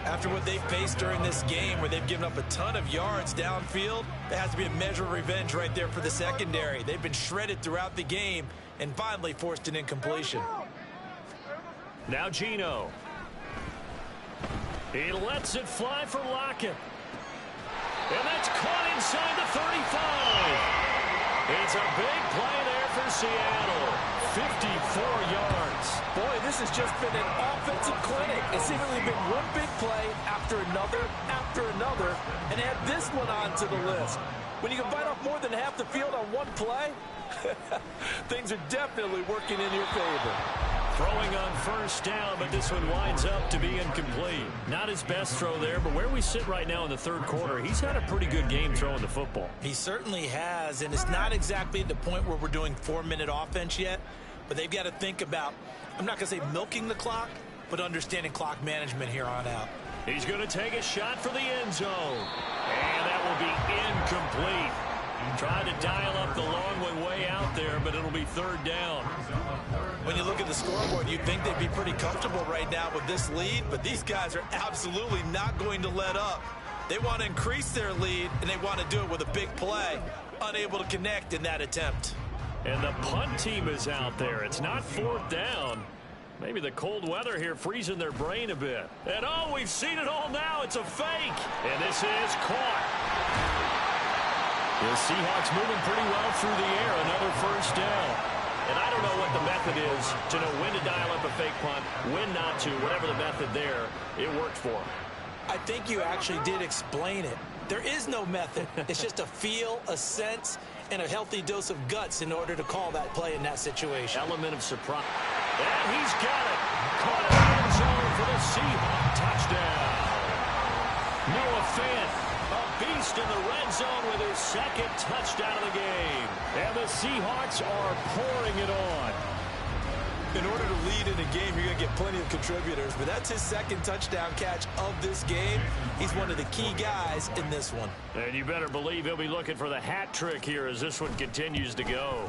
Speaker 5: After what they've faced during this game where they've given up a ton of yards downfield, there has to be a measure of revenge right there for the secondary. They've been shredded throughout the game and finally forced an incompletion.
Speaker 4: Now Geno. He lets it fly for Lockett. And that's caught inside the 35. It's a big play there for Seattle. 54 yards.
Speaker 5: Boy, this has just been an offensive clinic. It's seemingly been one big play after another, and add this one onto the list. When you can bite off more than half the field on one play, things are definitely working in your favor.
Speaker 4: Throwing on first down, but this one winds up to be incomplete. Not his best throw there, but where we sit right now in the 3rd quarter, he's had a pretty good game throwing the football.
Speaker 5: He certainly has, and it's not exactly the point where we're doing 4-minute offense yet, but they've got to think about, I'm not going to say milking the clock, but understanding clock management here on out.
Speaker 4: He's going to take a shot for the end zone, and that will be incomplete. Tried to dial up the long way out there, but it'll be 3rd down.
Speaker 5: When you look at the scoreboard, you'd think they'd be pretty comfortable right now with this lead, but these guys are absolutely not going to let up. They want to increase their lead, and they want to do it with a big play. Unable to connect in that attempt.
Speaker 4: And the punt team is out there. It's not 4th down. Maybe the cold weather here freezing their brain a bit. And oh, we've seen it all now. It's a fake. And this is caught. The Seahawks moving pretty well through the air. Another first down. And I don't know what the method is to know when to dial up a fake punt, when not to, whatever the method there, it worked for him.
Speaker 5: I think you actually did explain it. There is no method. It's just a feel, a sense, and a healthy dose of guts in order to call that play in that situation.
Speaker 4: Element of surprise. And he's got it. Caught in the end zone for the Seahawks touchdown. Noah Fant, a beast in the red zone with his second touchdown of the game.
Speaker 9: And the Seahawks are pouring it on.
Speaker 5: In order to lead in a game, you're going to get plenty of contributors, but that's his second touchdown catch of this game. He's one of the key guys in this one.
Speaker 4: And you better believe he'll be looking for the hat trick here as this one continues to go.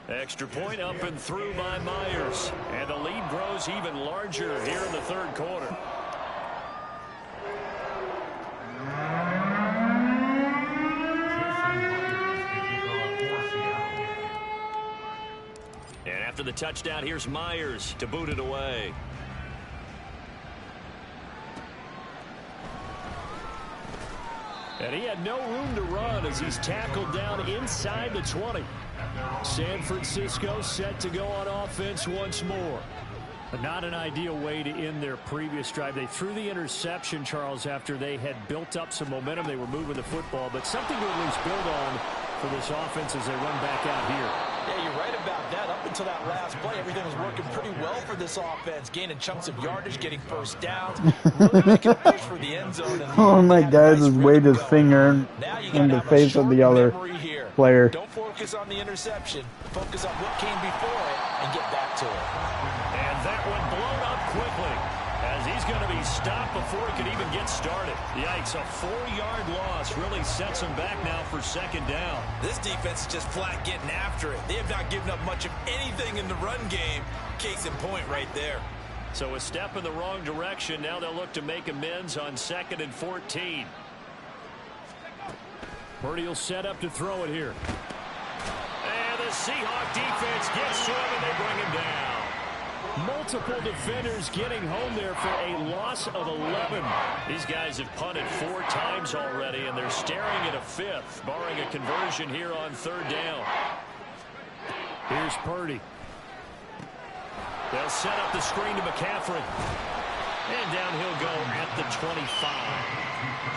Speaker 4: Extra point up and through by Myers. And the lead grows even larger here in the third quarter. And after the touchdown, here's Myers to boot it away.
Speaker 9: And he had no room to run as he's tackled down inside the 20. San Francisco set to go on offense once more. But not an ideal way to end their previous drive. They threw the interception, Charles, after they had built up some momentum. They were moving the football, but something to at least build on for this offense as they run back out here.
Speaker 5: Yeah, you're right about that. Up until that last play, everything was working pretty well for this offense. Gaining chunks of yardage, getting first downs, really making a push for the end zone.
Speaker 12: Oh my God, just waved his finger in the face of the other player.
Speaker 5: Don't focus on the interception. Focus on what came before it and get back to it.
Speaker 4: And that one blown up quickly as he's going to be stopped before he could even get started. Yikes, a 4-yard loss really sets him back now for second down.
Speaker 5: This defense is just flat getting after it. They have not given up much of anything in the run game. Case in point right there.
Speaker 4: So a step in the wrong direction. Now they'll look to make amends on 2nd and 14.
Speaker 9: Purdy will set up to throw it here.
Speaker 4: And the Seahawk defense gets to him and they bring him down.
Speaker 9: Multiple defenders getting home there for a loss of 11.
Speaker 4: These guys have punted 4 times already, and they're staring at a 5th, barring a conversion here on 3rd down.
Speaker 9: Here's Purdy.
Speaker 4: They'll set up the screen to McCaffrey. And down he'll go at the 25.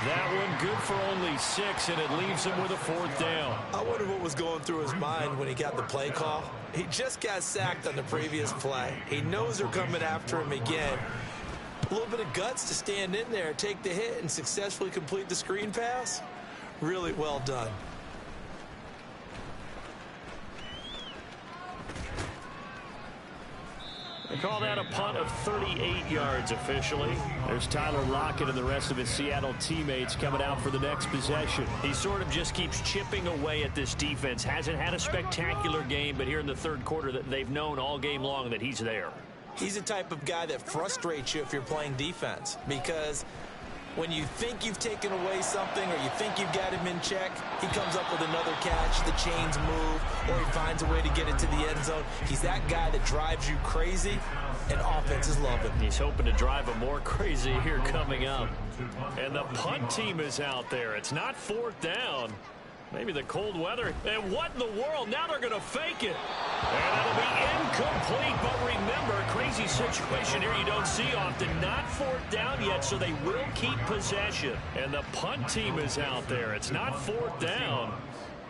Speaker 4: That one good for only 6, and it leaves him with a 4th down.
Speaker 5: I wonder what was going through his mind when he got the play call. He just got sacked on the previous play. He knows they're coming after him again. A little bit of guts to stand in there, take the hit, and successfully complete the screen pass. Really well done.
Speaker 4: They call that a punt of 38 yards officially.
Speaker 9: There's Tyler Lockett and the rest of his Seattle teammates coming out for the next possession.
Speaker 4: He sort of just keeps chipping away at this defense. Hasn't had a spectacular game, but here in the third quarter that they've known all game long that he's there.
Speaker 5: He's the type of guy that frustrates you if you're playing defense, because when you think you've taken away something or you think you've got him in check, he comes up with another catch, the chains move, or he finds a way to get into the end zone. He's that guy that drives you crazy, and offenses love him.
Speaker 4: He's hoping to drive him more crazy here coming up. And the punt team is out there. It's not 4th down. Maybe the cold weather. And what in the world? Now they're going to fake it. And it'll be incomplete. But remember, crazy situation here you don't see often. Not 4th down yet, so they will keep possession. And the punt team is out there. It's not 4th down.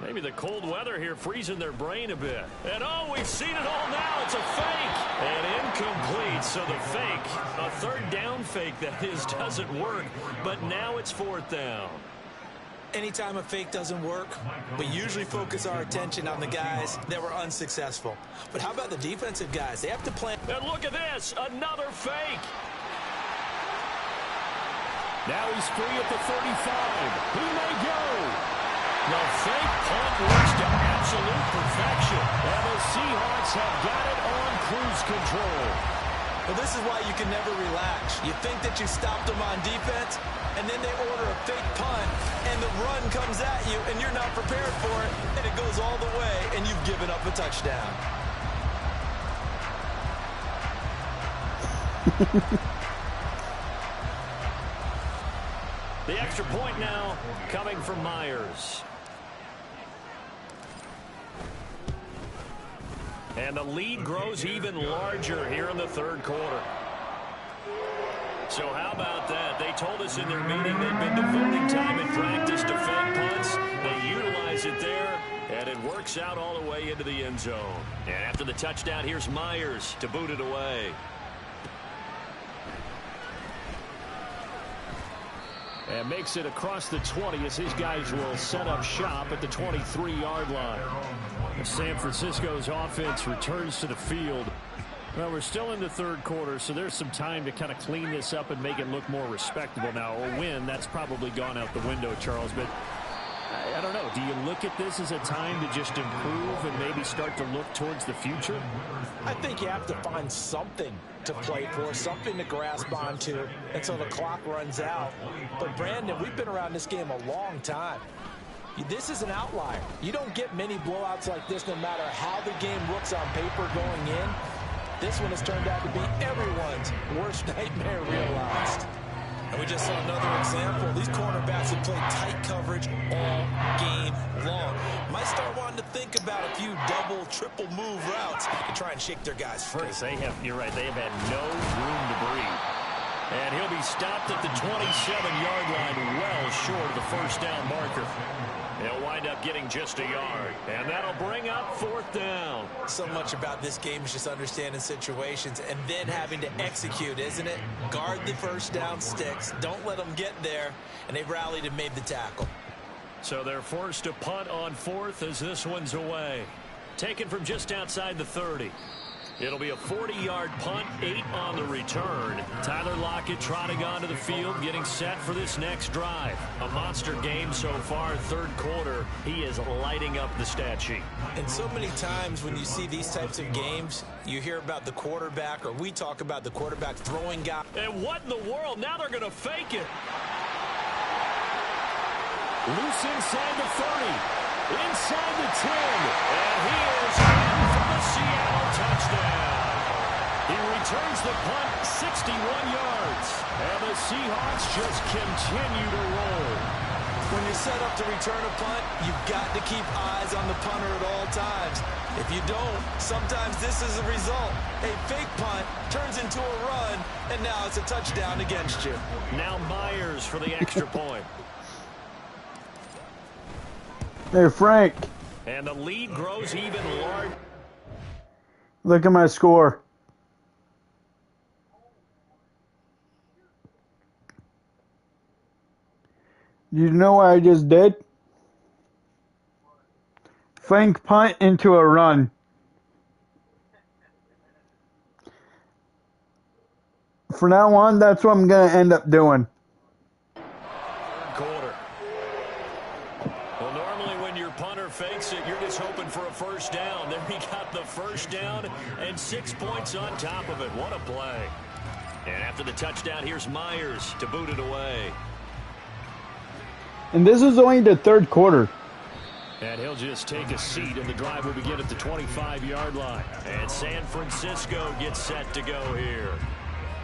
Speaker 4: Maybe the cold weather here freezing their brain a bit. And oh, we've seen it all now. It's a fake. And incomplete. So the fake, a 3rd down fake that is, doesn't work. But now it's 4th down.
Speaker 5: Anytime a fake doesn't work, we usually focus our attention on the guys that were unsuccessful. But how about the defensive guys? They have to plan.
Speaker 4: And look at this, another fake.
Speaker 9: Now he's free at the 35. He may go.
Speaker 4: The fake punt works to absolute perfection.
Speaker 9: And the Seahawks have got it on cruise control.
Speaker 5: Well, this is why you can never relax. You think that you stopped them on defense, and then they order a fake punt, and the run comes at you, and you're not prepared for it, and it goes all the way, and you've given up a touchdown.
Speaker 4: The extra point now coming from Myers. And the lead grows even larger here in the third quarter. So how about that? They told us in their meeting they've been devoting time in practice to fake punts. They utilize it there, and it works out all the way into the end zone. And after the touchdown, here's Myers to boot it away.
Speaker 9: And makes it across the 20 as his guys will set up shop at the 23-yard line. San Francisco's offense returns to the field. Well, we're still in the third quarter, so there's some time to kind of clean this up and make it look more respectable now. A win, that's probably gone out the window, Charles, but I don't know. Do you look at this as a time to just improve and maybe start to look towards the future?
Speaker 5: I think you have to find something to play for, something to grasp onto until the clock runs out. But, Brandon, we've been around this game a long time. This is an outlier. You don't get many blowouts like this no matter how the game looks on paper going in. This one has turned out to be everyone's worst nightmare realized. And we just saw another example. These cornerbacks have played tight coverage all game long. Might start wanting to think about a few double, triple move routes to try and shake their guys free.
Speaker 4: You're right, they have had no room to breathe. And he'll be stopped at the 27-yard line, well short of the first down marker. He'll wind up getting just a yard, and that'll bring up fourth down.
Speaker 5: So much about this game is just understanding situations and then having to execute, isn't it? Guard the first down sticks. Don't let them get there, and they've rallied and made the tackle.
Speaker 4: So they're forced to punt on fourth as this one's away. Taken from just outside the 30. It'll be a 40-yard punt, 8 on the return. Tyler Lockett trotting onto the field, getting set for this next drive. A monster game so far, third quarter. He is lighting up the stat sheet.
Speaker 5: And so many times when you see these types of games, you hear about the quarterback, or we talk about the quarterback throwing guys.
Speaker 4: And what in the world? Now they're going to fake it.
Speaker 9: Loose inside the 30. Inside the 10.
Speaker 4: And he is in for the Seattle touchdown. He returns the punt 61 yards.
Speaker 9: And the Seahawks just continue to roll.
Speaker 5: When you're set up to return a punt, you've got to keep eyes on the punter at all times. If you don't, sometimes this is the result. A fake punt turns into a run, and now it's a touchdown against you.
Speaker 4: Now Myers for the extra point.
Speaker 12: Hey, Frank.
Speaker 4: And the lead grows even larger.
Speaker 12: Look at my score. You know what I just did? Fake punt into a run. For now on, that's what I'm going to end up doing.
Speaker 4: Quarter. Well, normally when your punter fakes it, you're just hoping for a first down. There he got the first down and 6 points on top of it. What a play. And after the touchdown, here's Myers to boot it away.
Speaker 12: And this is only the third quarter.
Speaker 9: And he'll just take a seat, and the drive will begin at the 25-yard line.
Speaker 4: And San Francisco gets set to go here.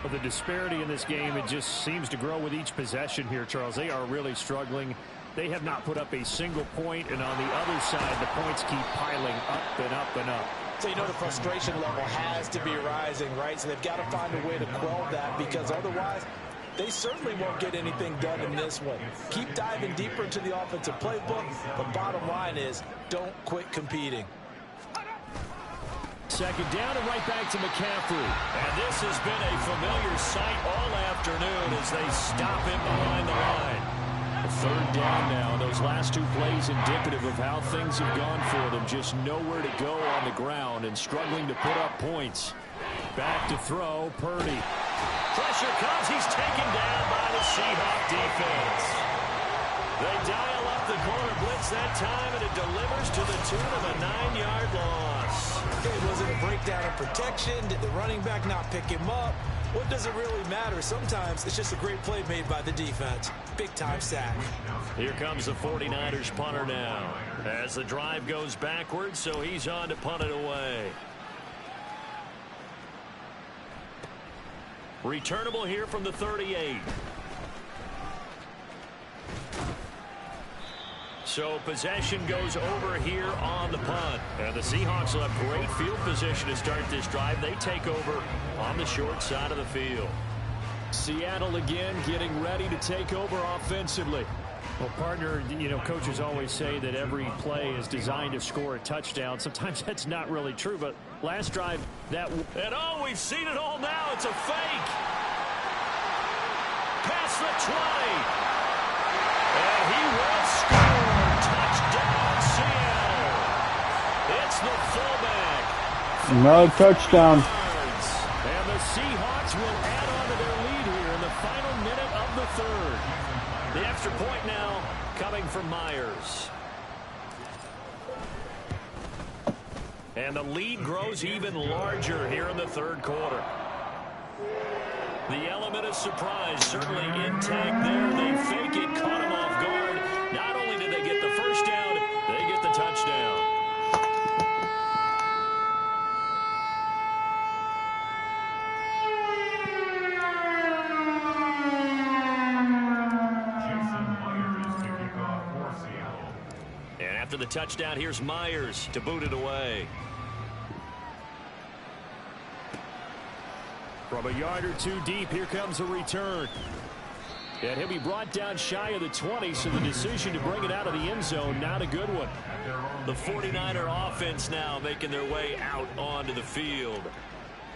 Speaker 9: But the disparity in this game, it just seems to grow with each possession here, Charles. They are really struggling. They have not put up a single point, and on the other side, the points keep piling up and up and up.
Speaker 5: So you know the frustration level has to be rising, right? So they've got to find a way to quell that, because otherwise they certainly won't get anything done in this one. Keep diving deeper into the offensive playbook. The bottom line is don't quit competing.
Speaker 9: Second down and right back to McCaffrey.
Speaker 4: And this has been a familiar sight all afternoon as they stop him behind the line.
Speaker 9: A third down now. Those last two plays indicative of how things have gone for them. Just nowhere to go on the ground and struggling to put up points. Back to throw, Purdy.
Speaker 4: Pressure comes. He's taken down by the Seahawk defense. They dial up the corner blitz that time, and it delivers to the tune of a 9-yard loss.
Speaker 5: Okay, was it a breakdown in protection? Did the running back not pick him up? What does it really matter? Sometimes it's just a great play made by the defense. Big-time sack.
Speaker 4: Here comes the 49ers punter now as the drive goes backwards, so he's on to punt it away. Returnable here from the 38. So possession goes over here on the punt. And the Seahawks will have great field position to start this drive. They take over on the short side of the field.
Speaker 9: Seattle again getting ready to take over offensively. Well, partner, coaches always say that every play is designed to score a touchdown. Sometimes that's not really true, but last drive, that...
Speaker 4: And oh, we've seen it all now. It's a fake. Past the 20. And he will score. Touchdown, Seattle. It's the fullback.
Speaker 12: Another touchdown.
Speaker 9: And the Seahawks will add on to their lead here in the final minute of the third.
Speaker 4: The extra point now coming from Myers. And the lead grows even larger here in the third quarter. The element of surprise certainly intact there. They fake it, caught him off guard. Not only did they get the first down, they get the touchdown. And after the touchdown, here's Myers to boot it away.
Speaker 9: From a yard or two deep, here comes a return. And he'll be brought down shy of the 20, so the decision to bring it out of the end zone, not a good one.
Speaker 4: The 49er offense now making their way out onto the field.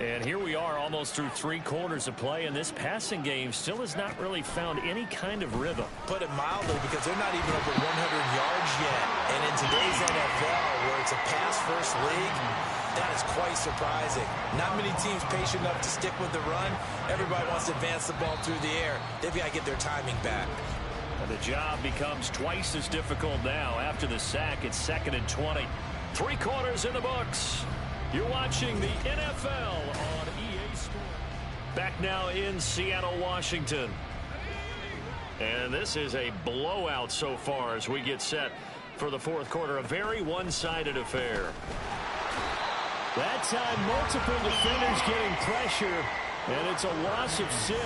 Speaker 9: And here we are almost through 3 quarters of play, and this passing game still has not really found any kind of rhythm.
Speaker 5: Put it mildly, because they're not even over 100 yards yet. And in today's NFL, where it's a pass-first league, that is quite surprising. Not many teams patient enough to stick with the run. Everybody wants to advance the ball through the air. They've got to get their timing back.
Speaker 4: And the job becomes twice as difficult now. After the sack, it's 2nd and 20. 3 quarters in the books. You're watching the NFL on EA Sports. Back now in Seattle, Washington. And this is a blowout so far as we get set for the fourth quarter. A very one-sided affair.
Speaker 9: That time, multiple defenders getting pressure, and it's a loss of 6.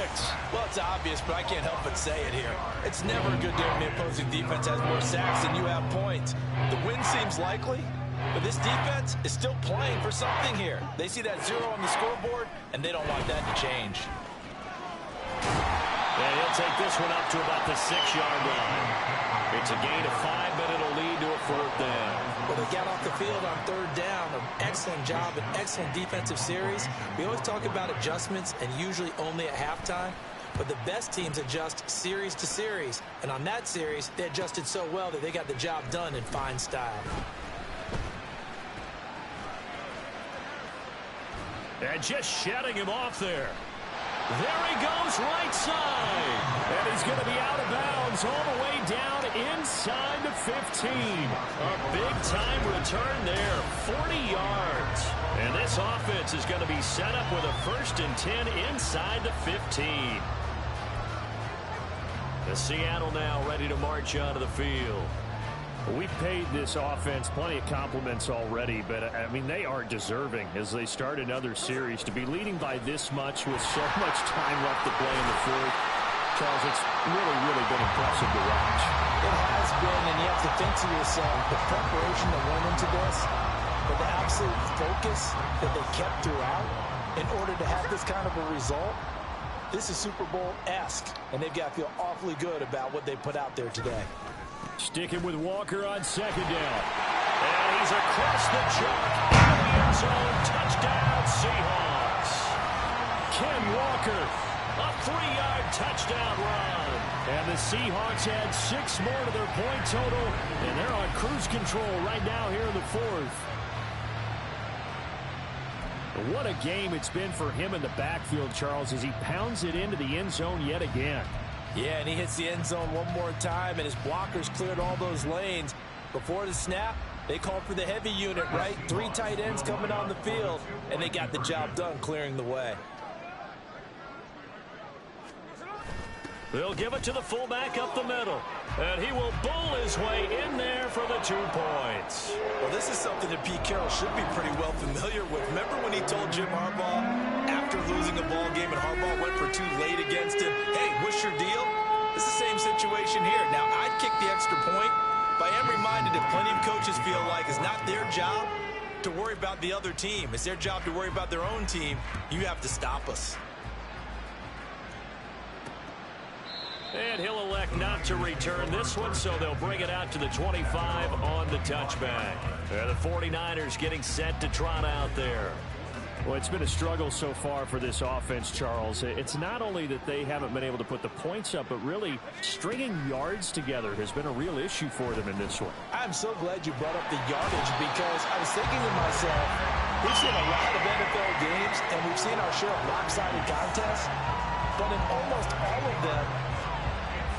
Speaker 5: Well, it's obvious, but I can't help but say it here. It's never a good day when the opposing defense has more sacks than you have points. The win seems likely, but this defense is still playing for something here. They see that 0 on the scoreboard, and they don't want that to change.
Speaker 4: And he'll take this one up to about the 6-yard line. It's a gain of 5, but it'll lead to a 4th down.
Speaker 5: Well, they got off the field on 3rd down. An excellent job, an excellent defensive series. We always talk about adjustments, and usually only at halftime. But the best teams adjust series to series. And on that series, they adjusted so well that they got the job done in fine style.
Speaker 9: And just shutting him off there. There he goes right side. And he's going to be out of bounds all the way down inside the 15.
Speaker 4: A big-time return there, 40 yards. And this offense is going to be set up with a 1st and 10 inside the 15. The Seattle now ready to march onto the field.
Speaker 9: We've paid this offense plenty of compliments already, but, I mean, they are deserving as they start another series. To be leading by this much with so much time left to play in the fourth, Charles, it's really, really been impressive to watch.
Speaker 5: It has been, and you have to think to yourself, the preparation that went into this, but the absolute focus that they kept throughout in order to have this kind of a result, this is Super Bowl-esque, and they've got to feel awfully good about what they put out there today.
Speaker 9: Sticking with Walker on 2nd down.
Speaker 4: And he's across the chalk in the end zone. Touchdown, Seahawks.
Speaker 9: Ken Walker.
Speaker 4: A 3-yard touchdown run.
Speaker 9: And the Seahawks add 6 more to their point total, and they're on cruise control right now here in the fourth. What a game it's been for him in the backfield, Charles, as he pounds it into the end zone yet again.
Speaker 5: Yeah, and he hits the end zone one more time, and his blockers cleared all those lanes. Before the snap, they called for the heavy unit, right? 3 tight ends coming on the field, and they got the job done clearing the way.
Speaker 4: They'll give it to the fullback up the middle, and he will bowl his way in there for the 2 points.
Speaker 5: Well, this is something that Pete Carroll should be pretty well familiar with. Remember when he told Jim Harbaugh, after losing a ball game and Harbaugh went for 2 late against him, hey, what's your deal? It's the same situation here. Now, I'd kick the extra point. If I am open-minded if plenty of coaches feel like it's not their job to worry about the other team. It's their job to worry about their own team. You have to stop us.
Speaker 4: And he'll elect not to return this one, so they'll bring it out to the 25 on the touchback. The 49ers getting set to trot out there.
Speaker 9: Well, it's been a struggle so far for this offense, Charles. It's not only that they haven't been able to put the points up, but really stringing yards together has been a real issue for them in this one.
Speaker 5: I'm so glad you brought up the yardage because I was thinking to myself, we've seen a lot of NFL games and we've seen our share of lopsided contests, but in almost all of them,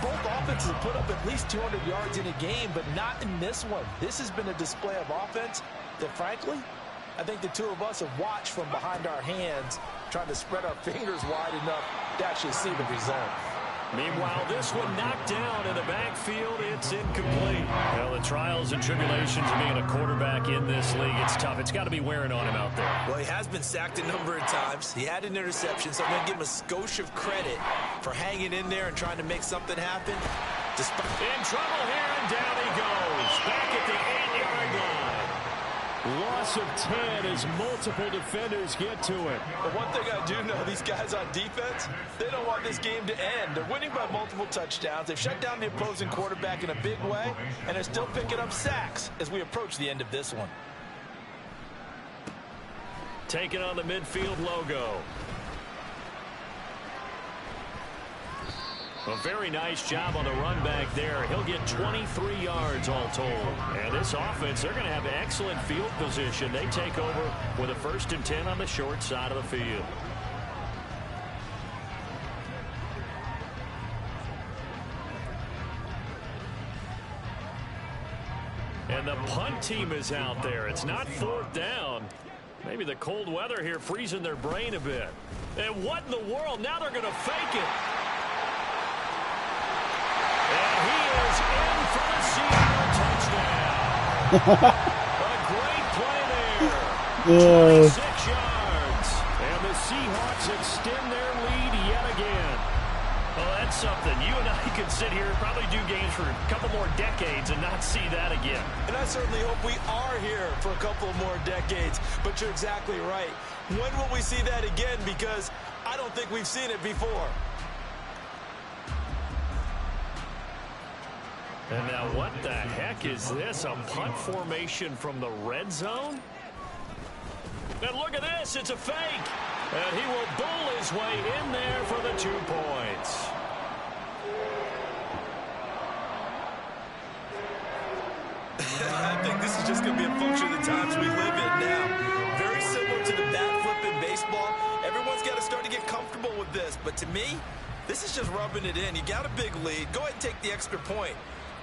Speaker 5: both offenses put up at least 200 yards in a game, but not in this one. This has been a display of offense that, frankly, I think the two of us have watched from behind our hands, trying to spread our fingers wide enough to actually see the result.
Speaker 4: Meanwhile, this one knocked down in the backfield. It's incomplete. Well, the trials and tribulations of being a quarterback in this league, it's tough. It's got to be wearing on him out there.
Speaker 5: Well, he has been sacked a number of times. He had an interception, so I'm going to give him a skosh of credit for hanging in there and trying to make something happen.
Speaker 4: In trouble here, and down he goes. Back at the 8-yard line.
Speaker 9: Loss of 10 as multiple defenders get to it.
Speaker 5: But one thing I do know, these guys on defense, they don't want this game to end. They're winning by multiple touchdowns. They've shut down the opposing quarterback in a big way, and they're still picking up sacks as we approach the end of this one.
Speaker 4: Taking on the midfield logo. A very nice job on the run back there. He'll get 23 yards all told. And this offense, they're going to have excellent field position. They take over with a 1st and 10 on the short side of the field. And the punt team is out there. It's not 4th down. Maybe the cold weather here freezing their brain a bit. And what in the world? Now they're going to fake it. And he is in for the Seattle touchdown. A great play there. 26 yards.
Speaker 9: And the Seahawks extend their lead yet again.
Speaker 4: Well, that's something. You and I can sit here and probably do games for a couple more decades and not see that again.
Speaker 5: And I certainly hope we are here for a couple more decades. But you're exactly right. When will we see that again? Because I don't think we've seen it before.
Speaker 4: And now what the heck is this? A punt formation from the red zone? And look at this. It's a fake. And he will bull his way in there for the 2 points.
Speaker 5: I think this is just going to be a function of the times we live in now. Very similar to the bat flip in baseball. Everyone's got to start to get comfortable with this. But to me, this is just rubbing it in. You got a big lead. Go ahead and take the extra point.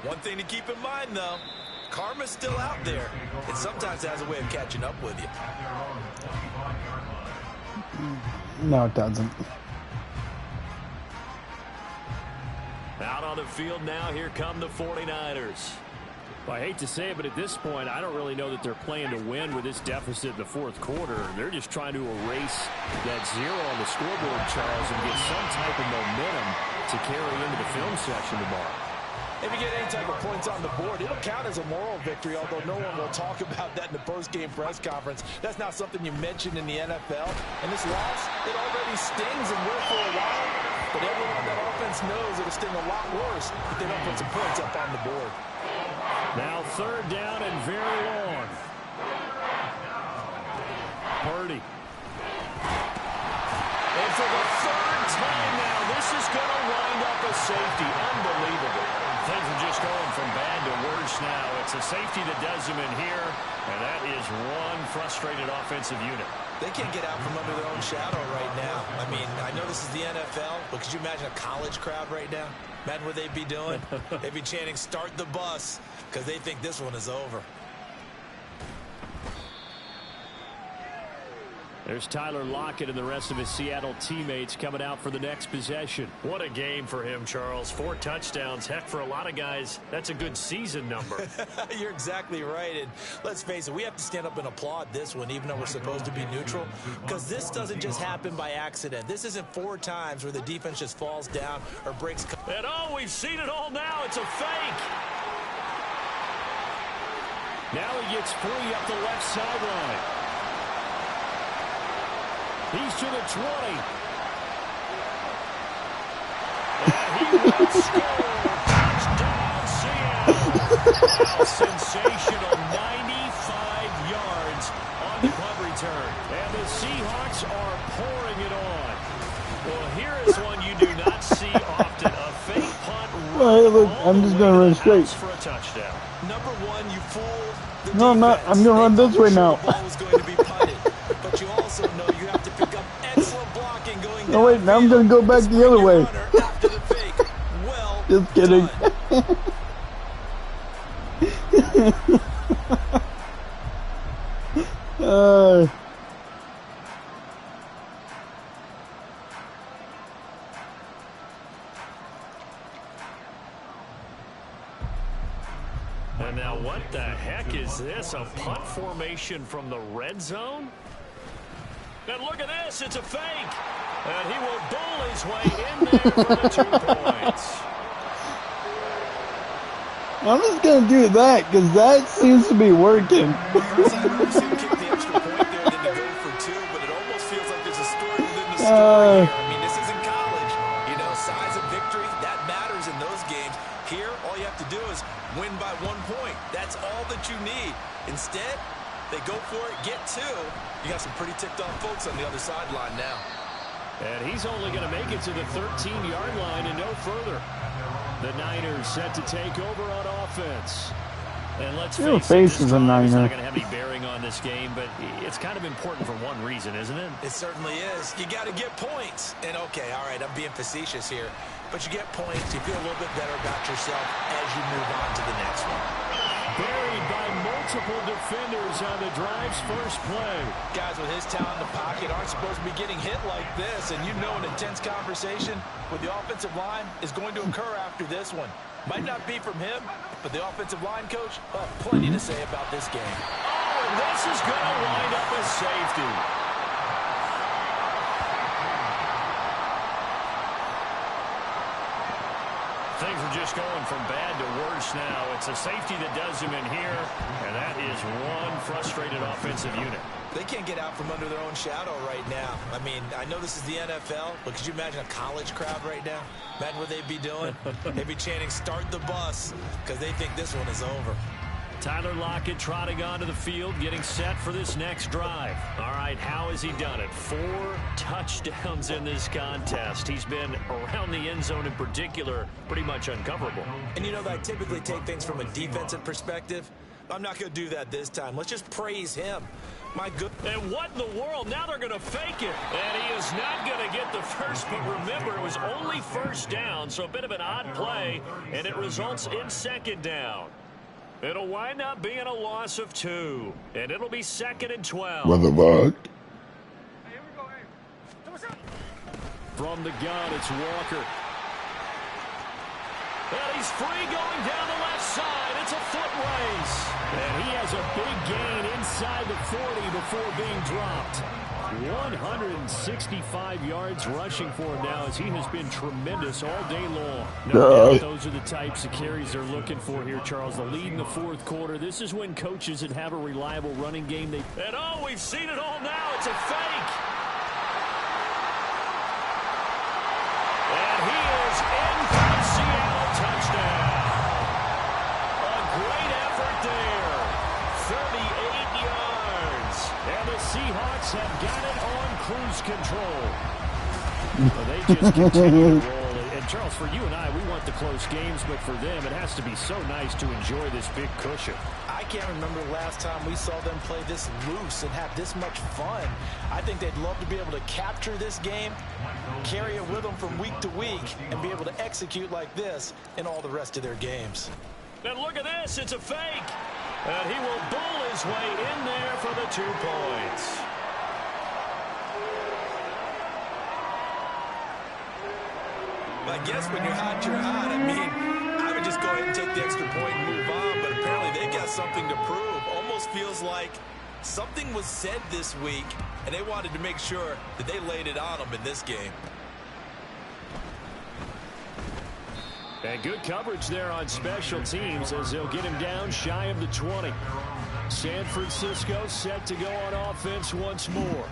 Speaker 5: One thing to keep in mind, though, karma's still out there. It sometimes has a way of catching up with you.
Speaker 12: No, it doesn't.
Speaker 4: Out on the field now, here come the 49ers.
Speaker 9: Well, I hate to say it, but at this point, I don't really know that they're playing to win with this deficit in the 4th quarter. They're just trying to erase that 0 on the scoreboard, Charles, and get some type of momentum to carry into the film section tomorrow.
Speaker 5: If you get any type of points on the board, it'll count as a moral victory, although no one will talk about that in the post-game press conference. That's not something you mentioned in the NFL. And this loss, it already stings and will for a while. But everyone on that offense knows it'll sting a lot worse if they don't put some points up on the board.
Speaker 9: Now 3rd down and very long. Purdy.
Speaker 4: And for the 3rd time now, this is going to wind up a safety. Unbelievable. Things are just going from bad to worse now. It's a safety that does them in here, and that is one frustrated offensive unit.
Speaker 5: They can't get out from under their own shadow right now. I mean, I know this is the NFL, but could you imagine a college crowd right now? Imagine what they'd be doing. They'd be chanting, "Start the bus," because they think this one is over.
Speaker 9: There's Tyler Lockett and the rest of his Seattle teammates coming out for the next possession.
Speaker 4: What a game for him, Charles. 4 touchdowns. Heck, for a lot of guys, that's a good season number.
Speaker 5: You're exactly right. And let's face it, we have to stand up and applaud this one, even though we're supposed to be neutral, because this doesn't just happen by accident. This isn't 4 times where the defense just falls down or breaks.
Speaker 4: And oh, we've seen it all now. It's a fake.
Speaker 9: Now he gets free up the left sideline. He's to the 20. And he will score. Touchdown, Seattle. Sensational 95 yards on the punt return. And the Seahawks are pouring it on. Well, here is one you do not see often. A fake punt run.
Speaker 12: Hey, look, I'm just going to run straight.
Speaker 9: For a touchdown.
Speaker 5: Number one, you fool.
Speaker 12: No, I'm not. I'm going to run this way now.
Speaker 5: The ball was going to be punted, but you also know you have to pick up excellent blocking going.
Speaker 12: No, wait, now I'm going to go back the other way.
Speaker 5: After the fake. Well
Speaker 12: just kidding.
Speaker 9: And now what the heck is this? A punt formation from the red zone? And look at this. It's a fake. And he will bowl his way in there for the 2 points.
Speaker 12: I'm just going to do that because that seems to be working.
Speaker 5: I mean, this isn't college. You know, size of victory, that matters in those games. Here, all you have to do is win by 1 point. That's all that you need. Instead, they go for it, get 2. You got some pretty ticked off folks on the other sideline now.
Speaker 9: And he's only going to make it to the 13-yard line and no further. The Niners set to take over on offense. And let's face it, this drive is not going to have any bearing on this game, but it's kind of important for one reason, isn't it?
Speaker 5: It certainly is. You got to get points. And, okay, all right, I'm being facetious here. But you get points, you feel a little bit better about yourself as you move on to the next one.
Speaker 9: Buried by multiple defenders on the drive's first play.
Speaker 5: Guys with his talent in the pocket aren't supposed to be getting hit like this. And you know an intense conversation with the offensive line is going to occur after this one. Might not be from him, but the offensive line coach will have plenty to say about this game.
Speaker 9: Oh, and this is going to wind up as safety. Things are just going from bad to worse now. It's a safety that does him in here, and that is one frustrated offensive unit.
Speaker 5: They can't get out from under their own shadow right now. I mean, I know this is the NFL, but could you imagine a college crowd right now? Imagine what they'd be doing. They'd be chanting, "Start the bus," because they think this one is over.
Speaker 9: Tyler Lockett trotting onto the field, getting set for this next drive. All right, how has he done it? 4 touchdowns in this contest. He's been around the end zone in particular, pretty much uncoverable.
Speaker 5: And you know that I typically take things from a defensive perspective. I'm not going to do that this time. Let's just praise him. My good.
Speaker 9: And what in the world? Now they're going to fake it. And he is not going to get the first, but remember, it was only first down, so a bit of an odd play, and it results in second down. It'll wind up being a loss of 2, and it'll be 2nd and 12.
Speaker 12: What the fuck?
Speaker 9: From the gun, it's Walker. And he's free going down the left side. It's a foot race. And he has a big gain inside the 40 before being dropped. 165 yards rushing for him now as he has been tremendous all day long. No doubt those are the types of carries they're looking for here, Charles. The lead in the 4th quarter. This is when coaches that have a reliable running game. And oh, we've seen it all now. It's a fake. And he is in for the Seattle touchdown. A great effort there. 38 yards. And the Seahawks have got it on cruise control. Well, they just continue to roll. And, Charles, for you and I, we want the close games, but for them, it has to be so nice to enjoy this big cushion.
Speaker 5: I can't remember the last time we saw them play this loose and have this much fun. I think they'd love to be able to capture this game, carry it with them from week to week, and be able to execute like this in all the rest of their games.
Speaker 9: And look at this. It's a fake. And he will bowl his way in there for the 2 points.
Speaker 5: I guess when you're hot, you're hot. I mean, I would just go ahead and take the extra point and move on, but apparently they've got something to prove. Almost feels like something was said this week, and they wanted to make sure that they laid it on them in this game.
Speaker 9: And good coverage there on special teams as they'll get him down shy of the 20. San Francisco set to go on offense once more.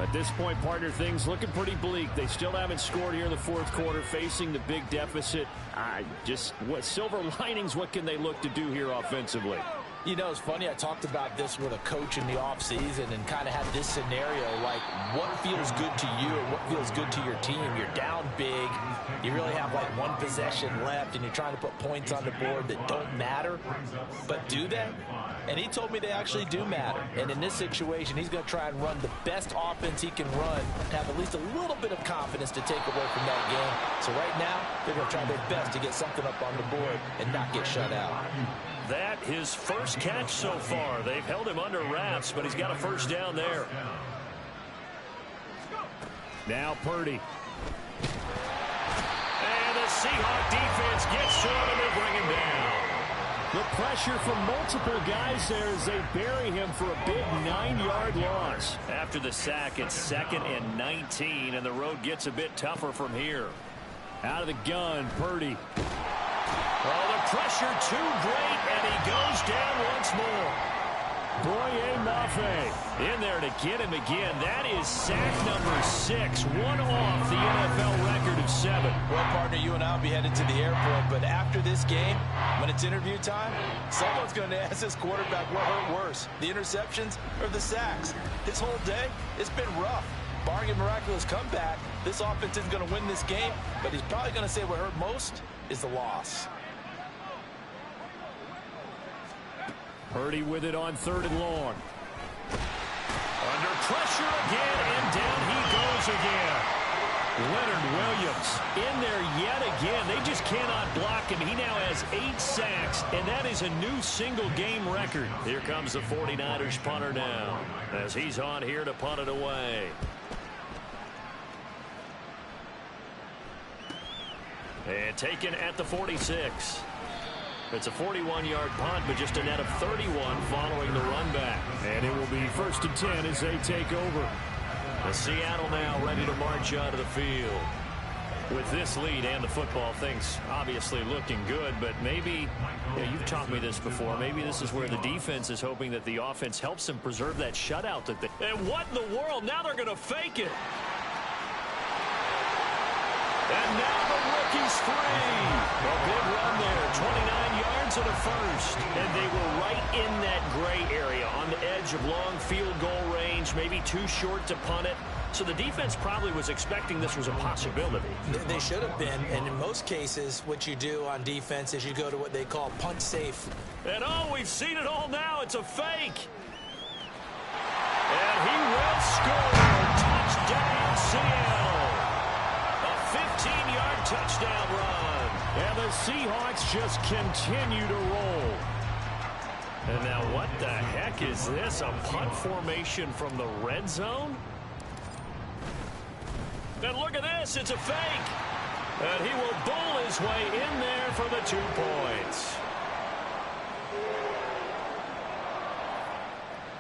Speaker 9: At this point, partner, things looking pretty bleak. They still haven't scored here in the fourth quarter, facing the big deficit. What silver linings, what can they look to do here offensively?
Speaker 5: You know, it's funny, I talked about this with a coach in the offseason and kind of had this scenario, like what feels good to you or what feels good to your team. You're down big, you really have like one possession left, and you're trying to put points on the board that don't matter, but do they? And he told me they actually do matter. And in this situation, he's going to try and run the best offense he can run to have at least a little bit of confidence to take away from that game. So right now, they're going to try their best to get something up on the board and not get shut out.
Speaker 4: That his first catch so far. They've held him under wraps, but he's got a first down there.
Speaker 9: Now Purdy.
Speaker 4: And the Seahawk defense gets to him and they bring him down.
Speaker 9: The pressure from multiple guys there as they bury him for a big 9-yard loss.
Speaker 4: After the sack, it's 2nd and 19, and the road gets a bit tougher from here.
Speaker 9: Out of the gun, Purdy.
Speaker 4: Oh, the pressure too great, and he goes down once more.
Speaker 9: Boye Mafe
Speaker 4: in there to get him again. That is sack number 6, one off the NFL record of 7.
Speaker 5: Well, partner, you and I will be headed to the airport, but after this game, when it's interview time, someone's going to ask this quarterback what hurt worse, the interceptions or the sacks. This whole day, it's been rough. Barring a miraculous comeback, this offense isn't going to win this game, but he's probably going to say what hurt most is the loss.
Speaker 9: Purdy with it on 3rd and long.
Speaker 4: Under pressure again, and down he goes again.
Speaker 9: Leonard Williams
Speaker 4: in there yet again. They just cannot block him. He now has 8 sacks, and that is a new single-game record. Here comes the 49ers punter now as he's on here to punt it away. And taken at the 46. It's a 41-yard punt, but just a net of 31 following the run back.
Speaker 9: And it will be 1st and 10 as they take over.
Speaker 4: The Seattle now ready to march out of the field. With this lead and the football, things obviously looking good, but maybe, you've taught me this before, maybe this is where the defense is hoping that the offense helps them preserve that shutout that they... And what in the world? Now they're going to fake it. And now the rookie's free. A big run there, 29 yards and a first. And they were right in that gray area on the edge of long field goal range, maybe too short to punt it. So the defense probably was expecting this was a possibility.
Speaker 5: They should have been, and in most cases, what you do on defense is you go to what they call punt safe.
Speaker 4: And we've seen it all now. It's a fake. And he will score. Touchdown, Seattle. 15-yard touchdown run.
Speaker 9: And the Seahawks just continue to roll.
Speaker 4: And now what the heck is this? A punt formation from the red zone? And look at this. It's a fake. And he will bowl his way in there for the 2 points.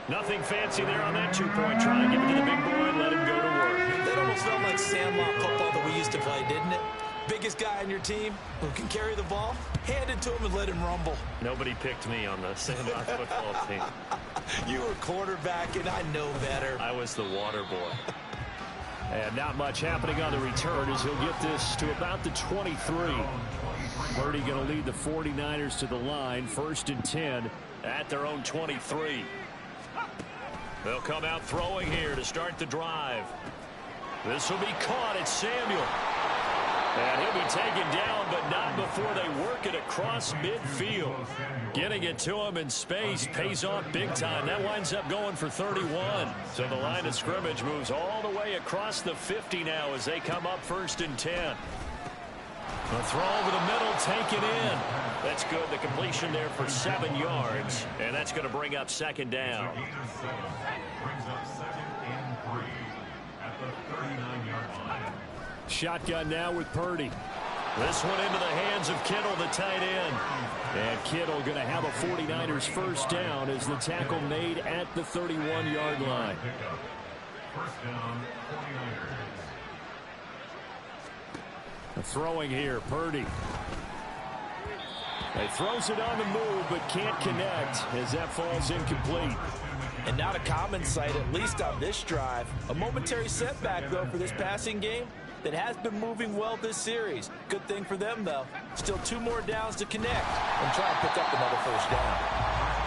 Speaker 4: Nothing fancy there on that 2-point try. Give it to the big boy and let him go to work.
Speaker 5: That almost felt like sandlot football that we used to play, didn't it? Biggest guy on your team who can carry the ball, hand it to him and let him rumble.
Speaker 4: Nobody picked me on the sandlot football team.
Speaker 5: You were quarterback, and I know better.
Speaker 4: I was the water boy.
Speaker 9: And not much happening on the return as he'll get this to about the 23. Purdy going to lead the 49ers to the line, 1st and 10
Speaker 4: at their own 23. They'll come out throwing here to start the drive. This will be caught. It's Samuel. And he'll be taken down, but not before they work it across midfield. Getting it to him in space pays off big time. That winds up going for 31. So the line of scrimmage moves all the way across the 50 now as they come up 1st and 10. The throw over the middle, taken in. That's good. The completion there for 7 yards. And that's going to bring up 2nd down.
Speaker 13: Brings up 2nd and 3 at the 39-yard line.
Speaker 9: Shotgun now with Purdy.
Speaker 4: This one into the hands of Kittle, the tight end.
Speaker 9: And Kittle going to have a 49ers first down as the tackle made at the 31-yard line.
Speaker 13: First down, 49ers.
Speaker 9: Throwing here, Purdy. He throws it on the move, but can't connect as that falls incomplete.
Speaker 5: And not a common sight, at least on this drive. A momentary setback, though, for this passing game that has been moving well this series. Good thing for them, though. Still 2 more downs to connect and try and pick up another first down.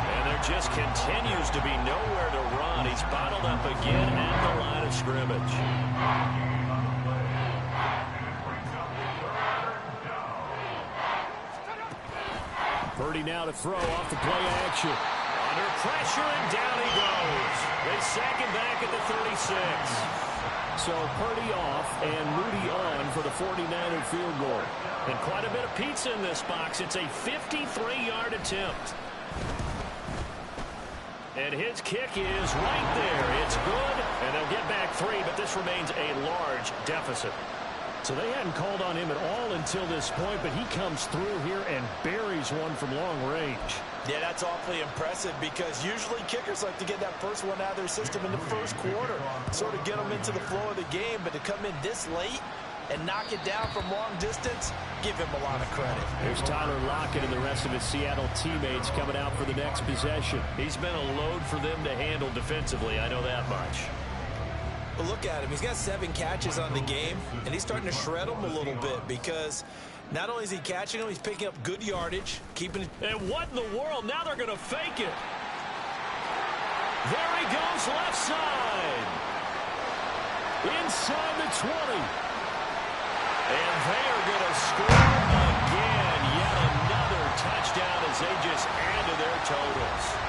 Speaker 4: And there just continues to be nowhere to run. He's bottled up again at the line of scrimmage.
Speaker 9: Purdy now to throw off the play action.
Speaker 4: Under pressure, and down he goes. They sack him back at the 36.
Speaker 9: So Purdy off and Moody on for the 49er field goal.
Speaker 4: And quite a bit of pizza in this box. It's a 53-yard attempt. And his kick is right there. It's good, and they'll get back 3, but this remains a large deficit.
Speaker 9: So they hadn't called on him at all until this point, but he comes through here and buries one from long range.
Speaker 5: Yeah, that's awfully impressive because usually kickers like to get that first one out of their system in the first quarter, sort of get them into the flow of the game, but to come in this late and knock it down from long distance, give him a lot of credit.
Speaker 9: There's Tyler Lockett and the rest of his Seattle teammates coming out for the next possession.
Speaker 4: He's been a load for them to handle defensively, I know that much.
Speaker 5: But look at him. He's got 7 catches on the game, and he's starting to shred them a little bit because not only is he catching them, he's picking up good yardage, keeping it.
Speaker 4: And what in the world? Now they're going to fake it. There he goes, left side.
Speaker 9: Inside the 20.
Speaker 4: And they are going to score again. Yet another touchdown as they just add to their totals.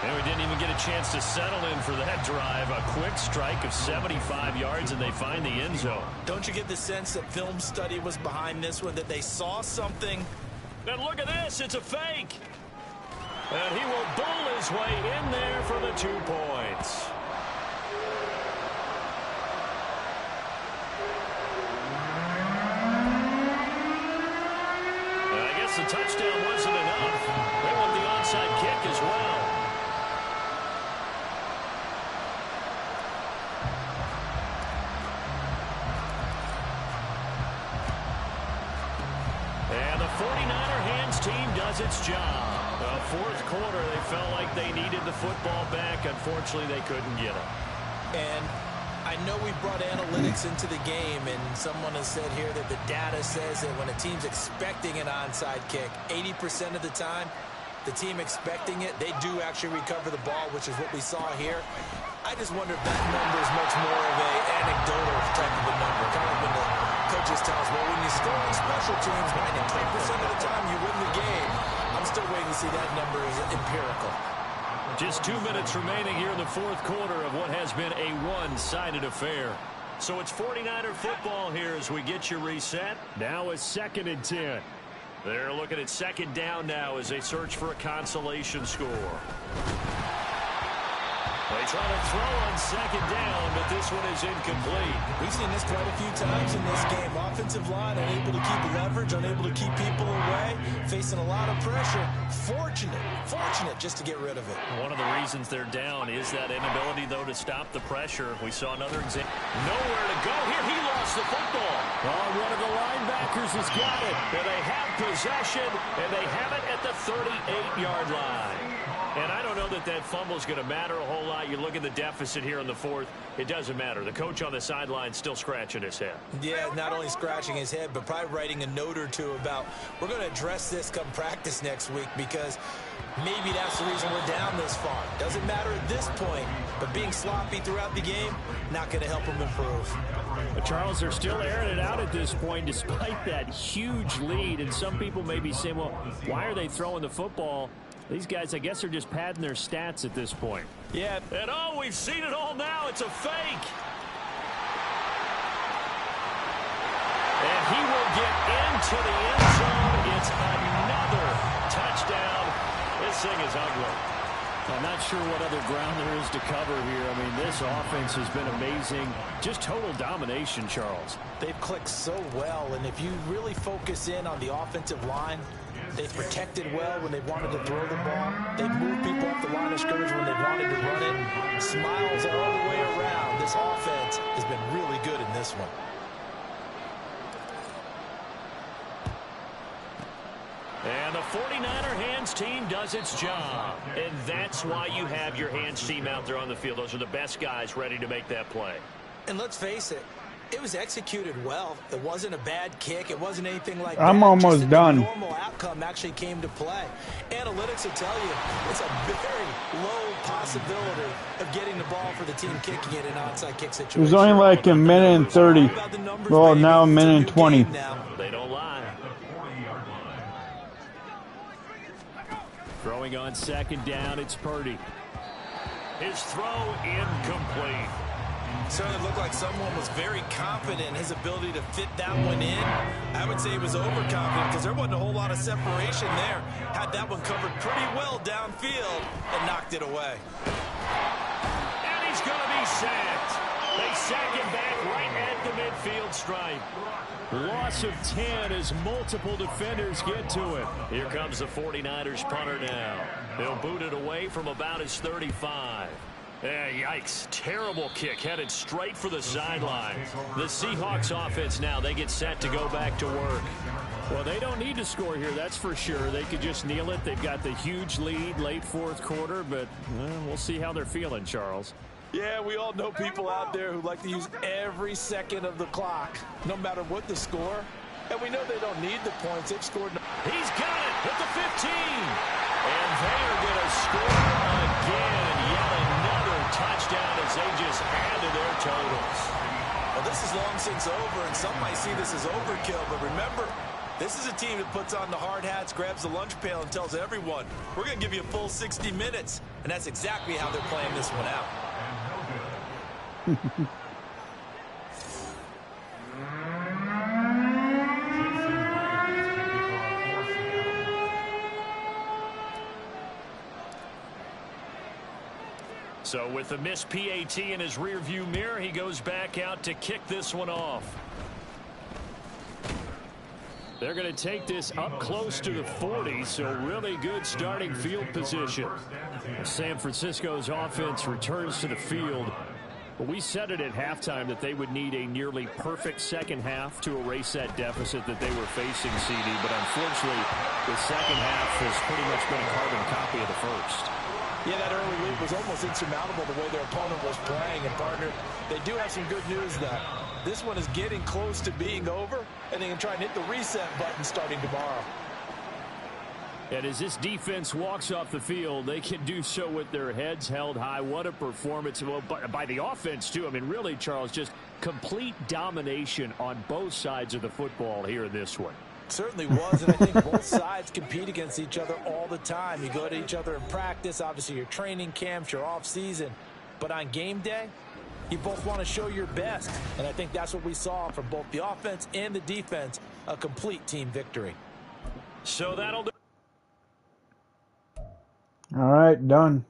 Speaker 4: And we didn't even get a chance to settle in for that drive. A quick strike of 75 yards, and they find the end zone.
Speaker 5: Don't you get the sense that film study was behind this one, that they saw something?
Speaker 4: And look at this. It's a fake. And he will bull his way in there for the 2 points. And I guess the touchdown wasn't enough. They want the onside kick as well. And the 49er hands team does its job. The fourth quarter, they felt like they needed the football back. Unfortunately, they couldn't get it.
Speaker 5: And I know we brought analytics into the game, and someone has said here that the data says that when a team's expecting an onside kick, 80% of the time, the team expecting it, they do actually recover the ball, which is what we saw here. I just wonder if that number is much more of an anecdotal type of a number. Kind of when the coaches tell us, well, when you score on special teams, 93% of the time you win the game. I'm still waiting to see that number is empirical.
Speaker 4: Just 2 minutes remaining here in the fourth quarter of what has been a one-sided affair. So it's 49er football here as we get you reset.
Speaker 9: Now it's 2nd and 10.
Speaker 4: They're looking at 2nd down now as they search for a consolation score. They try to throw on 2nd down, but this one is incomplete.
Speaker 5: We've seen this quite a few times in this game. Offensive line unable to keep leverage, unable to keep people away, facing a lot of pressure. Fortunate just to get rid of it.
Speaker 4: One of the reasons they're down is that inability, though, to stop the pressure. We saw another example. Nowhere to go here. He lost the football.
Speaker 9: Oh, one of the linebackers has got it.
Speaker 4: And they have possession, and they have it at the 38-yard line. And I don't know that that fumble is going to matter a whole lot. You look at the deficit here in the fourth, it doesn't matter. The coach on the sideline still scratching his head.
Speaker 5: Yeah, not only scratching his head, but probably writing a note or two about, we're going to address this come practice next week because maybe that's the reason we're down this far. Doesn't matter at this point, but being sloppy throughout the game, not going to help them improve.
Speaker 9: But Charles, they're still airing it out at this point despite that huge lead. And some people may be saying, well, why are they throwing the football? These guys, I guess, are just padding their stats at this point.
Speaker 4: Yeah. And, oh, we've seen it all now. It's a fake. And he will get into the end zone. It's another touchdown. This thing is ugly.
Speaker 9: I'm not sure what other ground there is to cover here. I mean, this offense has been amazing. Just total domination, Charles.
Speaker 5: They've clicked so well, and if you really focus in on the offensive line, they've protected well when they wanted to throw the ball. They've moved people off the line of scrimmage when they wanted to run it. Smiles all the way around. This offense has been really good in this one.
Speaker 4: And the 49er hands team does its job. And that's why you have your hands team out there on the field. Those are the best guys ready to make that play.
Speaker 5: And let's face it, it was executed well. It wasn't a bad kick. It wasn't anything like that.
Speaker 12: I'm almost done.
Speaker 5: The normal outcome actually came to play. Analytics will tell you it's a very low possibility of getting the ball for the team kicking it in an onside kick situation.
Speaker 12: It was only like a minute and 30. Well, now a minute and 20.
Speaker 4: They don't lie.
Speaker 9: Throwing on second down, it's Purdy.
Speaker 4: His throw incomplete.
Speaker 5: Certainly looked like someone was very confident in his ability to fit that one in. I would say he was overconfident because there wasn't a whole lot of separation there. Had that one covered pretty well downfield and knocked it away.
Speaker 4: And he's going to be sacked. They sack him back right at the midfield stripe.
Speaker 9: Loss of 10 as multiple defenders get to it.
Speaker 4: Here comes the 49ers punter now. They'll boot it away from about his 35. Yikes. Terrible kick headed straight for the sideline. The Seahawks offense now, they get set to go back to work.
Speaker 9: Well, they don't need to score here, that's for sure. They could just kneel it. They've got the huge lead late fourth quarter, but we'll see how they're feeling, Charles.
Speaker 5: Yeah, we all know people out there who like to use every second of the clock, no matter what the score. And we know they don't need the points. They've scored.
Speaker 4: He's got it at the 15. And they're going to score again. Yet another touchdown as they just add to their totals.
Speaker 5: Well, this is long since over, and some might see this as overkill. But remember, this is a team that puts on the hard hats, grabs the lunch pail, and tells everyone, we're going to give you a full 60 minutes. And that's exactly how they're playing this one out.
Speaker 4: So with the missed PAT in his rearview mirror, he goes back out to kick this one off.
Speaker 9: They're going to take this up close to the 40, so really good starting field position. San Francisco's offense returns to the field. But we said it at halftime that they would need a nearly perfect second half to erase that deficit that they were facing, CD. But unfortunately, the second half has pretty much been a carbon copy of the first.
Speaker 5: Yeah, that early lead was almost insurmountable the way their opponent was playing. And, partner, they do have some good news, though. This one is getting close to being over, and they can try and hit the reset button starting tomorrow.
Speaker 9: And as this defense walks off the field, they can do so with their heads held high. What a performance by the offense, too. I mean, really, Charles, just complete domination on both sides of the football here in this one.
Speaker 5: Certainly was, and I think both sides compete against each other all the time. You go to each other in practice, obviously your training camps, your off-season. But on game day, you both want to show your best. And I think that's what we saw from both the offense and the defense, a complete team victory.
Speaker 4: So that'll do.
Speaker 12: All right, done.